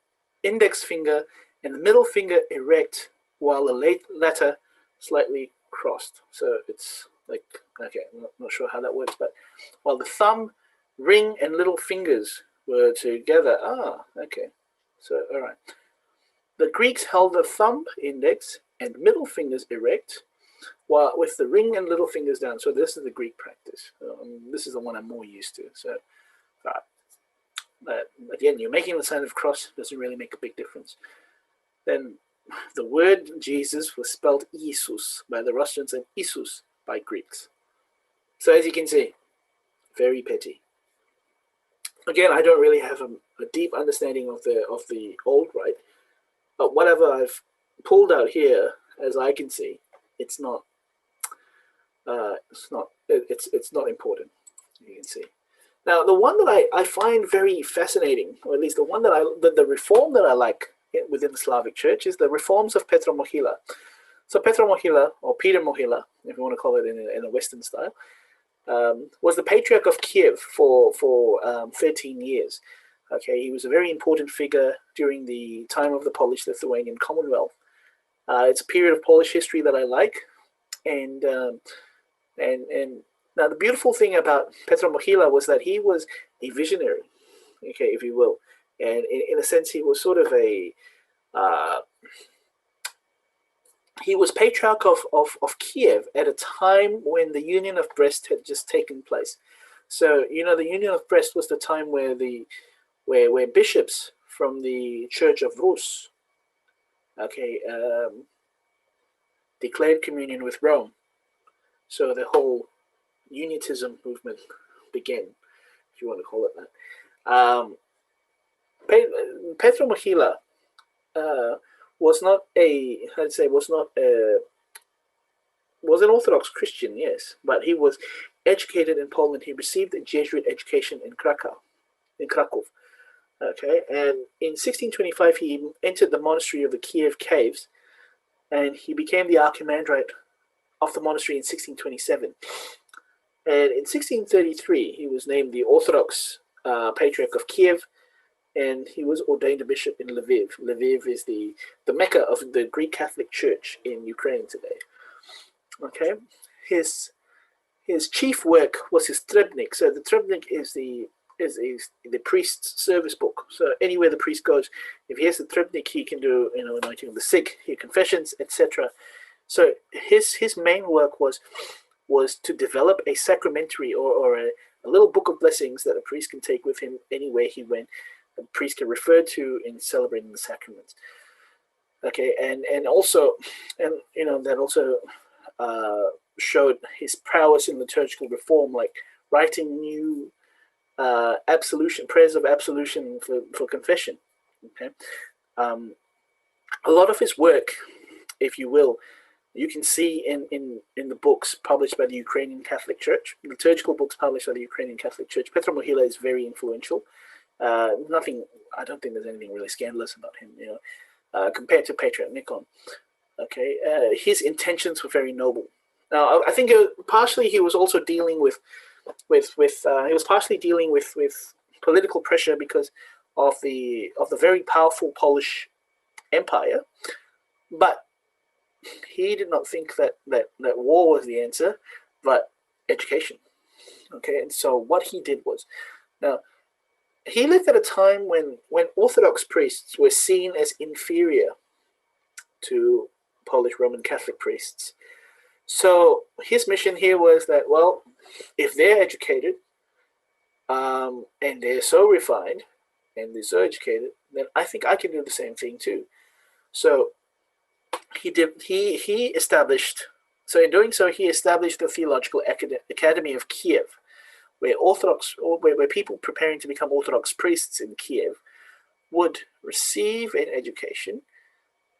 index finger and the middle finger erect, while the latter slightly crossed. So it's like, okay, I'm not sure how that works, but while the thumb, ring, and little fingers were together. Okay. So, all right. The Greeks held the thumb, index, and middle fingers erect, while with the ring and little fingers down. So this is the Greek practice. This is the one I'm more used to. So, again, you're making the sign of cross, doesn't really make a big difference. Then the word Jesus was spelled Isus by the Russians and Isus by Greeks. So as you can see, very petty. Again, I don't really have a deep understanding of the old rite, but whatever I've pulled out here, as I can see, it's not important. You can see. Now, the one that I find very fascinating, or at least the one that the reform that I like within the Slavic Church, is the reforms of Petro Mohila. So Petro Mohila, or Peter Mohila, if you want to call it in a Western style, was the Patriarch of Kiev for 13 years. Okay, he was a very important figure during the time of the Polish-Lithuanian Commonwealth. It's a period of Polish history that I like, and now the beautiful thing about Petro Mohila was that he was a visionary, okay, if you will, and in a sense he was sort of he was Patriarch of Kiev at a time when the Union of Brest had just taken place. So, you know, the Union of Brest was the time where where bishops from the Church of Rus, okay, declared communion with Rome. So the whole Unitism movement began, if you want to call it that. Petro Mohila was not was an Orthodox Christian, yes, but he was educated in Poland. He received a Jesuit education in Krakow. Okay, and in 1625 he entered the monastery of the Kiev Caves, and he became the archimandrite of the monastery in 1627. And in 1633 he was named the Orthodox Patriarch of Kiev, and he was ordained a bishop in Lviv. Lviv is the Mecca of the Greek Catholic Church in Ukraine today. Okay, his chief work was his Trebnik. So the Trebnik is the priest's service book. So anywhere the priest goes, if he has the Trebnik, he can do, you know, anointing of the sick, hear confessions, etc. So his main work was to develop a sacramentary or a little book of blessings that a priest can take with him anywhere he went. A priest can refer to in celebrating the sacraments. Okay, and also, and you know, that also showed his prowess in liturgical reform, like writing new prayers of absolution for confession. Okay, a lot of his work, if you will, you can see in the books published by the Ukrainian Catholic Church, liturgical books published by the Ukrainian Catholic Church. Petro Mohila is very influential. I don't think there's anything really scandalous about him, you know, compared to Patriarch Nikon. Okay, his intentions were very noble. Now, I think partially he was also dealing with political pressure because of the very powerful Polish Empire, but he did not think that war was the answer, but education. Okay, and so what he did was, now, he lived at a time when Orthodox priests were seen as inferior to Polish Roman Catholic priests. So his mission here was that, well, if they're educated and they're so refined and they're so educated, then I think I can do the same thing too. So he established. So in doing so, he established the Theological Academy of Kiev, where where people preparing to become Orthodox priests in Kiev would receive an education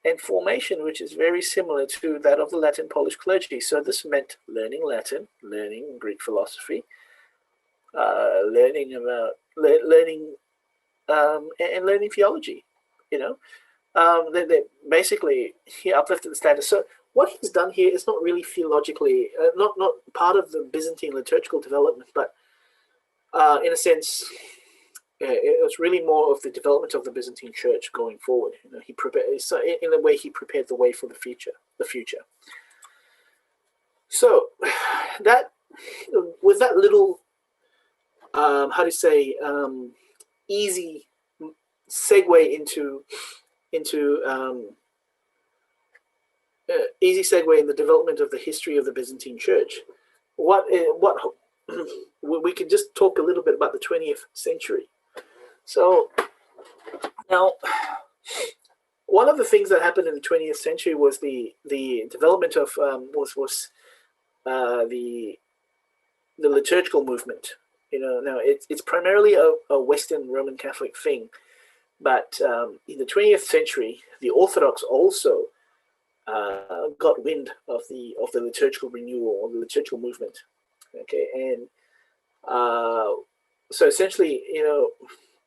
and formation which is very similar to that of the Latin Polish clergy. So this meant learning Latin, learning Greek philosophy, learning theology. They basically, he uplifted the standard. So what he's done here is not really theologically, not part of the Byzantine liturgical development, but in a sense, it was really more of the development of the Byzantine Church going forward. He prepared, so in a way, he prepared the way for the future. So that, with that little, easy segue into easy segue in the development of the history of the Byzantine Church. What we can just talk a little bit about the 20th century. So now, one of the things that happened in the 20th century was the development of the liturgical movement. Now it's primarily a Western Roman Catholic thing, but in the 20th century, the Orthodox also got wind of the liturgical renewal or the liturgical movement. Okay, and so essentially,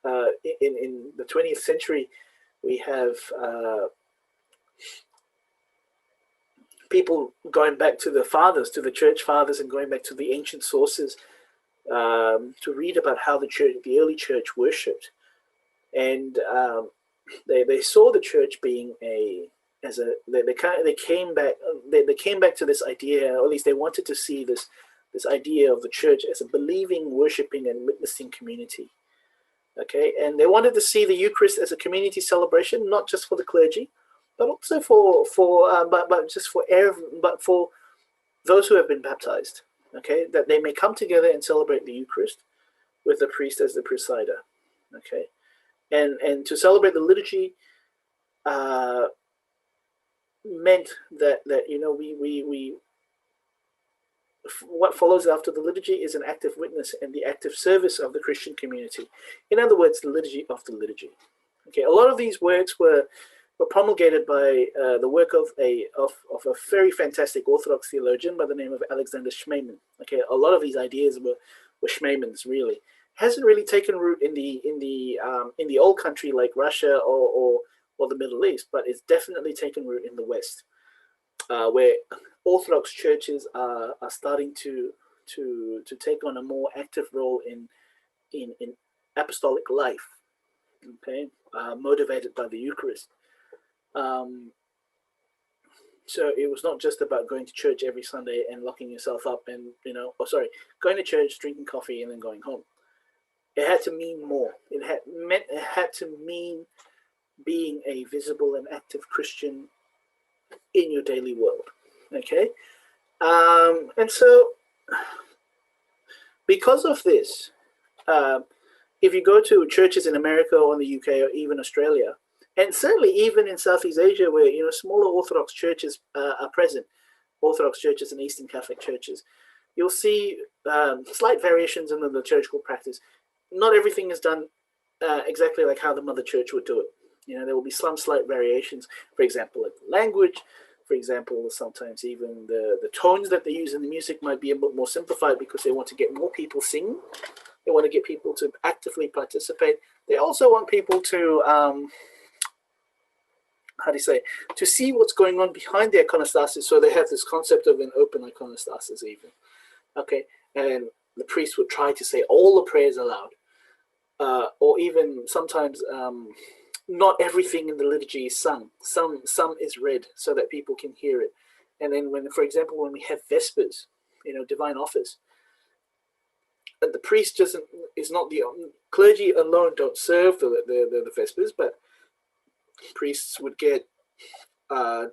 in the 20th century, we have people going back to the fathers, to the church fathers, and going back to the ancient sources to read about how the early church worshipped, and they saw the church being they came back to this idea, or at least they wanted to see this idea of the church as a believing, worshiping, and witnessing community. Okay, and they wanted to see the Eucharist as a community celebration, not just for the clergy, but also for those who have been baptized. Okay, that they may come together and celebrate the Eucharist with the priest as the presider. Okay, and to celebrate the liturgy meant that we what follows after the liturgy is an active witness and the active service of the Christian community. In other words, the liturgy of the liturgy. Okay, a lot of these works were promulgated by the work of a very fantastic Orthodox theologian by the name of Alexander Schmemann. Okay, a lot of these ideas were Schmemann's. Really hasn't really taken root in the old country like Russia or the Middle East, but it's definitely taken root in the West, where Orthodox churches are starting to take on a more active role in apostolic life. Okay, motivated by the Eucharist. So it was not just about going to church every Sunday and locking yourself up and going to church, drinking coffee, and then going home. It had to mean more. It had to mean being a visible and active Christian in your daily world. Okay, and so because of this, if you go to churches in America or in the UK or even Australia, and certainly even in Southeast Asia, where smaller Orthodox churches are present, Orthodox churches and Eastern Catholic churches, you'll see slight variations in the liturgical practice. Not everything is done exactly like how the Mother Church would do it. There will be some slight variations. For example, like language. For example, sometimes even the tones that they use in the music might be a bit more simplified because they want to get more people singing. They want to get people to actively participate. They also want people to to see what's going on behind the iconostasis. So they have this concept of an open iconostasis even. Okay, and the priest would try to say all the prayers aloud, or even sometimes not everything in the liturgy is sung. Some is read so that people can hear it. And then for example, when we have Vespers, divine office, the priest is not the clergy alone don't serve the Vespers, but priests would get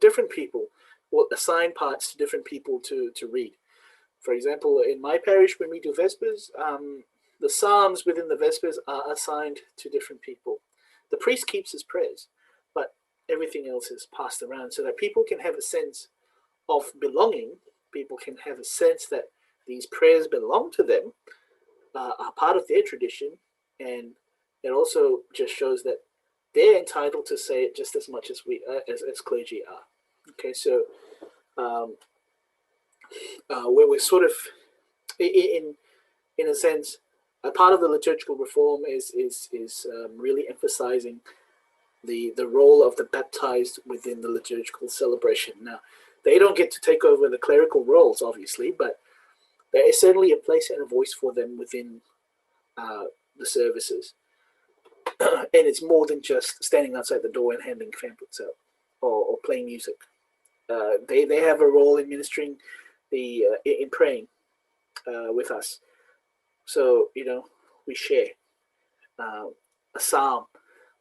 different people, will assign parts to different people to read. For example, in my parish, when we do Vespers, the psalms within the Vespers are assigned to different people. The priest keeps his prayers, but everything else is passed around so that people can have a sense of belonging. People can have a sense that these prayers belong to them, are part of their tradition, and it also just shows that they're entitled to say it just as much as we as clergy are. Okay, so where we're sort of in a sense, a part of the liturgical reform is really emphasizing the role of the baptized within the liturgical celebration. Now, they don't get to take over the clerical roles, obviously, but there is certainly a place and a voice for them within the services. And it's more than just standing outside the door and handing pamphlets out or playing music. They have a role in ministering in praying with us. So, you know, we share a psalm,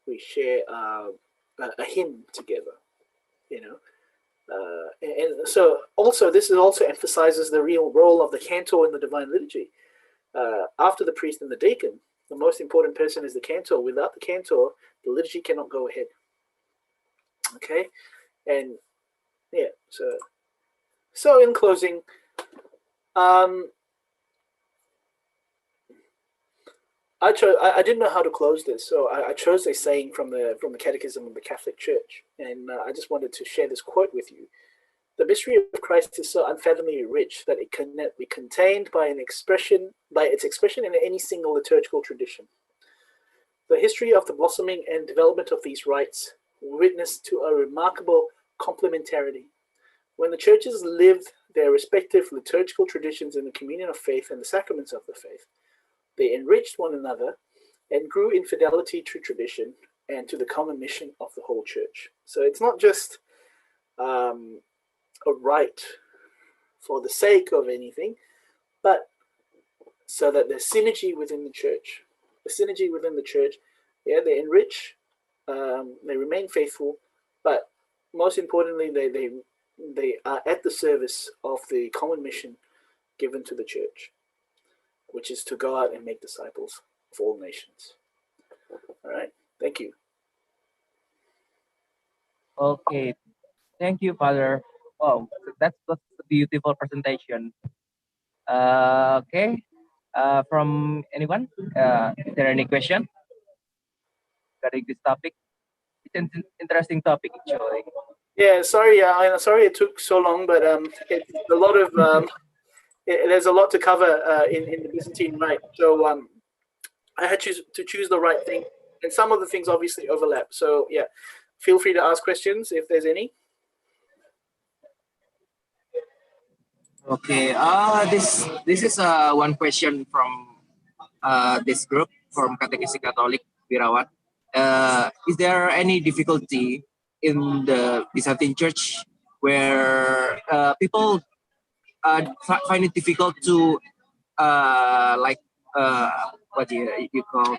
we share a hymn together, you know. And so also this also emphasizes the real role of the cantor in the divine liturgy. After the priest and the deacon, the most important person is the cantor. Without the cantor, the liturgy cannot go ahead. Okay, and yeah, so in closing, I didn't know how to close this, so I chose a saying from the Catechism of the Catholic Church, and I just wanted to share this quote with you. The mystery of Christ is so unfathomably rich that it cannot be contained by its expression in any single liturgical tradition. The history of the blossoming and development of these rites witness to a remarkable complementarity. When the churches lived their respective liturgical traditions in the communion of faith and the sacraments of the faith, they enriched one another and grew in fidelity to tradition and to the common mission of the whole church. So it's not just a rite for the sake of anything, but so that there's synergy within the church. The synergy within the church, yeah, they enrich, they remain faithful, but most importantly, they are at the service of the common mission given to the church, which is to go out and make disciples of all nations. All right, thank you. Okay, thank you, Father. Wow, that's a beautiful presentation. Okay, from anyone? Is there any question regarding this topic? It's an interesting topic, actually. Yeah, sorry, I'm sorry it took so long, but it's a lot of there's a lot to cover in the Byzantine rite. So I had to choose the right thing, and some of the things obviously overlap. So yeah, feel free to ask questions if there's any. Okay. This is one question from this group from Kekristenan Katolik Birawat. Is there any difficulty in the Byzantine Church where people find it difficult to what do you call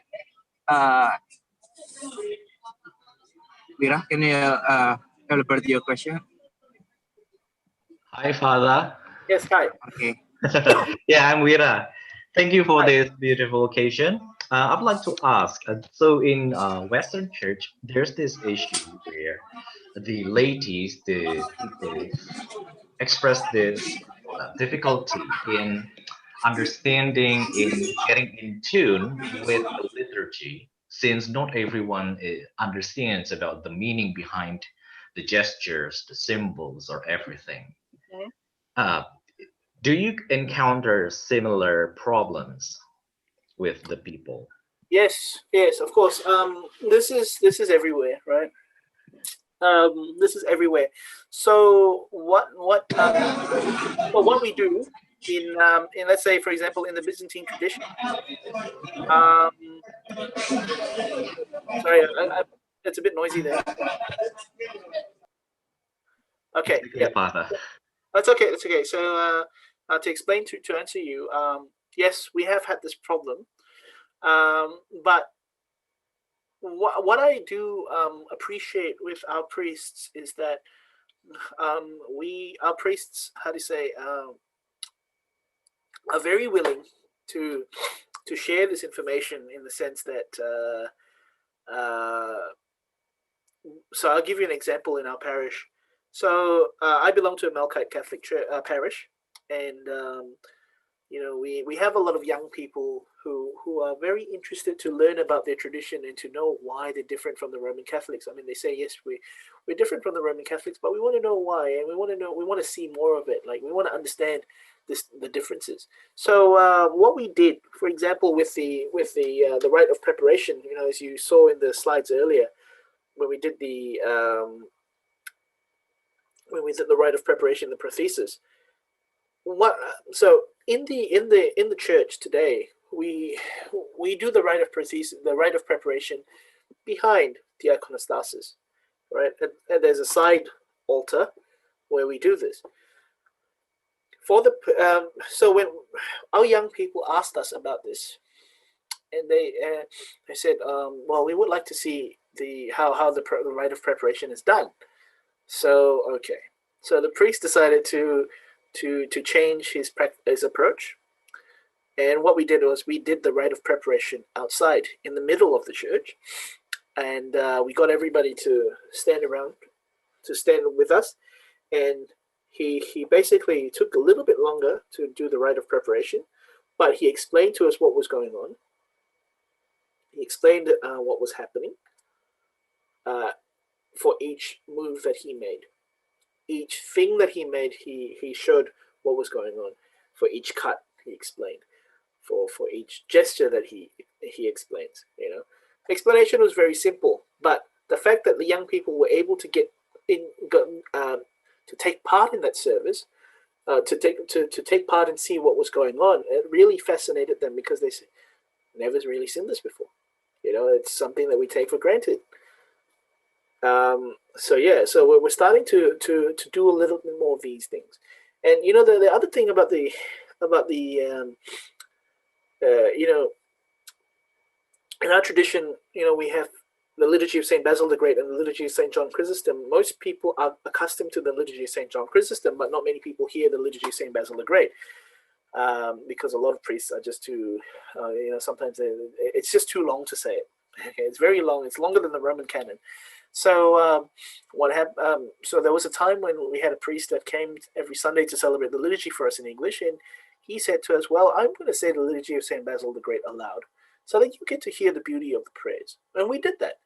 Mira? Can you elaborate your question? Hi, Father. Yes, hi. Okay. Yeah, I'm Wira. Thank you for this beautiful occasion. I'd like to ask, so in Western Church, there's this issue where the ladies, the people, express this difficulty in understanding, in getting in tune with the liturgy, since not everyone understands about the meaning behind the gestures, the symbols, or everything. Uh, do you encounter similar problems with the people? Yes, of course. This is everywhere, right? This is everywhere. So what we do in let's say, for example, in the Byzantine tradition. Sorry, it's a bit noisy there. Okay, yeah, Father. that's okay. That's okay. So to explain to answer you, yes, we have had this problem, but what I do appreciate with our priests is that our priests, how do you say, are very willing to share this information in the sense that so I'll give you an example in our parish. So I belong to a Melkite Catholic parish, and we have a lot of young people who are very interested to learn about their tradition and to know why they're different from the Roman Catholics. I mean, they say, yes, we're different from the Roman Catholics, but we want to know why, and we want to see more of it. Like, we want to understand the differences. So what we did, for example, with the rite of preparation, as you saw in the slides earlier, when we did the rite of preparation, the prothesis. So in the church today, we do the rite of prothesis, the rite of preparation, behind the iconostasis, right? And there's a side altar where we do this. So when our young people asked us about this, and they said, well, we would like to see how the rite of preparation is done. So okay, so the priest decided to change his approach, and what we did was we did the rite of preparation outside in the middle of the church, and we got everybody to stand with us, and he basically took a little bit longer to do the rite of preparation, but he explained to us what was going on. He explained what was happening for each move that he made. Each thing that he made, he showed what was going on. For each cut, he explained. For each gesture that he explains, explanation was very simple. But the fact that the young people were able to to take part in that service, to take part and see what was going on, it really fascinated them, because they said, never really seen this before. It's something that we take for granted. So we're starting to do a little bit more of these things. And the other thing about the in our tradition, we have the liturgy of Saint Basil the Great and the liturgy of Saint John Chrysostom. Most people are accustomed to the liturgy of Saint John Chrysostom, but not many people hear the liturgy of Saint Basil the Great, because a lot of priests are just too, sometimes it's just too long to say it. Okay, it's very long. It's longer than the Roman canon. So so there was a time when we had a priest that came every Sunday to celebrate the liturgy for us in English, and he said to us, well, I'm going to say the liturgy of St. Basil the Great aloud, so that you get to hear the beauty of the prayers. And we did that,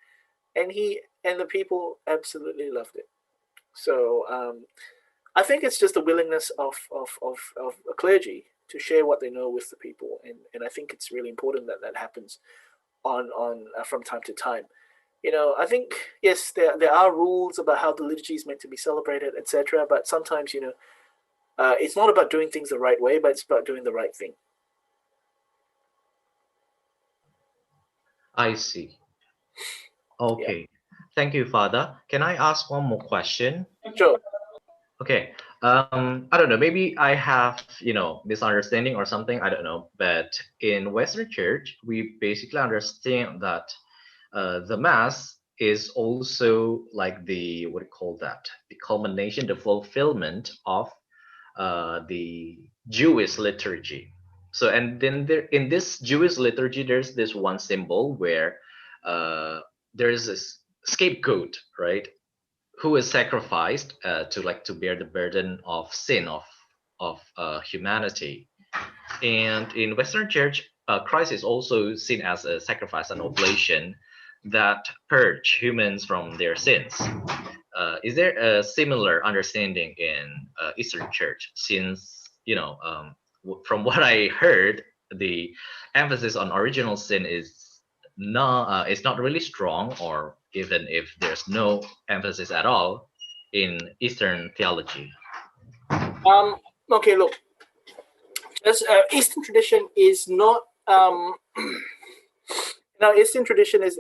and the people absolutely loved it. So I think it's just the willingness of a clergy to share what they know with the people, and I think it's really important that happens on from time to time. I think, yes, there are rules about how the liturgy is meant to be celebrated, etc. But sometimes, it's not about doing things the right way, but it's about doing the right thing. I see. Okay. Yeah. Thank you, Father. Can I ask one more question? Sure. Okay. I don't know. Maybe I have, misunderstanding or something. I don't know. But in Western Church, we basically understand that the Mass is also like the culmination, the fulfillment of the Jewish liturgy. So, and then in this Jewish liturgy, there's this one symbol where there's this scapegoat, right, who is sacrificed to bear the burden of sin of humanity. And in Western Church, Christ is also seen as a sacrifice, an oblation that purge humans from their sins. Is there a similar understanding in Eastern Church? Since from what I heard, the emphasis on original sin is not really strong, or even if there's no emphasis at all in Eastern theology. Okay, look, Eastern tradition is not. Now, Eastern tradition is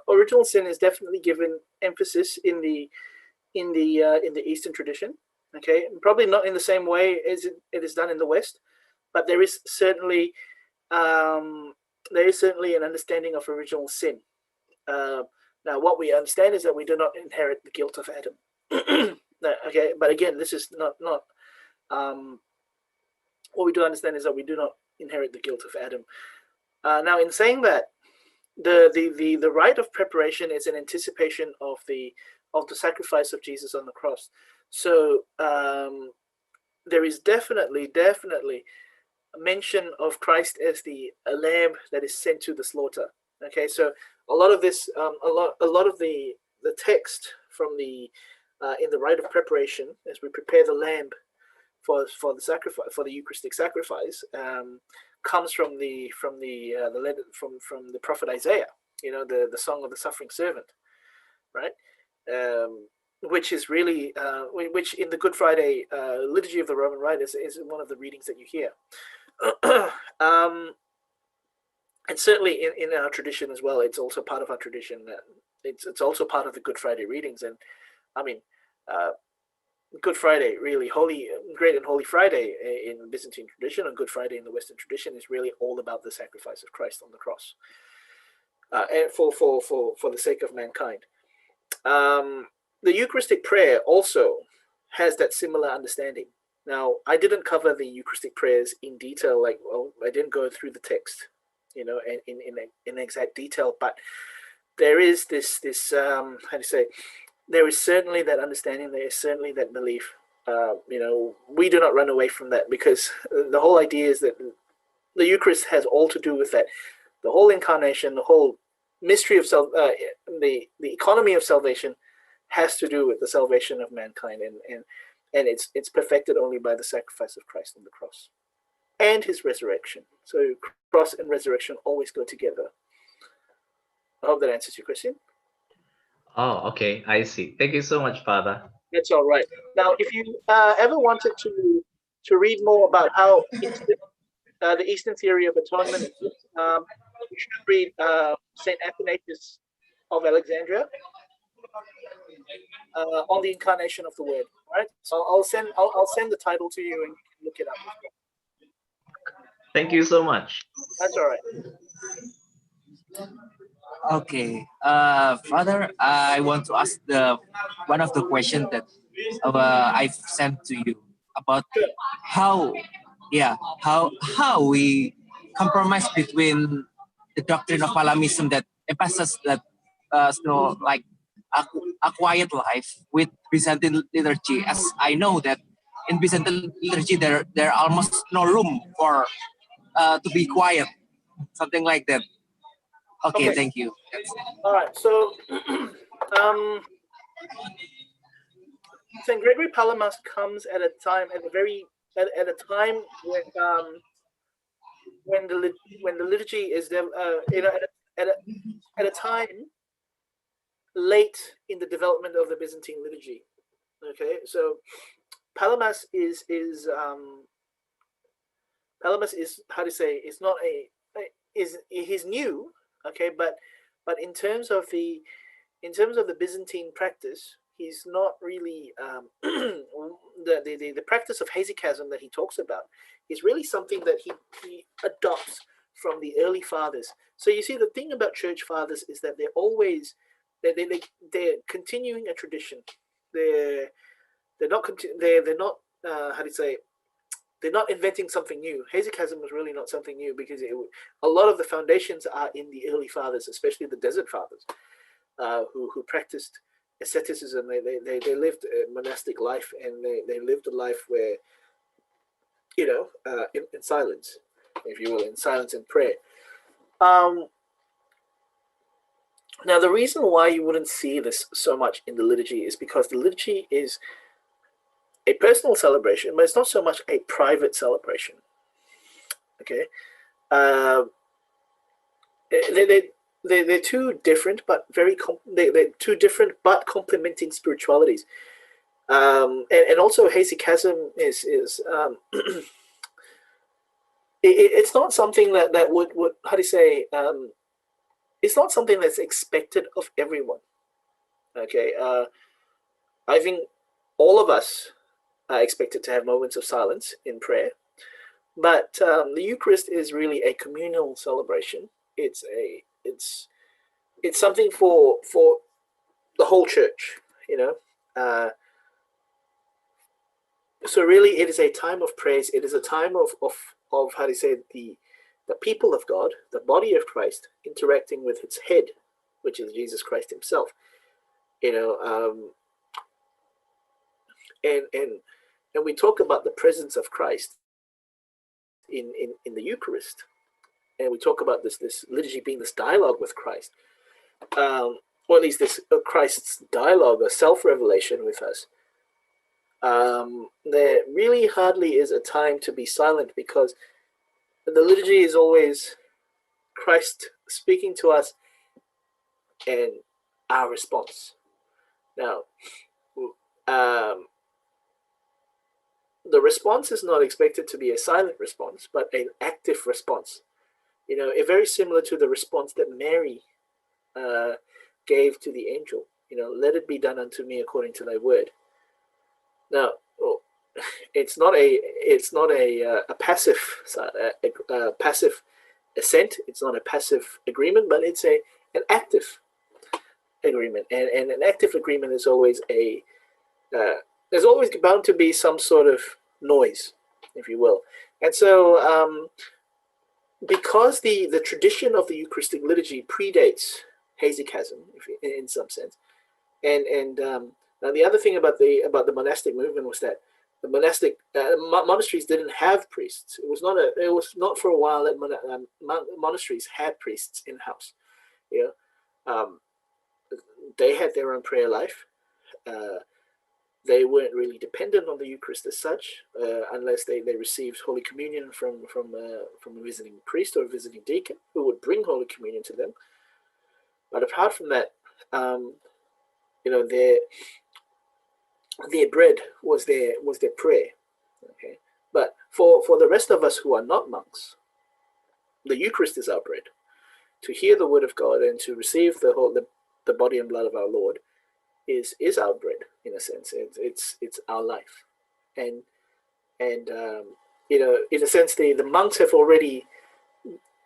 original sin is definitely given emphasis in the Eastern tradition. Okay, probably not in the same way as it is done in the West, but there is certainly an understanding of original sin. Now, what we understand is that we do not inherit the guilt of Adam. Okay, but again, this is not. What we do understand is that we do not inherit the guilt of Adam. Now, in saying that, the rite of preparation is an anticipation of the sacrifice of Jesus on the cross. So there is definitely a mention of Christ as the lamb that is sent to the slaughter. Okay, so a lot of this, a lot of the text from the in the rite of preparation, as we prepare the lamb for the sacrifice, for the Eucharistic sacrifice, comes from the letter from the prophet Isaiah. You know, the song of the suffering servant, right? Which is really which in the Good Friday liturgy of the Roman Rite is one of the readings that you hear. And certainly in our tradition as well, it's also part of our tradition. It's also part of the Good Friday readings. And I mean, Good Friday, really Great and Holy Friday in the Byzantine tradition, and Good Friday in the Western tradition is really all about the sacrifice of Christ on the cross, and for the sake of mankind. The Eucharistic prayer also has that similar understanding. Now, I didn't cover the Eucharistic prayers in detail, I didn't go through the text, you know, in exact detail, but there is this how to say, there is certainly that understanding, there is certainly that belief. You know, we do not run away from that, because the whole idea is that the Eucharist has all to do with that. The whole incarnation, the whole mystery of the economy of salvation has to do with the salvation of mankind, and it's perfected only by the sacrifice of Christ on the cross and his resurrection. So cross and resurrection always go together. I hope that answers your question. Oh, okay, I see. Thank you so much, Father. That's all right. Now, if you ever wanted to read more about how the Eastern theory of atonement, you should read Saint Athanasius of Alexandria on the incarnation of the Word. Right. So I'll send the title to you, and you can look it up. Thank you so much. That's all right. Okay, Father, I want to ask one of the questions that I've sent to you about how we compromise between the doctrine of Palamism that emphasizes that like a quiet life with Byzantine liturgy, as I know that in Byzantine liturgy there are almost no room for to be quiet, something like that. Okay. Thank you. All right. So Saint Gregory Palamas comes at a time when the liturgy is at a time late in the development of the Byzantine liturgy. Okay, so Palamas is how to say, it's not he's new. Okay, but in terms of the Byzantine practice, he's not really the practice of hesychasm that he talks about is really something that he adopts from the early fathers. So you see, the thing about church fathers is that they're continuing a tradition. They're not how to say, they're not inventing something new. Hesychasm was really not something new, because a lot of the foundations are in the early fathers, especially the desert fathers, who practiced asceticism. They lived a monastic life, and they lived a life where, you know, in silence, if you will, in silence and prayer. Now, the reason why you wouldn't see this so much in the liturgy is because the liturgy is a personal celebration, but it's not so much a private celebration. Okay, they're two different, but they're two different but complementing spiritualities. And also hesychasm is it's not something that would how to say, it's not something that's expected of everyone. Okay, I think all of us are expected to have moments of silence in prayer, but the Eucharist is really a communal celebration. It's something for the whole church, you know. So really, it is a time of praise. It is a time of how to say, the the people of God, the body of Christ, interacting with its head, which is Jesus Christ himself. And we talk about the presence of Christ in the Eucharist, and we talk about this liturgy being this dialogue with Christ, or at least this Christ's dialogue or self-revelation with us. There really hardly is a time to be silent, because the liturgy is always Christ speaking to us and our response. Now, the response is not expected to be a silent response, but an active response. Very similar to the response that Mary gave to the angel. Let it be done unto me according to thy word. Now, it's not a passive passive assent. It's not a passive agreement, but it's an active agreement. And an active agreement is always there's always bound to be some sort of noise, if you will. And so, because the tradition of the Eucharistic liturgy predates hesychasm, in some sense, and now the other thing about the monastic movement was that the monastic monasteries didn't have priests. It was not for a while that monasteries had priests in house. They had their own prayer life. They weren't really dependent on the Eucharist as such, unless they received Holy Communion from a visiting priest or a visiting deacon who would bring Holy Communion to them. But apart from that, their bread was their prayer. Okay, but for the rest of us who are not monks, the Eucharist is our bread. To hear the word of God and to receive the body and blood of our Lord is our bread, in a sense. It's our life, and in a sense, the monks have already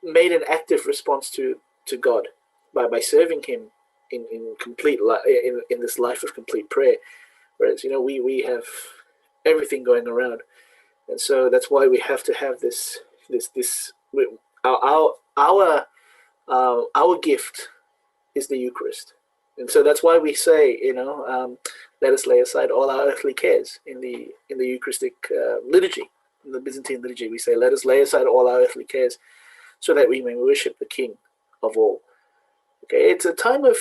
made an active response to God by serving Him in complete in this life of complete prayer. Whereas we have everything going around, and so that's why we have to have this our gift is the Eucharist. And so that's why we say, let us lay aside all our earthly cares in the Eucharistic liturgy. In the Byzantine liturgy, we say, let us lay aside all our earthly cares so that we may worship the King of all. Okay, it's a time of,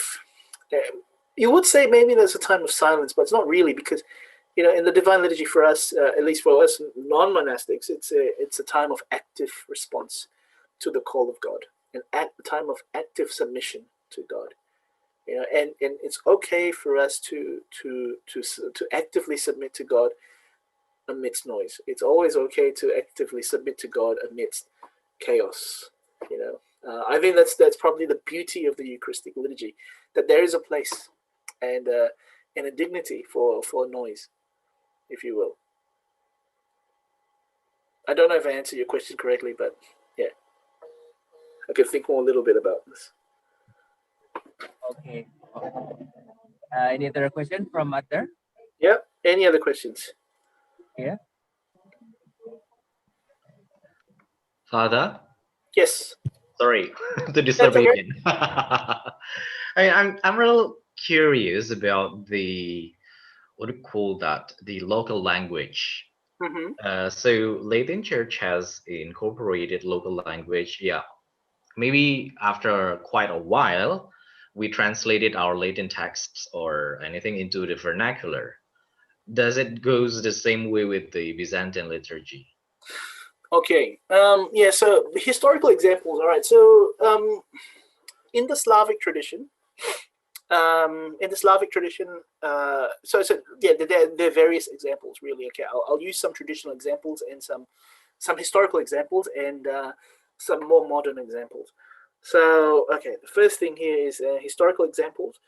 you would say maybe there's a time of silence, but it's not really, because, in the Divine Liturgy for us, at least for us non-monastics, it's a time of active response to the call of God, a time of active submission to God. And it's okay for us to actively submit to God amidst noise. It's always okay to actively submit to God amidst chaos. I think that's probably the beauty of the Eucharistic liturgy, that there is a place and a dignity for noise, if you will. I don't know if I answered your question correctly, but yeah, I could think more a little bit about this. Okay. Any other question from Arthur? Yeah. Any other questions? Yeah. Father? Yes. Sorry to disturb That's okay. again. I'm real curious about the, what do you call that? The local language. Mm-hmm. So Latin Church has incorporated local language. Yeah, maybe after quite a while, we translated our Latin texts or anything into the vernacular. Does it goes the same way with the Byzantine liturgy? Okay. Yeah. So the historical examples. All right. So in the Slavic tradition, so yeah, there are various examples, really. Okay, I'll use some traditional examples and some historical examples and some more modern examples. So, okay, the first thing here is historical examples.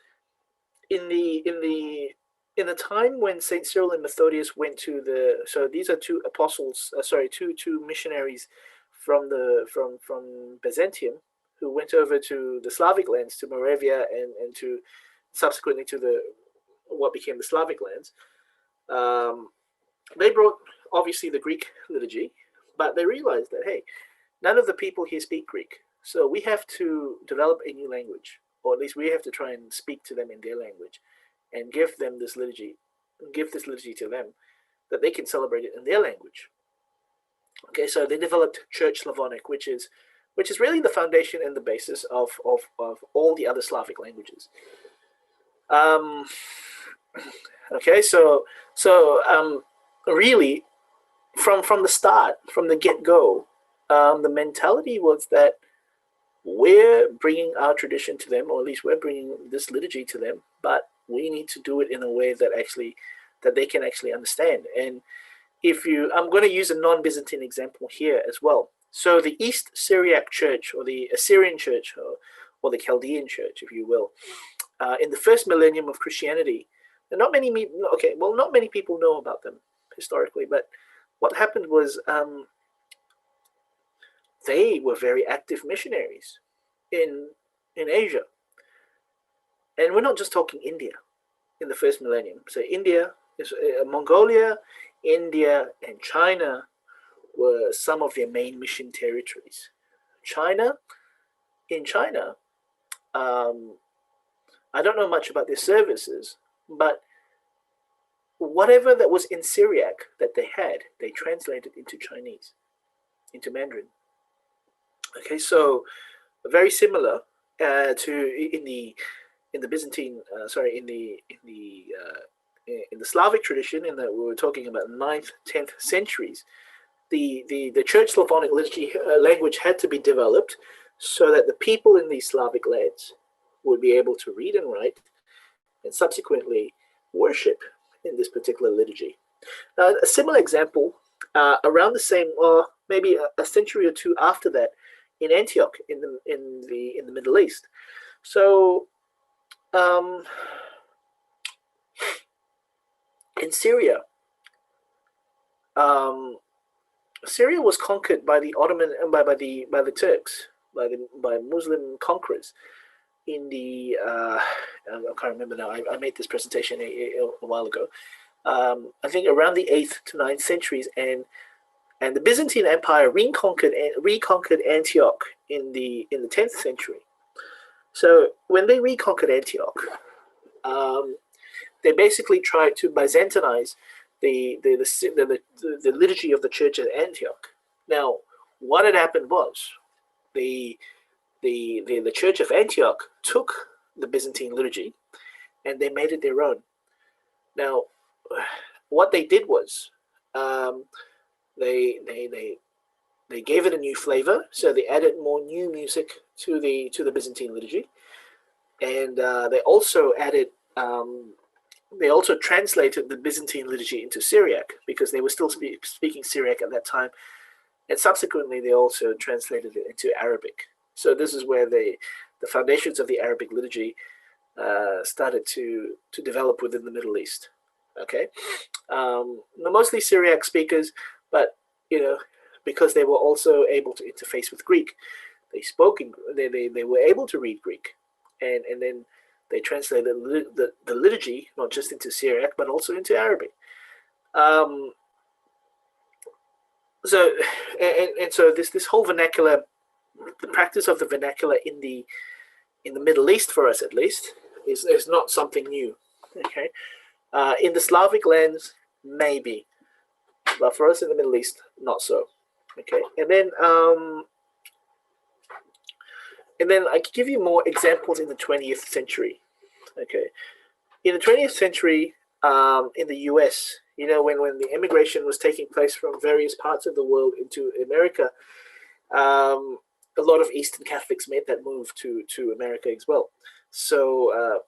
In the time when Saint Cyril and Methodius went to so these are two apostles, two missionaries from Byzantium, who went over to the Slavic lands, to Moravia, and to subsequently to what became the Slavic lands. They brought obviously the Greek liturgy, but they realized that, hey, none of the people here speak Greek. So we have to develop a new language, or at least we have to try and speak to them in their language and give them this liturgy, to them, that they can celebrate it in their language. Okay, so they developed Church Slavonic, which is really the foundation and the basis of all the other Slavic languages. Okay, so really, from the start, from the get-go, the mentality was that we're bringing our tradition to them, or at least we're bringing this liturgy to them, but we need to do it in a way that they can actually understand. And I'm going to use a non-Byzantine example here as well. So the East Syriac Church, or the Assyrian Church, or the Chaldean Church, if you will, in the first millennium of Christianity, and not many people know about them historically, but what happened was they were very active missionaries in Asia. And we're not just talking India in the first millennium. So India, Mongolia, India, and China were some of their main mission territories. In China, I don't know much about their services, but whatever that was in Syriac that they had, they translated into Chinese, into Mandarin. Okay, so very similar to in the Byzantine, in the Slavic tradition, in that we were talking about 9th, 10th centuries, the Church Slavonic liturgy language had to be developed so that the people in these Slavic lands would be able to read and write, and subsequently worship in this particular liturgy. A similar example, around the same, or maybe a century or two after that, in Antioch, in the Middle East. So, in Syria, Syria was conquered by the Ottoman by the Turks, by Muslim conquerors. In the I can't remember now. I made this presentation a while ago. I think around the 8th to 9th centuries, and the Byzantine Empire reconquered Antioch in the 10th century. So when they reconquered Antioch, they basically tried to Byzantinize the liturgy of the church at Antioch. Now, what had happened was the Church of Antioch took the Byzantine liturgy and they made it their own. Now, what they did was they gave it a new flavor, so they added more new music to the Byzantine liturgy, and they also added they also translated the Byzantine liturgy into Syriac, because they were still speaking Syriac at that time, and subsequently they also translated it into Arabic. So this is where the foundations of the Arabic liturgy started to develop within the Middle East. Okay, mostly Syriac speakers, but because they were also able to interface with Greek, they were able to read Greek, and then they translated the liturgy not just into Syriac but also into Arabic. So this whole vernacular, the practice of the vernacular in the Middle East, for us at least, is not something new. Okay, in the Slavic lands, maybe, but for us in the Middle East, not so. Okay, and then I could give you more examples in the 20th century. Okay, in the 20th century, in the U.S., when the immigration was taking place from various parts of the world into America, a lot of Eastern Catholics made that move to America as well. So,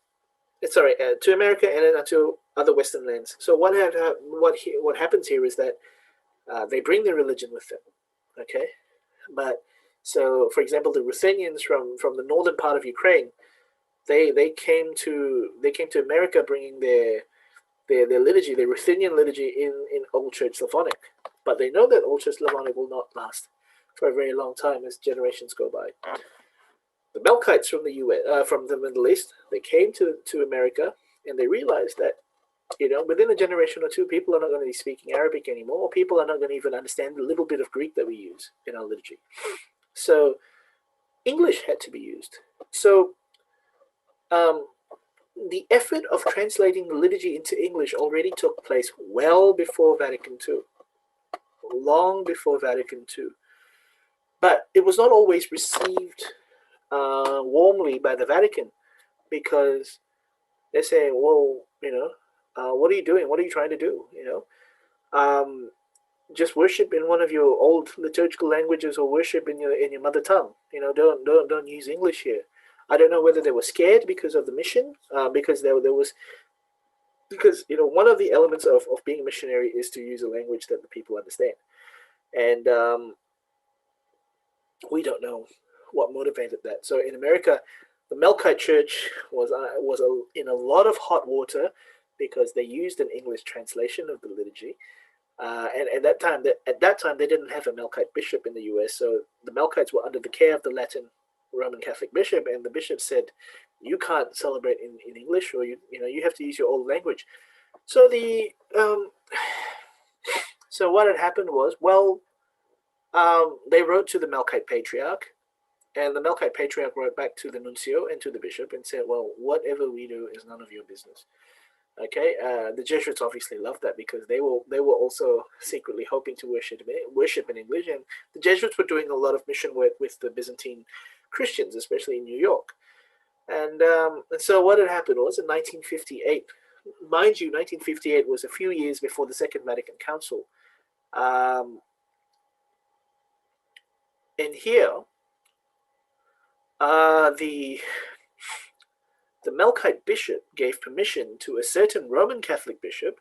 to America and then to other Western lands. So what happens here is that they bring their religion with them. Okay, but so for example, the Ruthenians from the northern part of Ukraine, they came to America bringing their liturgy, their Ruthenian liturgy in Old Church Slavonic. But they know that Old Church Slavonic will not last for a very long time as generations go by. The Melkites from the US, from the Middle East, they came to America, and they realized that within a generation or two, people are not going to be speaking Arabic anymore, or people are not going to even understand the little bit of Greek that we use in our liturgy. So English had to be used. So the effort of translating the liturgy into English already took place well before Vatican II, long before Vatican II. But it was not always received warmly by the Vatican, because they're saying, well, what are you doing? What are you trying to do? Just worship in one of your old liturgical languages, or worship in your mother tongue. Don't use English here. I don't know whether they were scared because of the mission, because one of the elements of being a missionary is to use a language that the people understand, and we don't know what motivated that. So in America, the Melkite Church was in a lot of hot water because they used an English translation of the liturgy. And at that time they didn't have a Melkite bishop in the US, so the Melkites were under the care of the Latin Roman Catholic bishop, and the bishop said, you can't celebrate in English, or you have to use your old language. So so what had happened was, they wrote to the Melkite Patriarch, and the Melkite Patriarch wrote back to the nuncio and to the bishop and said, well, whatever we do is none of your business. Okay, the Jesuits obviously loved that, because they were also secretly hoping to worship in English, and the Jesuits were doing a lot of mission work with the Byzantine Christians, especially in New York. And so what had happened was, in 1958, mind you, 1958 was a few years before the Second Vatican Council, and here the Melkite bishop gave permission to a certain Roman Catholic bishop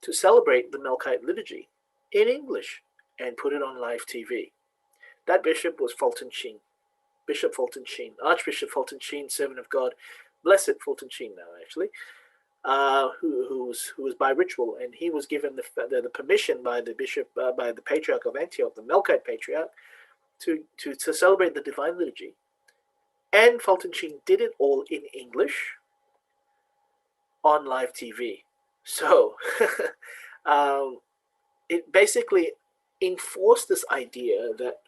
to celebrate the Melkite liturgy in English and put it on live TV. That bishop was Fulton Sheen, Bishop Fulton Sheen, Archbishop Fulton Sheen, servant of God, blessed Fulton Sheen now, actually, who was by ritual, and he was given the permission by the bishop, by the Patriarch of Antioch, the Melkite Patriarch, to celebrate the Divine Liturgy. And Fulton Sheen did it all in English on live TV. So it basically enforced this idea that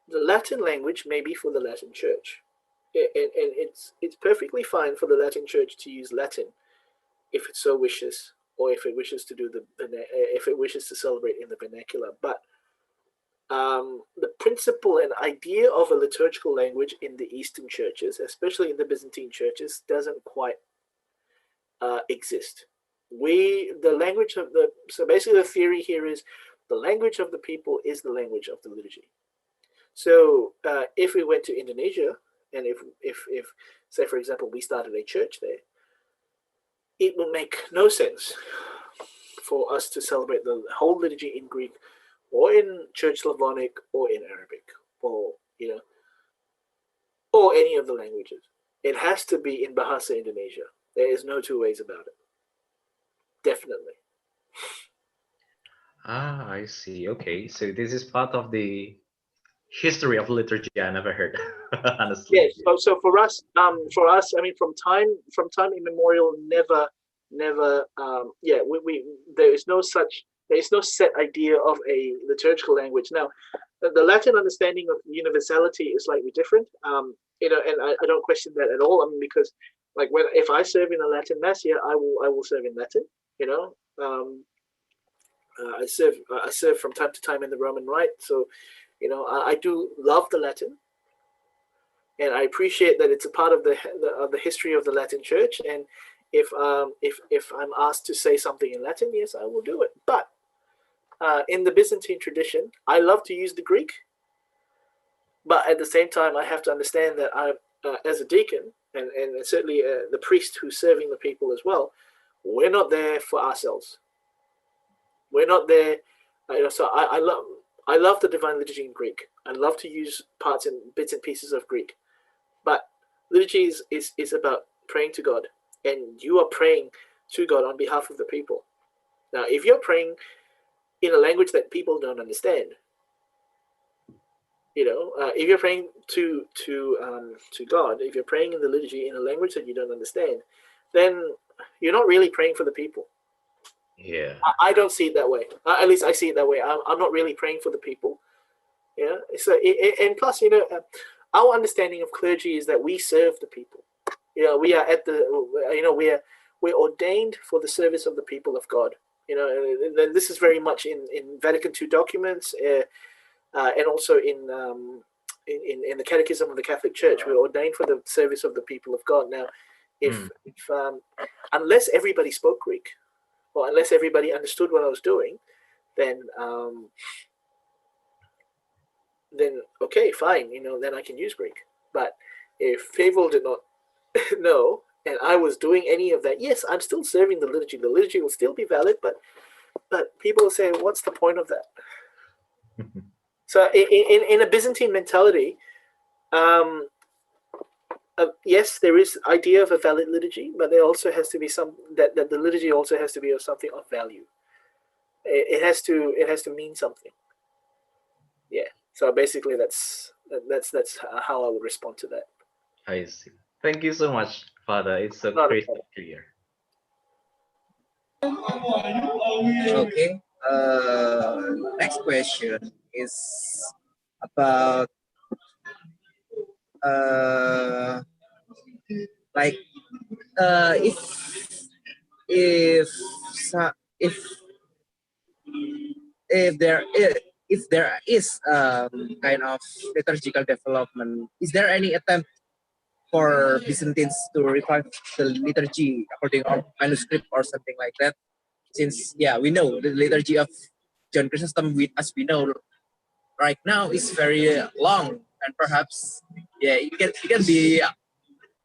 the Latin language may be for the Latin Church. And it's perfectly fine for the Latin Church to use Latin if it so wishes, or if it wishes to celebrate in the vernacular. But the principle and idea of a liturgical language in the Eastern churches, especially in the Byzantine churches, doesn't quite exist. So basically the theory here is the language of the people is the language of the liturgy. So if we went to Indonesia, and if say, for example, we started a church there, it would make no sense for us to celebrate the whole liturgy in Greek, or in Church Slavonic, or in Arabic, or or any of the languages. It has to be in Bahasa Indonesia. There is no two ways about it. Definitely. I see. Okay, so this is part of the history of liturgy I never heard, honestly. Yes. So for us, I mean, from time immemorial, never. There is no set idea of a liturgical language. Now, the Latin understanding of universality is slightly different. And I don't question that at all. I mean, because like if I serve in a Latin mass here, I will serve in Latin. I serve from time to time in the Roman Rite. So, I do love the Latin, and I appreciate that it's a part of the history of the Latin Church. And if I'm asked to say something in Latin, yes, I will do it. But in the Byzantine tradition, I love to use the Greek, but at the same time, I have to understand that I, as a deacon, and certainly the priest who's serving the people as well, we're not there for ourselves. We're not there. So I love the Divine Liturgy in Greek. I love to use parts and bits and pieces of Greek, but liturgy is about praying to God, and you are praying to God on behalf of the people. Now, if you're praying in a language that people don't understand, if you're praying to God, if you're praying in the liturgy in a language that you don't understand, then you're not really praying for the people. Yeah. I don't see it that way. At least I see it that way. I'm not really praying for the people. Yeah. So and plus, our understanding of clergy is that we serve the people. We are at the, we're ordained for the service of the people of God. And this is very much in Vatican II documents, and also in the Catechism of the Catholic Church. We're ordained for the service of the people of God. Now, if unless everybody spoke Greek, or unless everybody understood what I was doing, then okay, fine, then I can use Greek. But if people did not know, and I was doing any of that, yes, I'm still serving the liturgy. The liturgy will still be valid, but people will say, what's the point of that? So in a Byzantine mentality, yes, there is idea of a valid liturgy, but there also has to be that the liturgy also has to be of something of value. It has to mean something. Yeah. So basically, that's how I would respond to that. I see. Thank you so much, Father. It's so Not a crystal problem. clear. Okay. Next question is about like if so- if there is kind of liturgical development, is there any attempt for Byzantines to revive the liturgy according to manuscript or something like that? Since we know the liturgy of John Chrysostom, as we know right now, is very long, and perhaps it can be a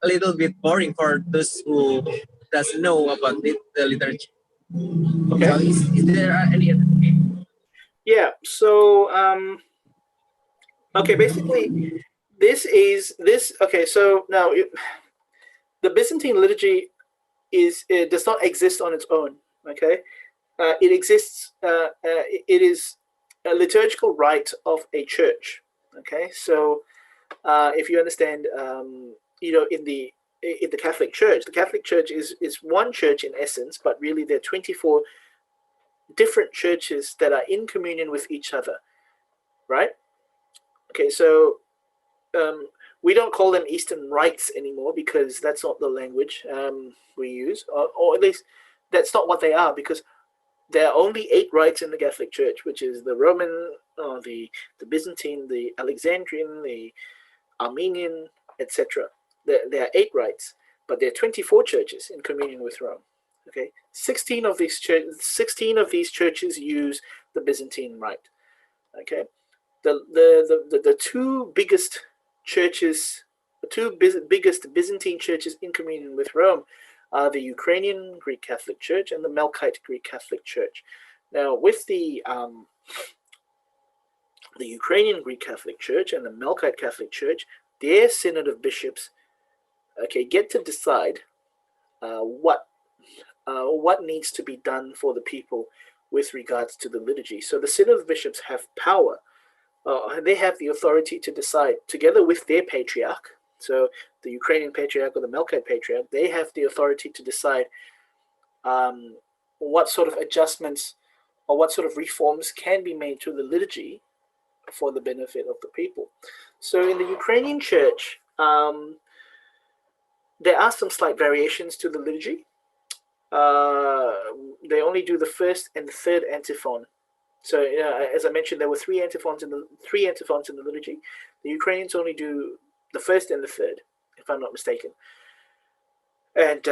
little bit boring for those who doesn't know about the liturgy. Okay. So is there any? Yeah. So okay. Basically, Okay. So now the Byzantine liturgy does not exist on its own. Okay. It exists. It is a liturgical rite of a church. Okay. So if you understand, in the Catholic Church, the Catholic Church is one church in essence, but really there are 24 different churches that are in communion with each other, right? Okay, so we don't call them Eastern rites anymore because that's not the language we use, or at least that's not what they are, because there are only 8 rites in the Catholic Church, which is the Roman, the Byzantine, the Alexandrian, the Armenian, etc. There are 8 rites, but there are 24 churches in communion with Rome. Okay, 16 of these churches use the Byzantine rite. Okay, the two biggest churches, biggest Byzantine churches in communion with Rome are the Ukrainian Greek Catholic Church and the Melkite Greek Catholic Church. Now, with the Ukrainian Greek Catholic Church and the Melkite Catholic Church, their synod of bishops, get to decide what needs to be done for the people with regards to the liturgy. So the synod of bishops have power. They have the authority to decide, together with their patriarch. So the Ukrainian patriarch or the Melkite patriarch, they have the authority to decide what sort of adjustments or what sort of reforms can be made to the liturgy for the benefit of the people. So in the Ukrainian church, there are some slight variations to the liturgy. They only do the first and the third antiphon. So as I mentioned, there were 3 antiphons in the liturgy. The Ukrainians only do the first and the third, if I'm not mistaken. And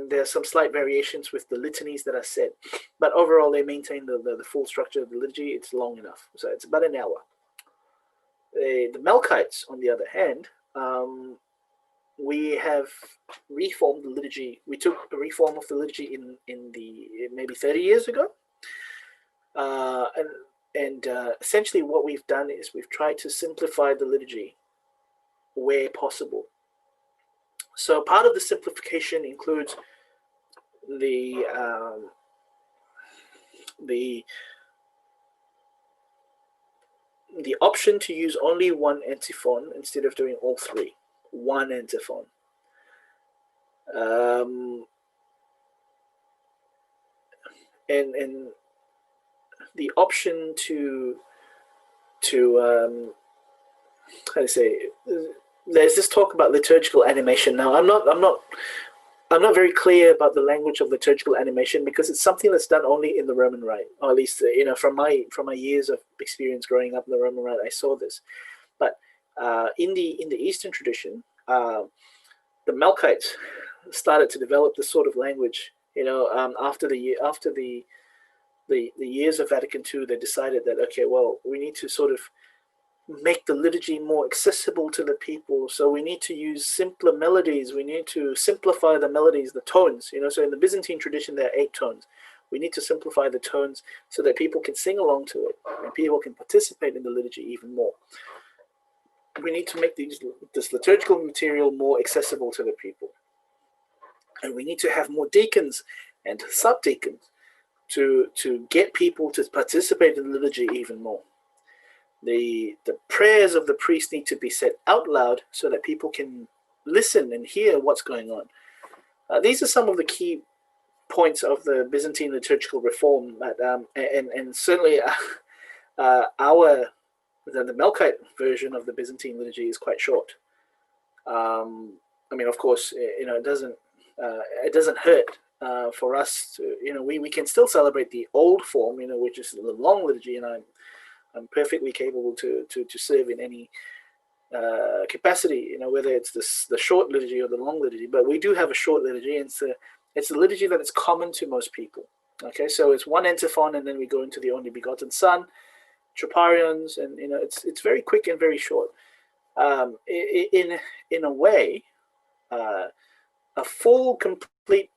there's some slight variations with the litanies that are said, but overall they maintain the full structure of the liturgy. It's long enough, so it's about an hour. The Melkites, on the other hand, we have reformed the liturgy. We took a reform of the liturgy in maybe 30 years ago, and essentially what we've done is we've tried to simplify the liturgy where possible. So part of the simplification includes the option to use only one antiphon instead of doing all 3. One antiphon. and the option to how to say, there's this talk about liturgical animation. Now, I'm not very clear about the language of liturgical animation, because it's something that's done only in the Roman Rite, or at least from my years of experience growing up in the Roman Rite, I saw this. But in the Eastern tradition, the Melkites started to develop this sort of language. After the years of Vatican II, they decided that, okay, well, we need to sort of make the liturgy more accessible to the people. So we need to use simpler melodies. We need to simplify the melodies, the tones. So in the Byzantine tradition, there are 8 tones. We need to simplify the tones so that people can sing along to it and people can participate in the liturgy even more. We need to make this liturgical material more accessible to the people. And we need to have more deacons and subdeacons to get people to participate in the liturgy even more. The prayers of the priest need to be said out loud so that people can listen and hear what's going on. These are some of the key points of the Byzantine liturgical reform, and certainly the Melkite version of the Byzantine liturgy is quite short. Of course, it doesn't hurt for us to, we can still celebrate the old form, which is the long liturgy, and I'm perfectly capable to serve in any capacity, whether it's the short liturgy or the long liturgy. But we do have a short liturgy, and it's the liturgy that is common to most people. Okay, so it's one antiphon, and then we go into the only begotten Son, troparions, and it's very quick and very short. In a way, a full, complete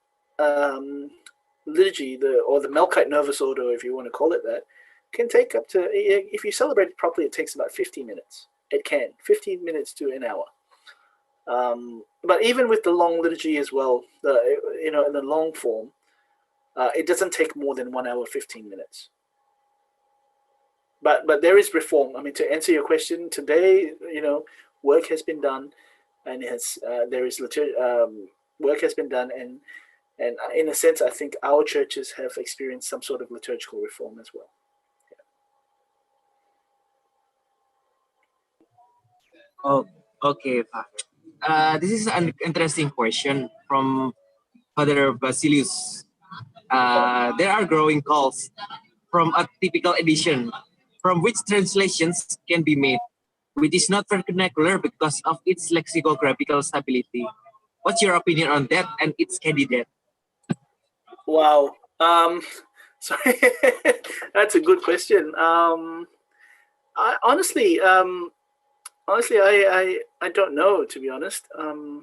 liturgy, or the Melkite Novus Ordo, if you want to call it that, can take up to, if you celebrate it properly, it takes about 50 minutes. It can, 15 minutes to an hour. But even with the long liturgy as well, in the long form, it doesn't take more than 1 hour, 15 minutes. But there is reform. To answer your question, today, work has been done, and work has been done, and in a sense, I think our churches have experienced some sort of liturgical reform as well. Oh, okay, Pak. This is an interesting question from Father Basilius. There are growing calls from a typical edition, from which translations can be made, which is not vernacular because of its lexicographical stability. What's your opinion on that and its candidate? Wow. Sorry, that's a good question. Honestly, I don't know, to be honest. I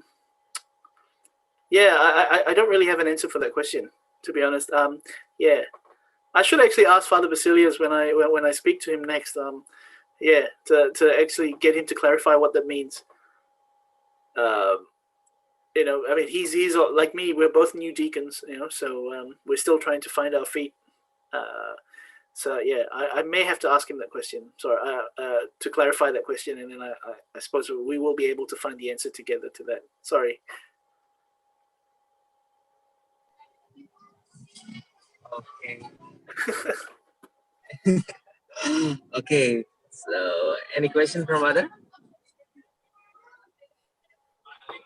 don't really have an answer for that question, to be honest. I should actually ask Father Basilius when I speak to him next. To actually get him to clarify what that means. He's like me. We're both new deacons, so we're still trying to find our feet. I may have to ask him that question. Sorry, to clarify that question, and then I suppose we will be able to find the answer together to that. Sorry. Okay. Okay. So, any question from other?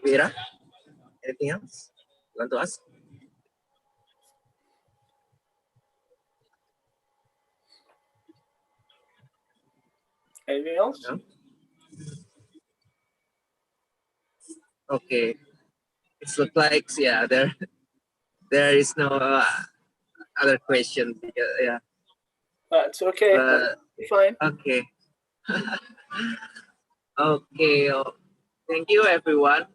Vera? Anything else you want to ask? Anything else? No? Okay. It looks like there is no other question. Yeah. It's okay. Fine. Okay. Okay. Thank you, everyone.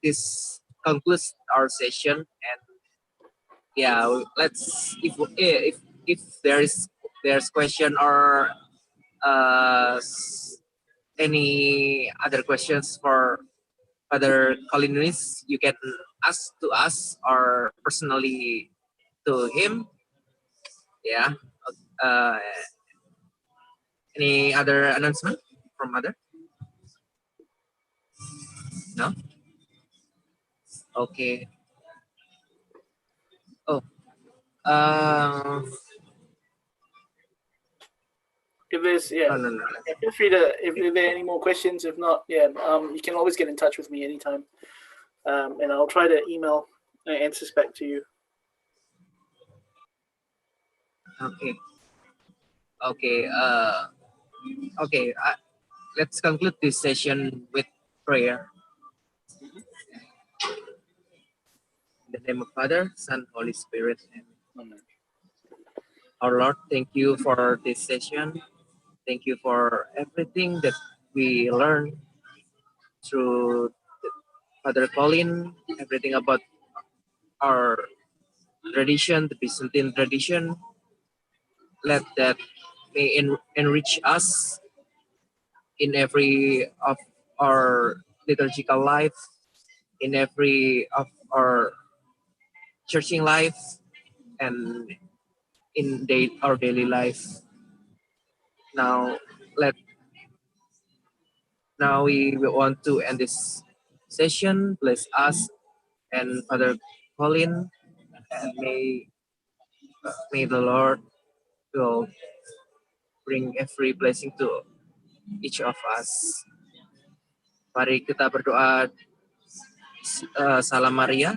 This concludes our session, and let's if there's question or any other questions for Father Collin Nunis, you can ask to us or personally to him. Yeah. Any other announcement from other? No? Okay. Oh, uh, If there's yeah, no. feel free to if there are any more questions. If not, you can always get in touch with me anytime, and I'll try to email answers back to you. Okay. Okay. Let's conclude this session with prayer. In the name of Father, Son, Holy Spirit. Amen. Our Lord, thank you for this session. Thank you for everything that we learned through Father Collin, everything about our tradition, the Byzantine tradition. Let that may enrich us in every of our liturgical life, in every of our churching life, and in our daily life. Now, we want to end this session. Bless us and Father Collin, and may the Lord will bring every blessing to each of us. Mari kita berdoa. Salam Maria,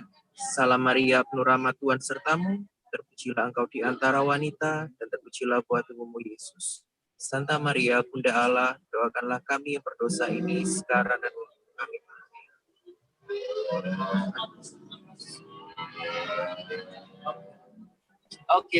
penuh rahmat Tuhan sertamu. Terpujilah engkau di antara wanita, dan terpujilah buah tubuhmu Yesus. Santa Maria, Bunda Allah, doakanlah kami yang berdosa ini sekarang dan waktu kami mati. Oke.